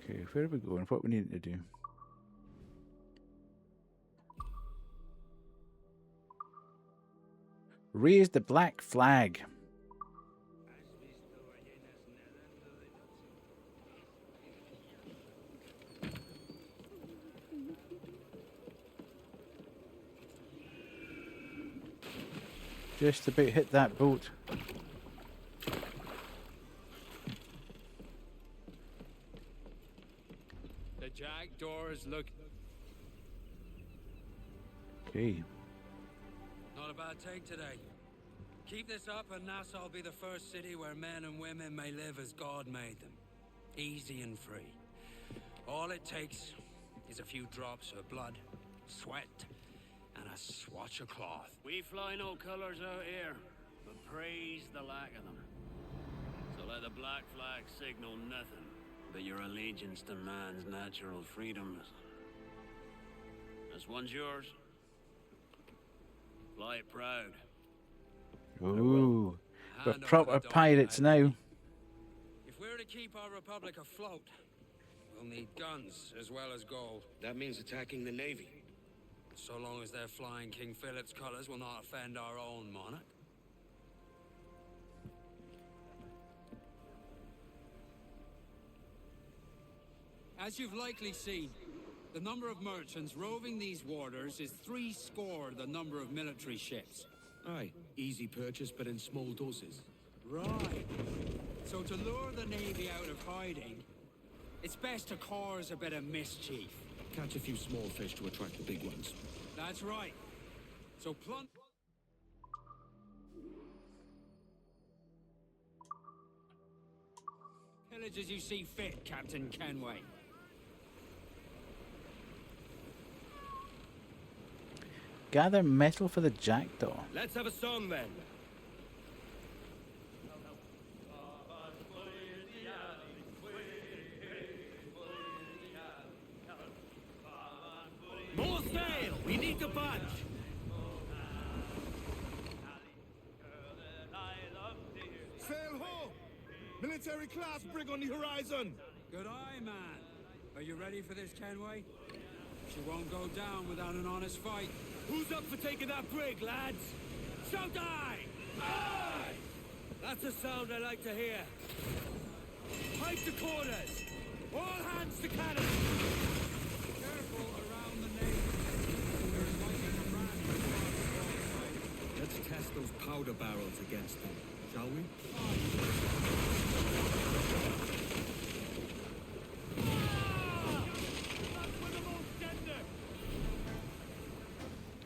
Okay, where are we going? What we need to do? Raise the black flag. Just about hit that boat. The jackdaws look Okay. not a bad take today. Keep this up and Nassau will be the first city where men and women may live as God made them. Easy and free. All it takes is a few drops of blood, sweat, and a swatch of cloth. We fly no colors out here, but praise the lack of them. So let the black flag signal nothing but your allegiance to man's natural freedoms. This one's yours. Fly it proud. Ooh, we're Hand over proper the dog, pirates lad. now. If we're to keep our republic afloat, we'll need guns as well as gold. That means attacking the Navy. So long as they're flying King Philip's colors will not offend our own monarch. As you've likely seen, the number of merchants roving these waters is 70 the number of military ships. Aye, easy purchase, but in small doses. Right. So to lure the Navy out of hiding, it's best to cause a bit of mischief. Catch a few small fish to attract the big ones. That's right. So pillage as you see fit, Captain Kenway. Gather metal for the jackdaw. Let's have a song then. More sail! We need the bunch! Sail ho! Military class brig on the horizon! Good eye, man. Are you ready for this, Kenway? She won't go down without an honest fight. Who's up for taking that brig, lads? Shout aye! Aye! That's a sound I like to hear. Pipe to quarters! All hands to cannon! Careful around the navy. There's likely a brand new broadside. Let's test those powder barrels against them, shall we?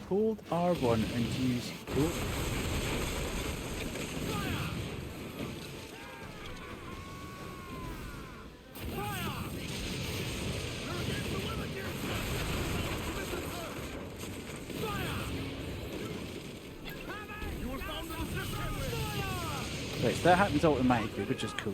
Hold R1 and use. Oh. Right, so that happens automatically, which is cool.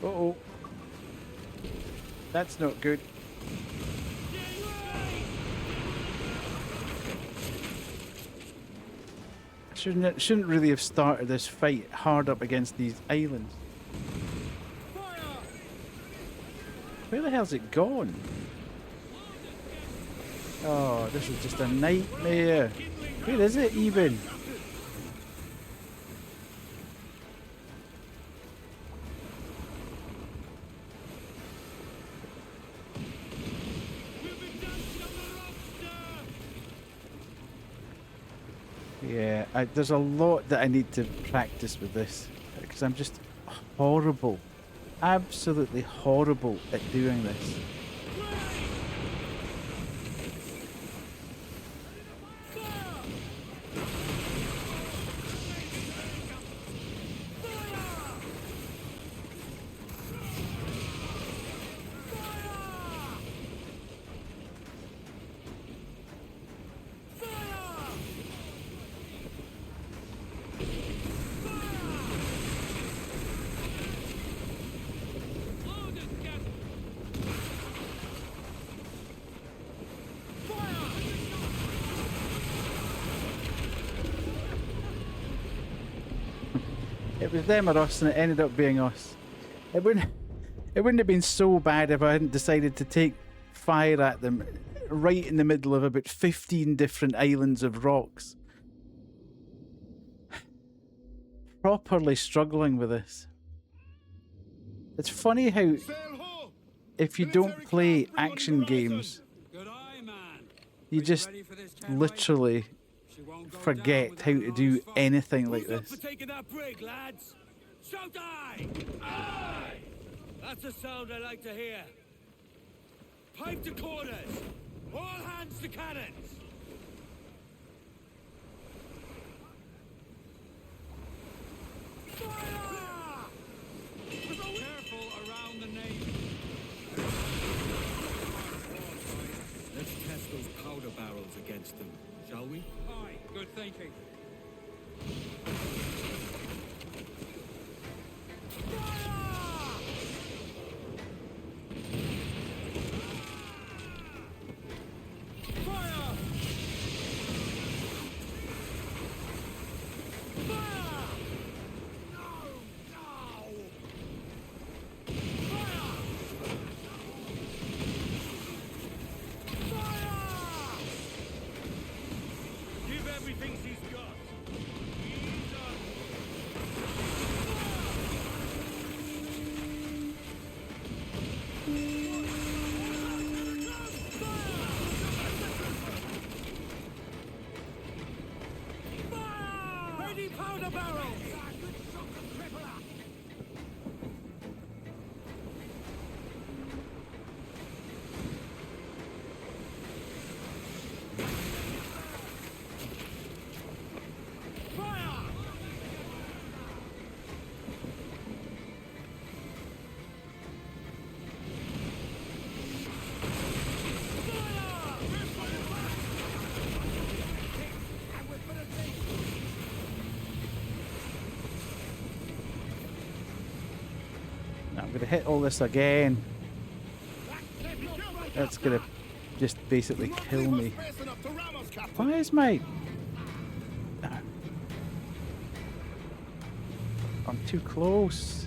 Uh-oh. That's not good. Shouldn't really have started this fight hard up against these islands. Where the hell's it gone? Oh, this is just a nightmare. Where is it even? Yeah, there's a lot that I need to practice with this because I'm just horrible, absolutely horrible at doing this. It was them or us, and it ended up being us. It wouldn't have been so bad if I hadn't decided to take fire at them right in the middle of about 15 different islands of rocks. Properly struggling with this. It's funny how if you don't play action games, you just literally forget how to do anything like this. For taking that brig, lads. Shout aye! Aye! That's a sound I like to hear. Pipe to quarters. All hands to cannons. Fire! Careful around the navy. Let's test those powder barrels against them, shall we? Aye, good thinking. Give everything he's got. Ready powder barrels! Now I'm gonna hit all this again. That's gonna just basically kill me. Why is my... I'm too close.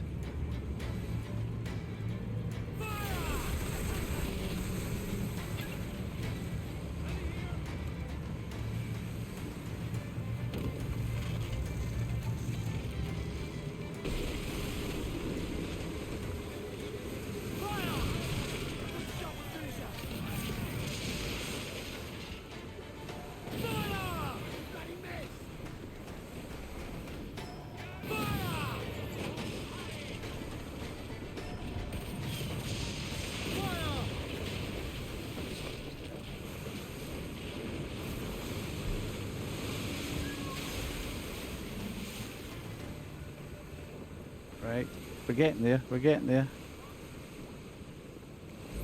Right, we're getting there, we're getting there.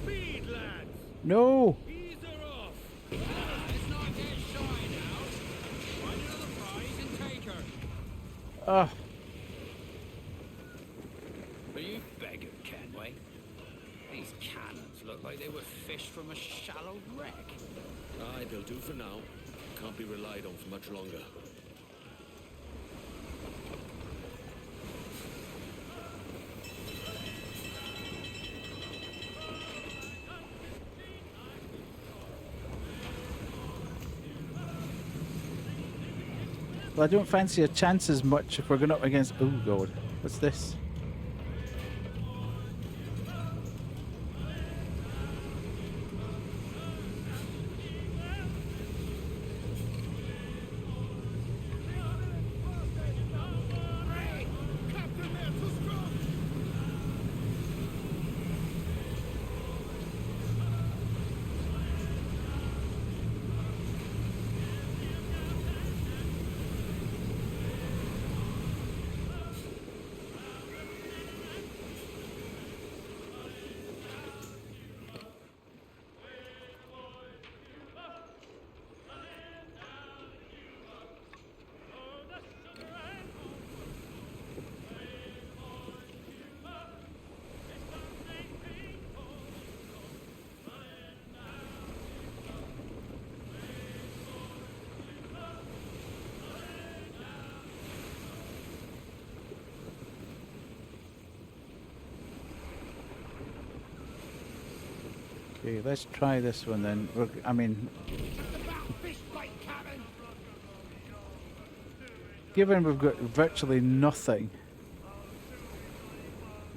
Speed, lads. No! Ease her off. Let's not get shy now. Find another prize and take her. Oh, Are you begging, Kenway? These cannons look like they were fished from a shallow wreck. Aye, they'll do for now. Can't be relied on for much longer. well, I don't fancy our chances much if we're going up against... Oh god, what's this? Okay, let's try this one then. I mean, given we've got virtually nothing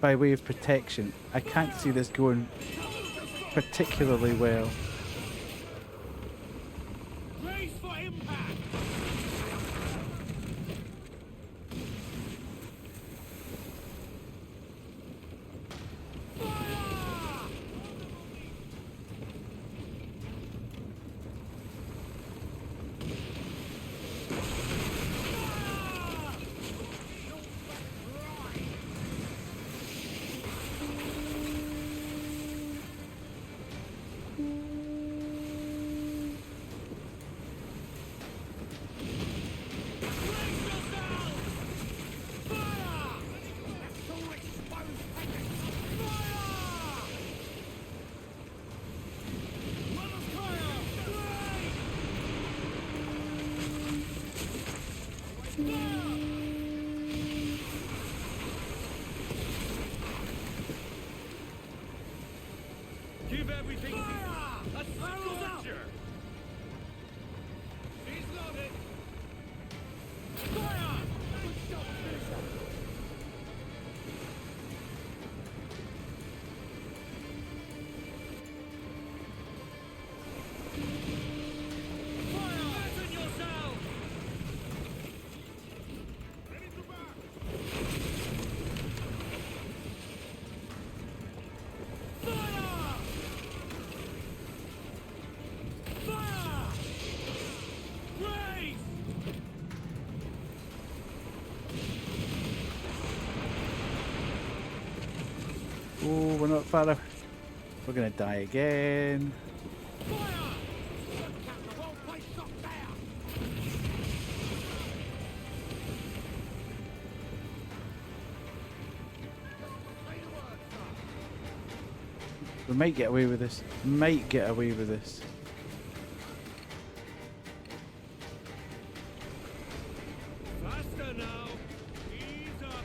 by way of protection, I can't see this going particularly well. Brace for impact! Give everything a scorcher! He's loaded! Fire! Fire! Fasten yourself! Ready to back! Fire! Fire! Raise! Oh, we're not far enough. We're gonna die again. We might get away with this. Might get away with this. Faster now! Ease up!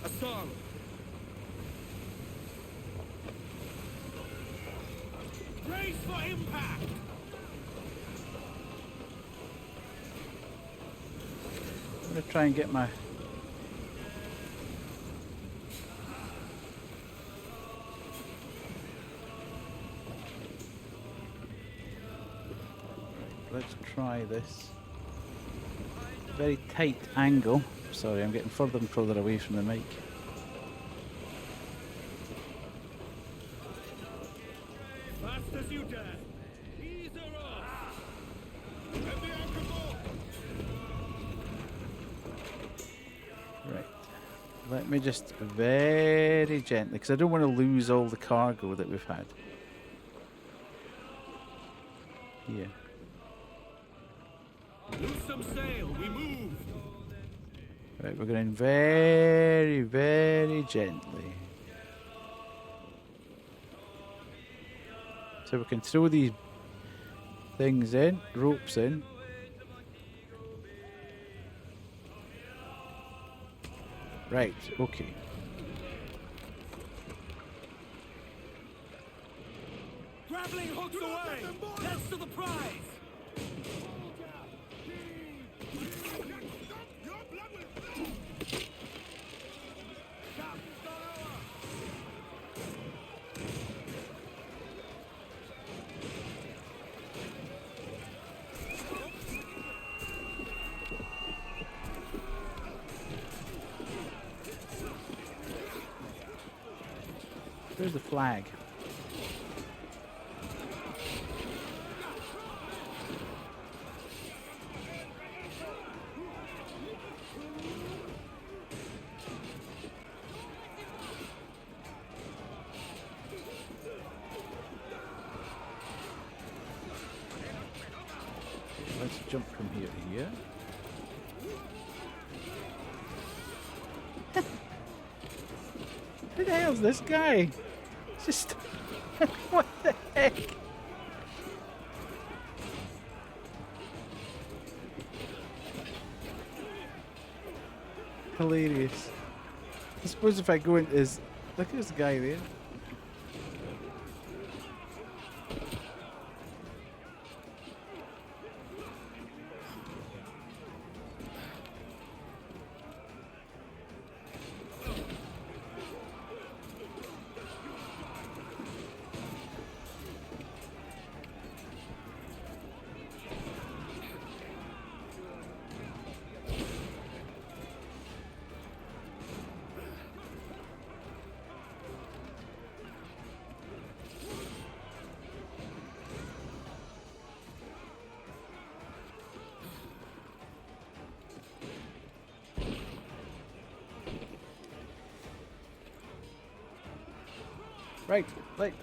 Assault! Brace for impact! I'm gonna try and get my... Let's try this. Very tight angle. Sorry, I'm getting further and further away from the mic. Fast as you dare! Ease her off! Let the anchor go! Right. Let me just very gently, because I don't want to lose all the cargo that we've had. Here. Lose some sail, we move! Right, we're going very, very gently. So we can throw these things in, ropes in. Right, okay. Grappling hooks away! That's to the prize! There's the flag. Let's jump from here to here. Who the hell's this guy? Just what the heck? hilarious. I suppose if I go into his... Look at this guy there. Right, right.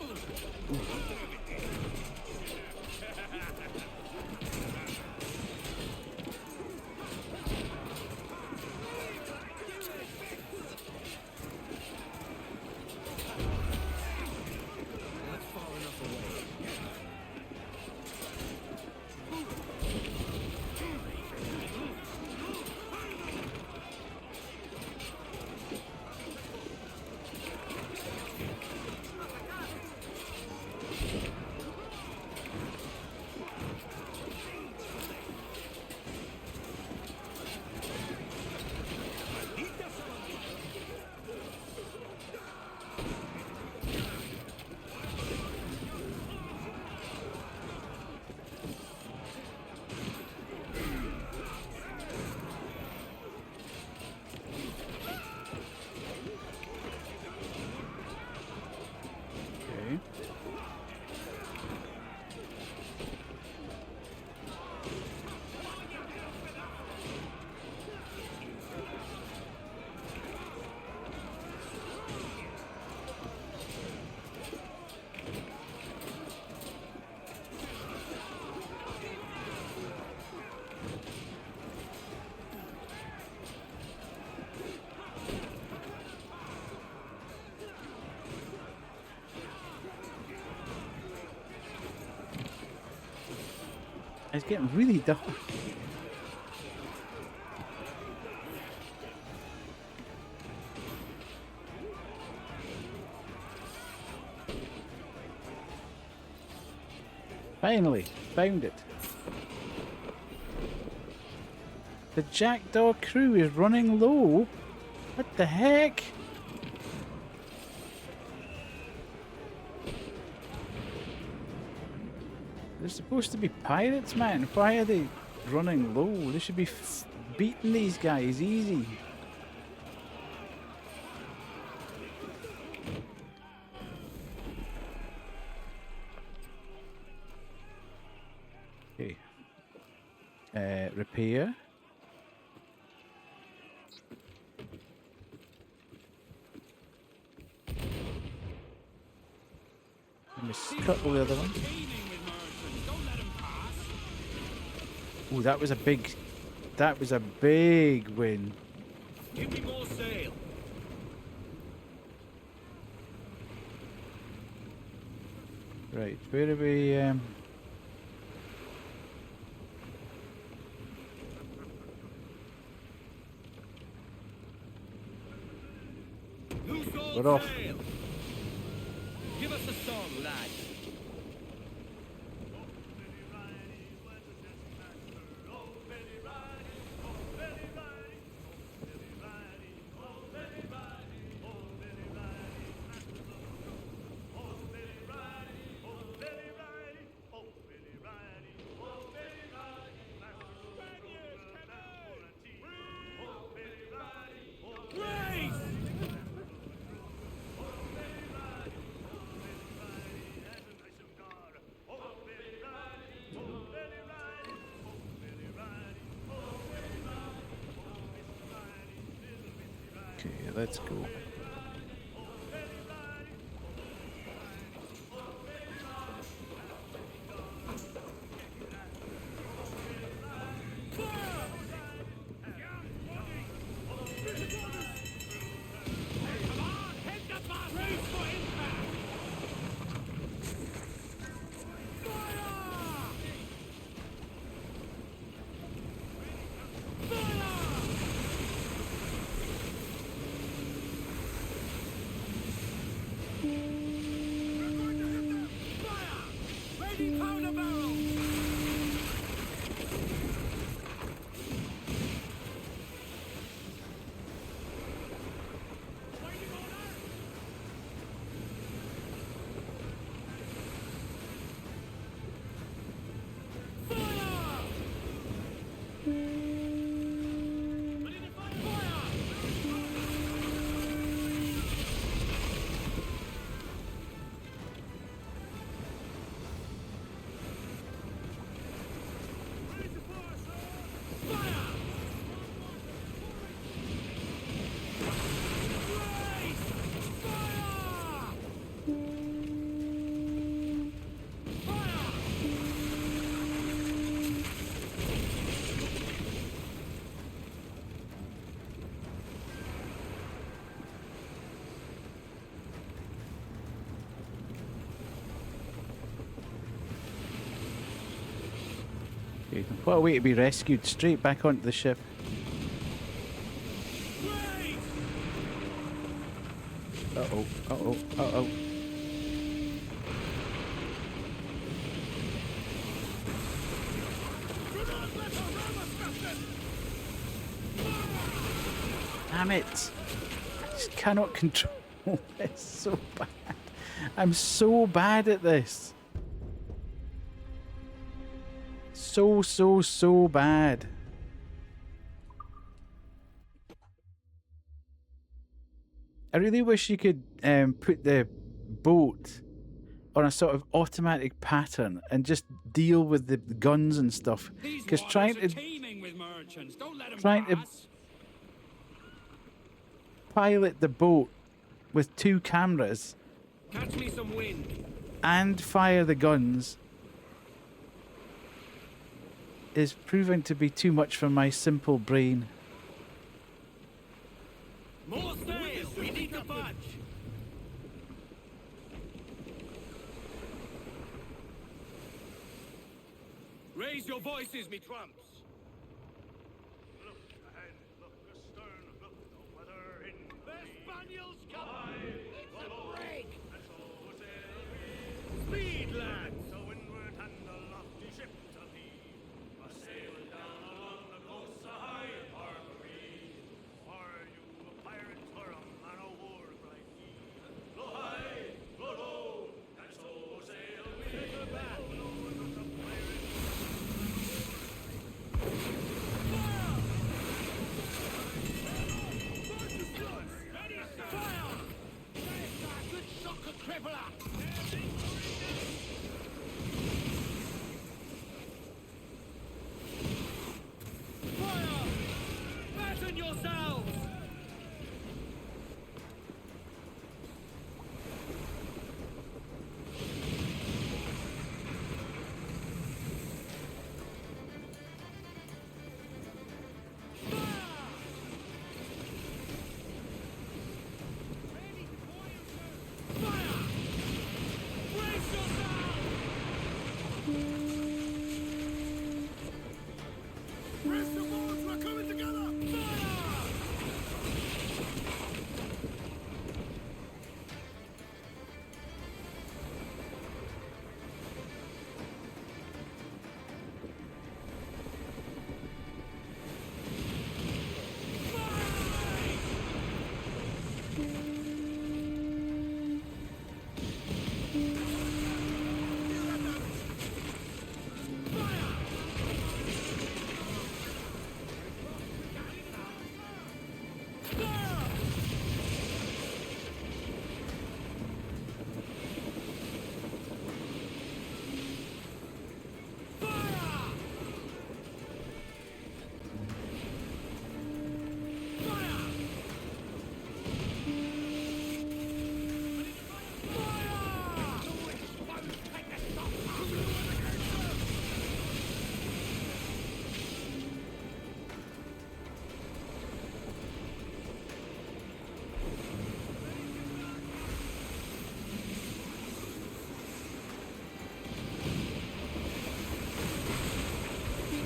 It's getting really dark. Finally, found it. The Jackdaw crew is running low. What the heck? They're supposed to be pirates, man. Why are they running low? They should be beating these guys easy. Okay. Repair. Let me scuttle the other one. Ooh, that was a big win. Give me more sail. Right, where are we? We're off. Sail. Give us a song, lad. Okay, let's go. Okay, what a way to be rescued. Straight back onto the ship. Uh-oh, uh-oh, uh-oh. Damn it! I just cannot control this so bad. I'm so bad at this. So bad. I really wish you could put the boat on a sort of automatic pattern and just deal with the guns and stuff. Because trying to pilot the boat with 2 cameras Catch me some wind. and fire the guns is proving to be too much for my simple brain. More sail! We need to budge! Raise your voices, me trumps! Look ahead, look astern, look the weather in the Spaniels come! It's a break! And so sail we. Speed, lads! The windward and the lofty ship to be. A sailing down along the coast so high and harbory. Are you a pirate or a man o' war like me? Blow high, blow low, and so sail we. Sail back! Fasten yourselves! Brace the boats, we're coming together!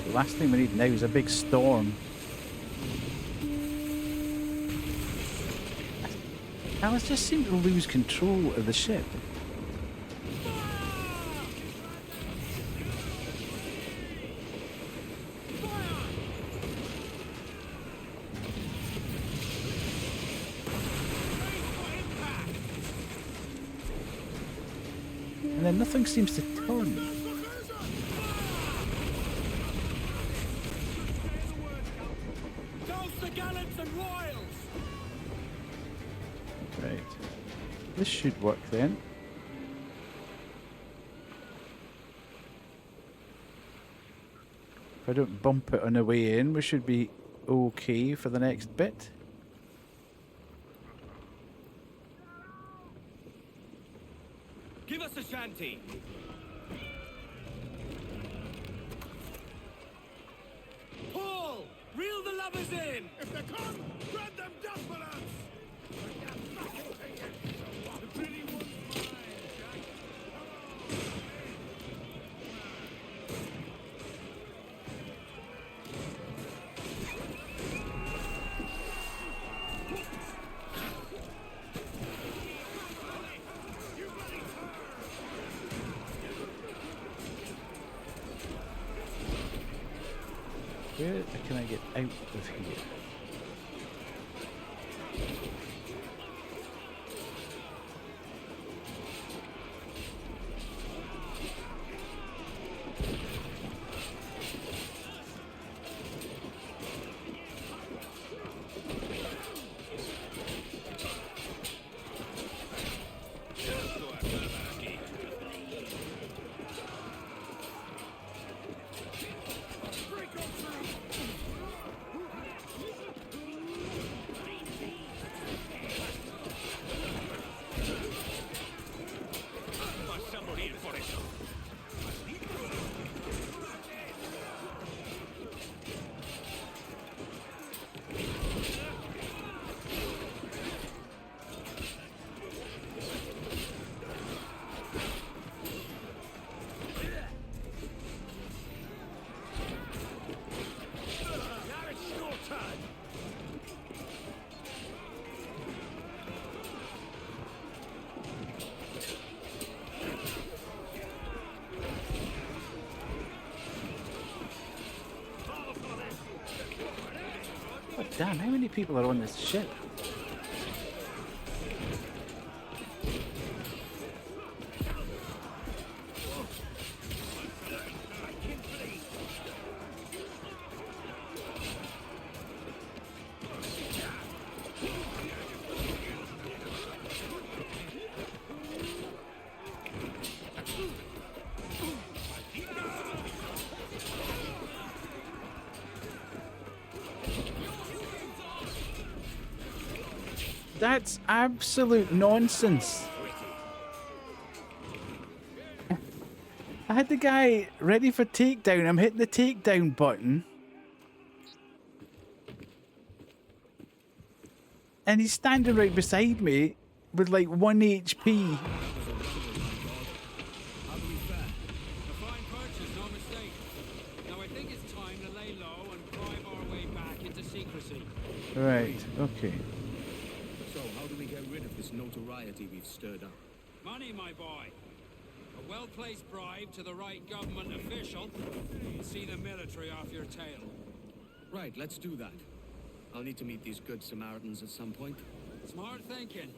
The last thing we need now is a big storm. I just seem to lose control of the ship. And then nothing seems to turn. Right. This should work then. If I don't bump it on the way in, we should be okay for the next bit. Give us a shanty! Paul! Reel the lovers in! If they come, grab them desperate! The pretty one's mine, Jack. Where can I get out of here? Oh, damn, how many people are on this ship? That's absolute nonsense. I had the guy ready for takedown. I'm hitting the takedown button. And he's standing right beside me with like 1 HP. Right, okay. So, how do we get rid of this notoriety we've stirred up? Money, my boy. A well-placed bribe to the right government official and see the military off your tail. Right, let's do that. I'll need to meet these good Samaritans at some point. Smart thinking.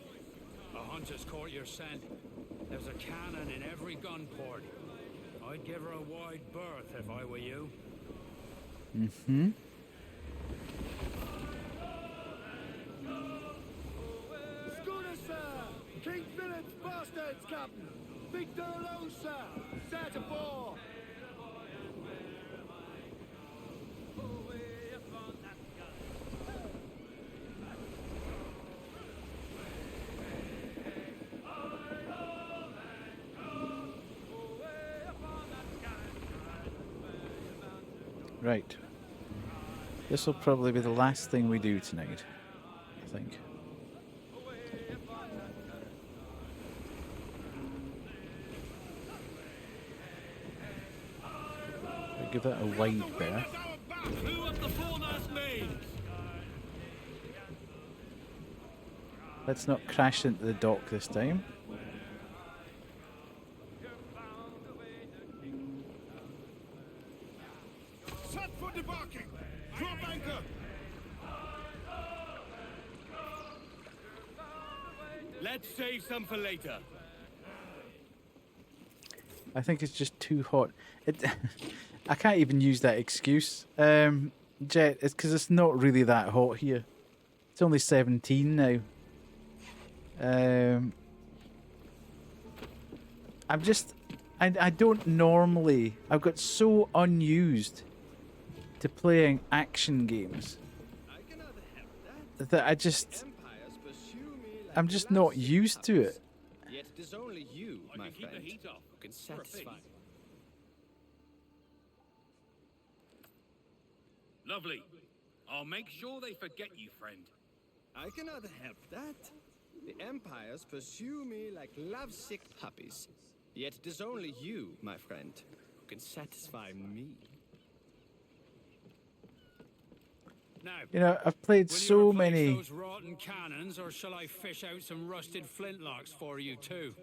A hunter's courtier's scent. There's a cannon in every gun port. I'd give her a wide berth if I were you. Mm-hmm. Schooner, sir! King Philip's bastards, Captain! Victor alone, sir! Set aboard! Right. This will probably be the last thing we do tonight, I think. I'll give that a wide berth. Let's not crash into the dock this time. Set for debarking! Drop anchor! Let's save some for later. I think it's just too hot. I can't even use that excuse, Jet. It's because it's not really that hot here. It's only 17 now. I don't normally. I've got so unused to playing action games that I'm just not used to it. Yet it is only you, my friend, who can satisfy. Lovely. I'll make sure they forget you, friend. I cannot help that. The empires pursue me like lovesick puppies. Yet it is only you, my friend, who can satisfy me. Now, You know, I've played will you so replace many. those rotten cannons, or shall I fish out some rusted flintlocks for you too?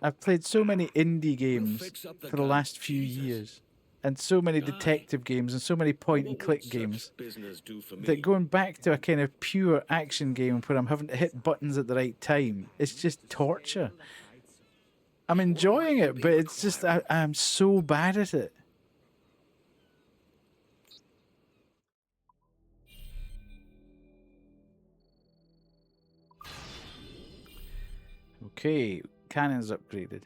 I've played so many indie games fix up the for the gun. last few Jesus. years, and so many detective games and so many point-and-click games that going back to a kind of pure action game where I'm having to hit buttons at the right time, it's just torture. I'm enjoying it, but it's just I'm so bad at it. Okay, cannon's upgraded.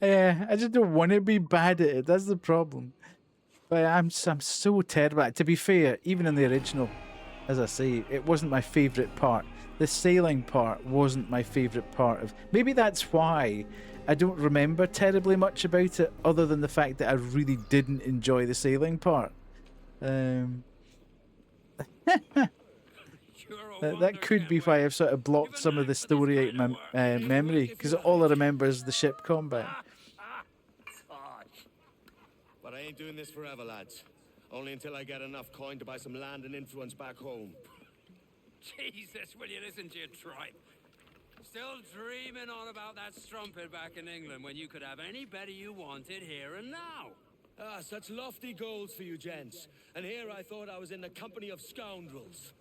Yeah, I just don't want to be bad at it. That's the problem. But I'm so terrible at it. To be fair, even in the original, as I say, it wasn't my favourite part. The sailing part wasn't my favourite part of. Maybe that's why I don't remember terribly much about it, other than the fact that I really didn't enjoy the sailing part. That could be why I've sort of blocked some of the story out my memory, because all I remember is the ship combat. But I ain't doing this forever, lads. Only until I get enough coin to buy some land and influence back home. Jesus, will you listen to your tripe? Still dreaming on about that strumpet back in England when you could have any better you wanted here and now. Ah, such lofty goals for you gents. And here I thought I was in the company of scoundrels.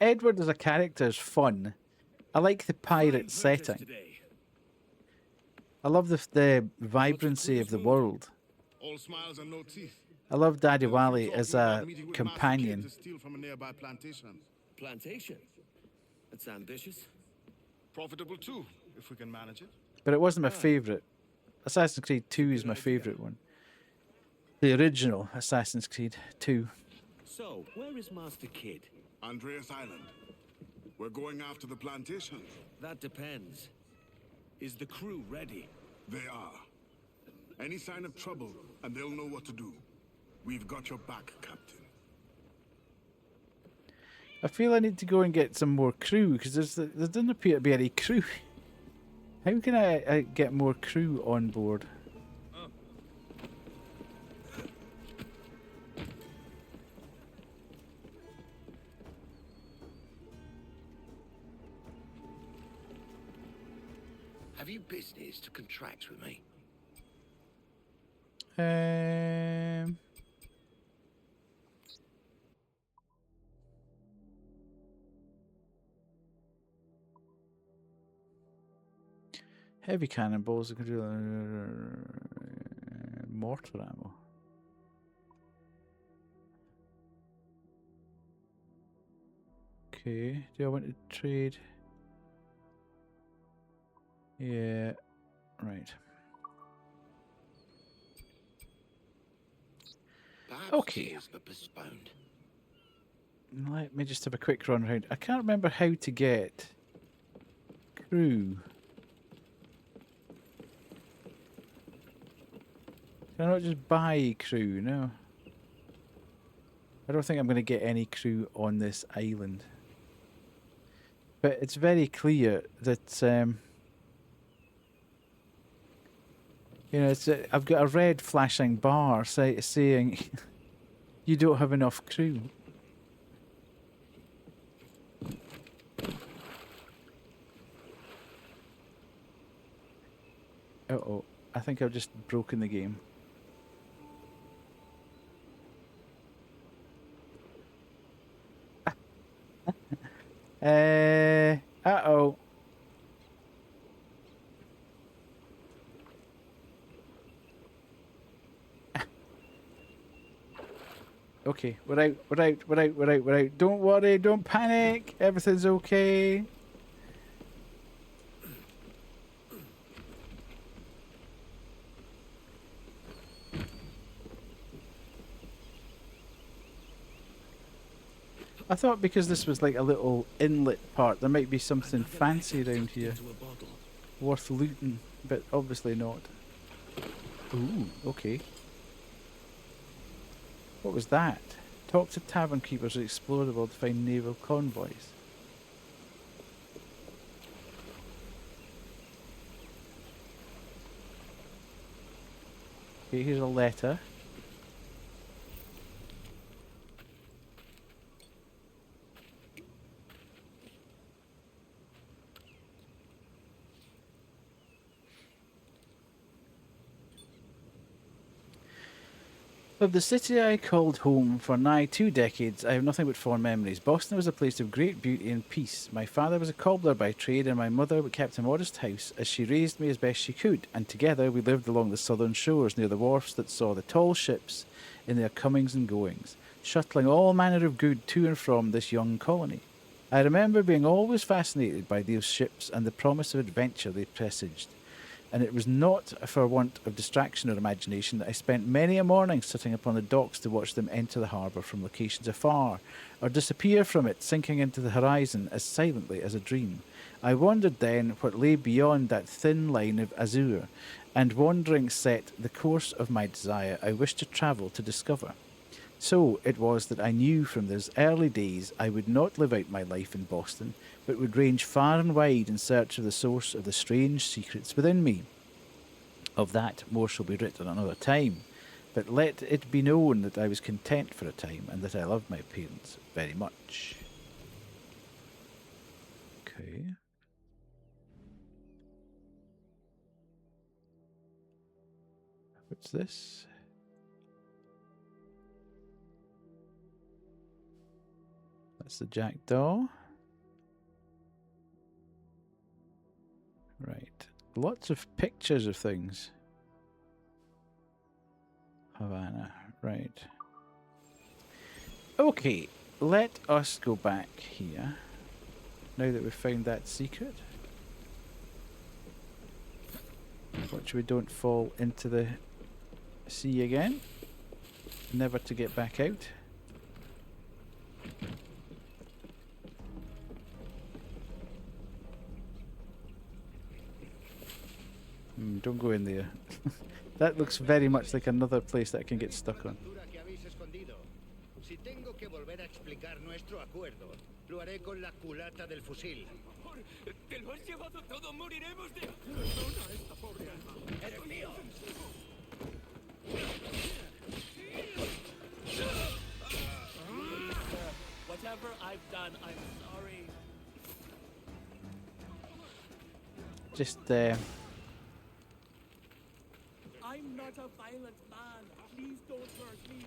Edward as a character is fun. I like the pirate setting. I love the vibrancy of the world. All smiles and no teeth. I love Daddy Wally as a companion. From a nearby plantation. Plantation? That's ambitious. Profitable too, if we can manage it. But it wasn't my favourite. Assassin's Creed 2 is my favourite one. The original Assassin's Creed 2. So, where is Master Kid? Andreas Island. We're going after the plantation. That depends. Is the crew ready? They are. Any sign of trouble, and they'll know what to do. We've got your back, Captain. I feel I need to go and get some more crew, because there doesn't appear to be any crew. How can I get more crew on board? Have you business to contract with me? Heavy cannonballs, mortar ammo. Okay, do I want to trade? Yeah, right. Okay. Let me just have a quick run around. I can't remember how to get crew. Can I not just buy crew? No. I don't think I'm going to get any crew on this island. But it's very clear that, you know, I've got a red flashing bar saying you don't have enough crew. Uh-oh, I think I've just broken the game. Uh-oh. Okay, we're out. Don't worry, don't panic. Everything's okay. I thought because this was like a little inlet part, there might be something fancy around here. Worth looting, but obviously not. Ooh, okay. What was that? Talk to tavern keepers and explore the world to find naval convoys. Okay, here's a letter. Of the city I called home for nigh 2 decades, I have nothing but fond memories. Boston was a place of great beauty and peace. My father was a cobbler by trade, and my mother kept a modest house as she raised me as best she could, and together we lived along the southern shores near the wharfs that saw the tall ships in their comings and goings, shuttling all manner of good to and from this young colony. I remember being always fascinated by those ships and the promise of adventure they presaged, and it was not for want of distraction or imagination that I spent many a morning sitting upon the docks to watch them enter the harbour from locations afar, or disappear from it, sinking into the horizon as silently as a dream. I wondered then what lay beyond that thin line of azure, and wandering set the course of my desire I wished to travel to discover. So it was that I knew from those early days I would not live out my life in Boston, but would range far and wide in search of the source of the strange secrets within me. Of that more shall be written another time, but let it be known that I was content for a time, and that I loved my parents very much. Okay. What's this? That's the jackdaw. Right. Lots of pictures of things. Havana. Right. Okay. Let us go back here. Now that we've found that secret. Watch we don't fall into the sea again. Never to get back out. Don't go in there. That looks very much like another place that I can get stuck on. Si tengo que volver a explicar nuestro acuerdo, lo haré con la culata del fusil. Te lo has llevado todo, moriremos de... Perdona a esta pobre alma. ¡Eres mío! Whatever I've done, I'm sorry. Just, I'm not a violent man. Please don't hurt me.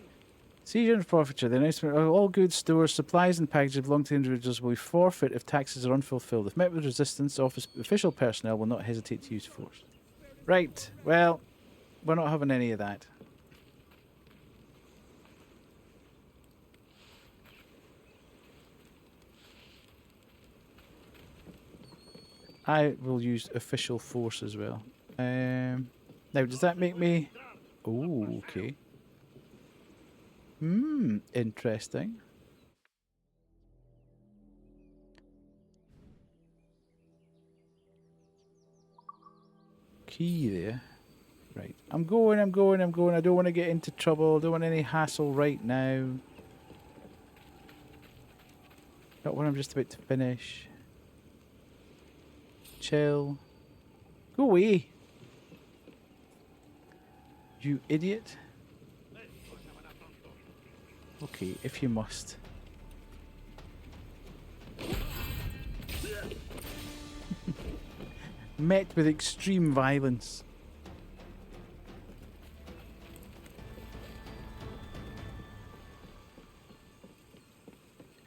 Seizure and forfeiture. The announcement of all goods, stores, supplies, and packages belonging to individuals will be forfeit if taxes are unfulfilled. If met with resistance, official personnel will not hesitate to use force. Right. Well, we're not having any of that. I will use official force as well. Now, does that make me... Oh, okay. Interesting. Key there. Right. I'm going. I don't want to get into trouble. I don't want any hassle right now. Not when I'm just about to finish. Chill. Go away. You idiot. Okay, if you must. Met with extreme violence.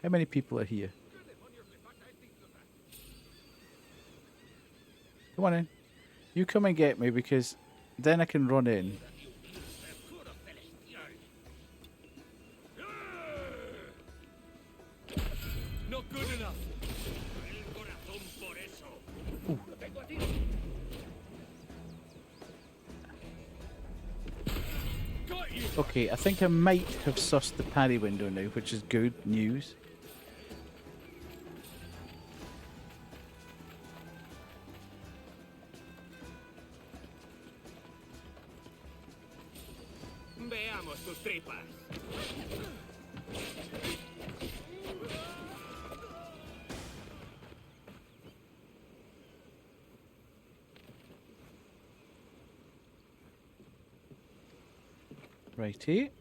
How many people are here? Come on in. You come and get me, because then I can run in. Not good enough. Ooh. Okay, I think I might have sussed the parry window now, which is good news. Veamos tus tripas. Righty.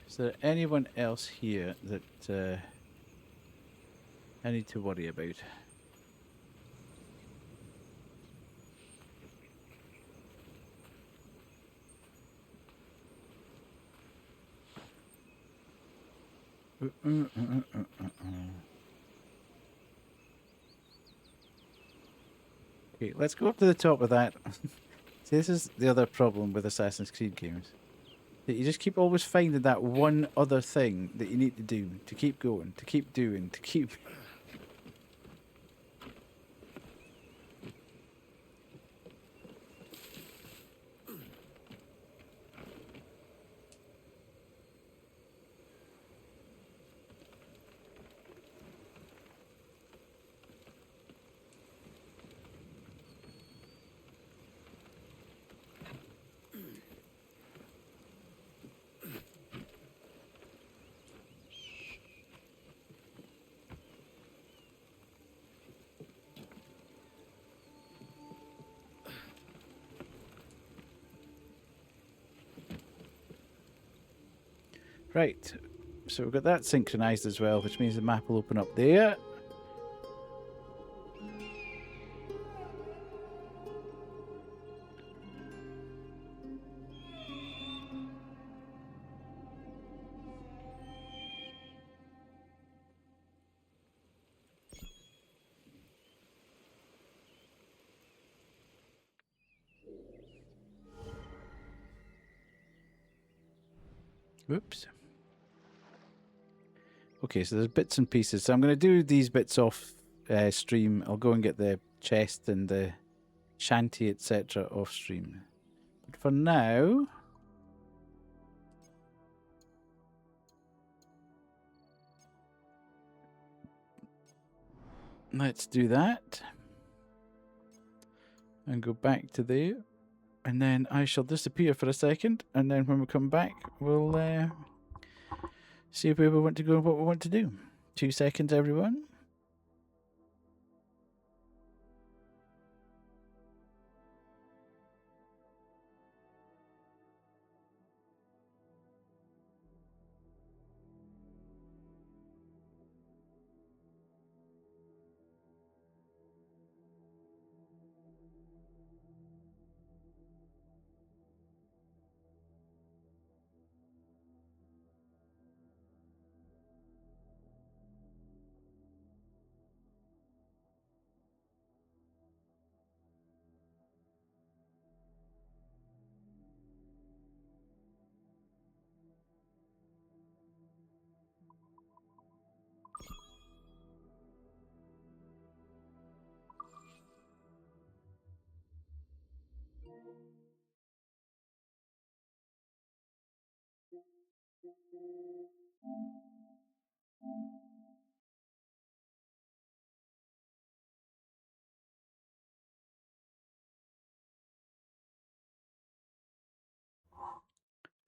Is there anyone else here that I need to worry about? Okay, let's go up to the top of that. See, this is the other problem with Assassin's Creed games. That you just keep always finding that one other thing that you need to do to keep going, to keep doing, to keep... Right, so we've got that synchronized as well, which means the map will open up there. Whoops. Okay, so there's bits and pieces. So I'm going to do these bits off stream. I'll go and get the chest and the shanty, etc. off stream. But for now... let's do that. And go back to there. And then I shall disappear for a second. And then when we come back, we'll see where we want to go and what we want to do. 2 seconds, everyone.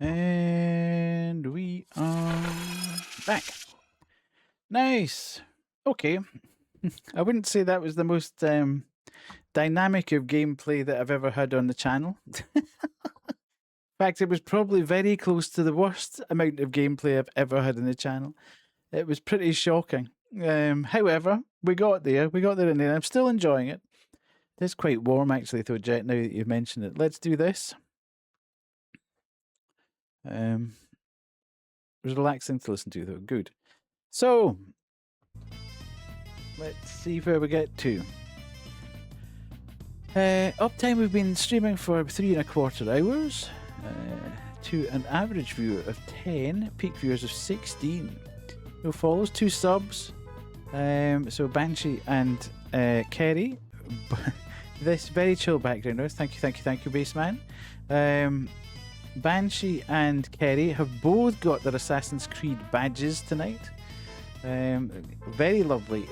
And we are back. Nice. Okay. I wouldn't say that was the most dynamic of gameplay that I've ever had on the channel. In fact, it was probably very close to the worst amount of gameplay I've ever had on the channel. It was pretty shocking. However, we got there. We got there in the end. I'm still enjoying it. It's quite warm, actually, though, Jet, now that you've mentioned it. Let's do this. It was relaxing to listen to, though. Good. So, let's see where we get to. Uptime, we've been streaming for 3¼ hours to an average viewer of 10, peak viewers of 16. No follows, 2 subs. So Banshee and Kerry. This very chill background noise. Thank you, Baseman. Banshee and Kerry have both got their Assassin's Creed badges tonight. Very lovely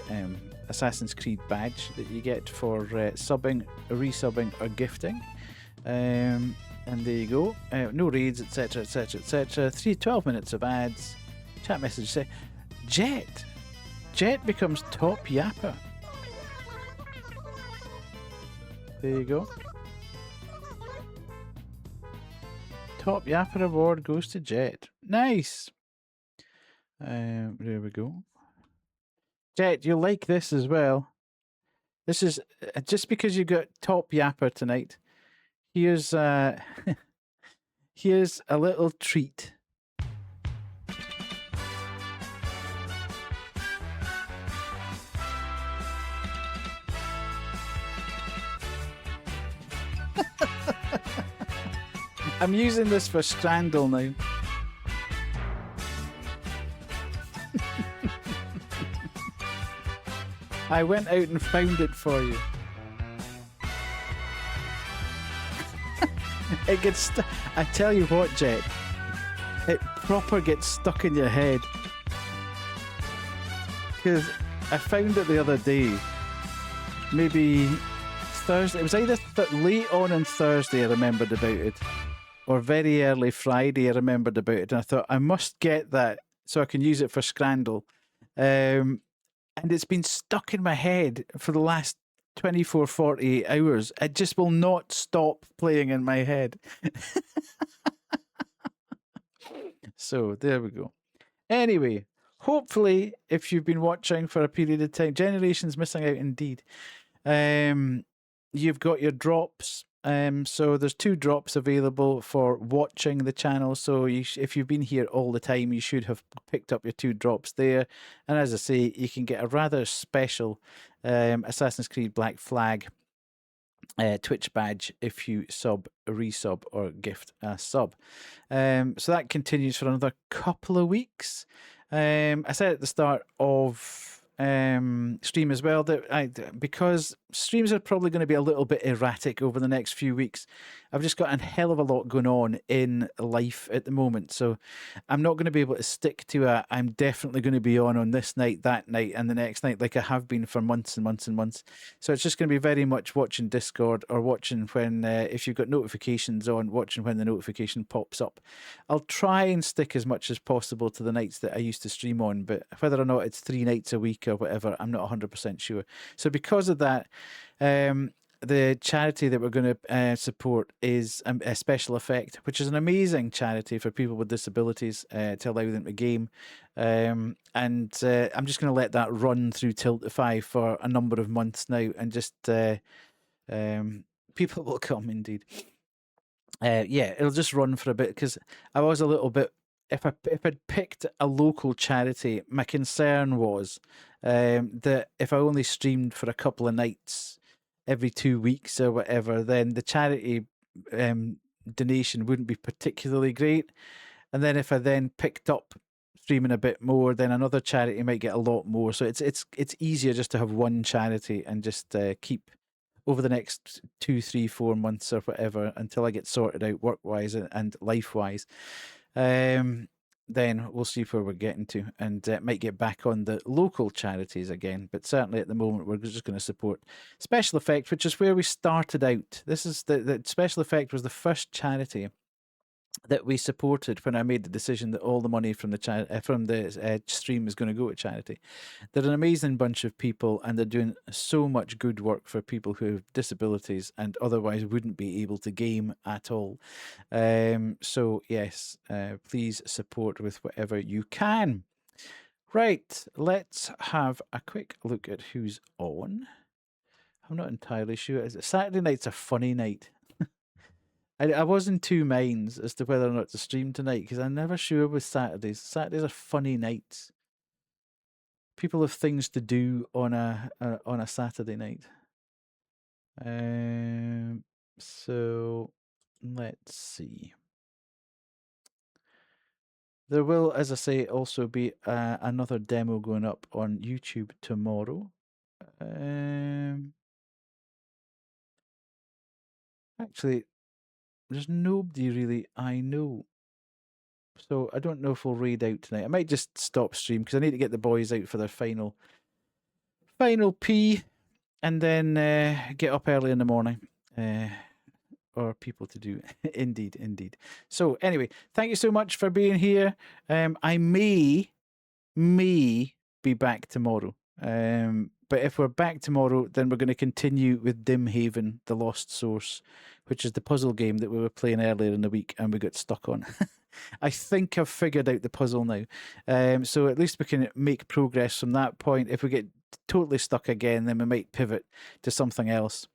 Assassin's Creed badge that you get for subbing, resubbing, or gifting. And there you go. No raids, etc., etc., etc. 12 minutes of ads. Chat message say, Jet becomes top yapper. There you go. Top yapper award goes to Jet. Nice. There we go. Jet, you'll like this as well. This is just because you got top yapper tonight. Here's here's a little treat. I'm using this for Scrandle now. I went out and found it for you. It gets I tell you what, Jet. It proper gets stuck in your head. Because I found it the other day. Maybe Thursday. It was either late on Thursday I remembered about it. Or very early Friday I remembered about it. And I thought, I must get that so I can use it for Scrandle. And it's been stuck in my head for the last 24, 48 hours. It just will not stop playing in my head. So there we go. Anyway, hopefully, if you've been watching for a period of time, Generations missing out indeed. You've got your drops. So there's 2 drops available for watching the channel. So if you've been here all the time, you should have picked up your 2 drops there. And as I say, you can get a rather special Assassin's Creed Black Flag Twitch badge if you sub, resub, or gift a sub. So that continues for another couple of weeks. I said at the start of stream as well that because streams are probably going to be a little bit erratic over the next few weeks, I've just got a hell of a lot going on in life at the moment, so I'm not going to be able to stick to I'm definitely going to be on this night, that night, and the next night like I have been for months and months and months. So it's just going to be very much watching Discord or watching when if you've got notifications on, watching when the notification pops up. I'll try and stick as much as possible to the nights that I used to stream on, but whether or not it's 3 nights a week or whatever, I'm not 100% sure. So because of that, the charity that we're going to support is a Special Effect, which is an amazing charity for people with disabilities to allow them to game. And I'm just going to let that run through Tiltify for a number of months now, and just people will come indeed. Yeah, it'll just run for a bit because I was a little bit. If I'd picked a local charity, my concern was that if I only streamed for a couple of nights every 2 weeks or whatever, then the charity donation wouldn't be particularly great. And then if I then picked up streaming a bit more, then another charity might get a lot more. So it's easier just to have one charity and just keep over the next 2, 3, 4 months or whatever until I get sorted out work-wise and life-wise. Then we'll see where we're getting to, and might get back on the local charities again. But certainly at the moment, we're just going to support Special Effect, which is where we started out. This is the Special Effect was the first charity that we supported when I made the decision that all the money from the stream is going to go to charity. They're an amazing bunch of people, and they're doing so much good work for people who have disabilities and otherwise wouldn't be able to game at all. So yes, please support with whatever you can. Right, let's have a quick look at who's on. I'm not entirely sure. Saturday night's a funny night. I was in 2 minds as to whether or not to stream tonight because I'm never sure with Saturdays. Saturdays are funny nights. People have things to do on a Saturday night. So let's see. There will, as I say, also be another demo going up on YouTube tomorrow. Actually, there's nobody really I know. So I don't know if we'll raid out tonight. I might just stop stream because I need to get the boys out for their final pee, and then get up early in the morning. Or people to do. Indeed. So anyway, thank you so much for being here. I may be back tomorrow. But if we're back tomorrow, then we're going to continue with Dim Haven, The Lost Source, which is the puzzle game that we were playing earlier in the week and we got stuck on. I think I've figured out the puzzle now. So at least we can make progress from that point. If we get totally stuck again, then we might pivot to something else.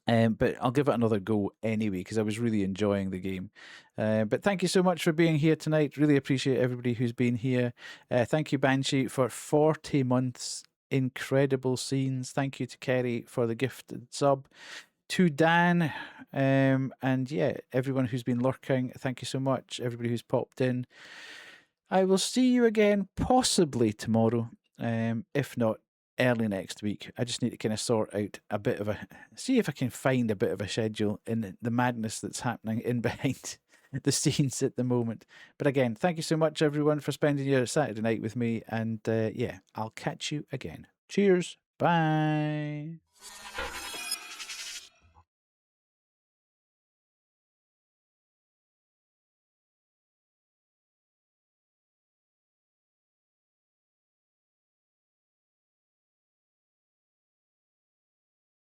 But I'll give it another go anyway because I was really enjoying the game. But thank you so much for being here tonight. Really appreciate everybody who's been here. Thank you, Banshee, for 40 months. Incredible scenes. Thank you to Kerry for the gifted sub. to Dan, and yeah, everyone who's been lurking, thank you so much. Everybody who's popped in. I will see you again possibly tomorrow, if not early next week. I just need to kind of sort out a bit of see if I can find a bit of a schedule in the madness that's happening in behind the scenes at the moment. But again, thank you so much, everyone, for spending your Saturday night with me. And yeah, I'll catch you again. Cheers. Bye.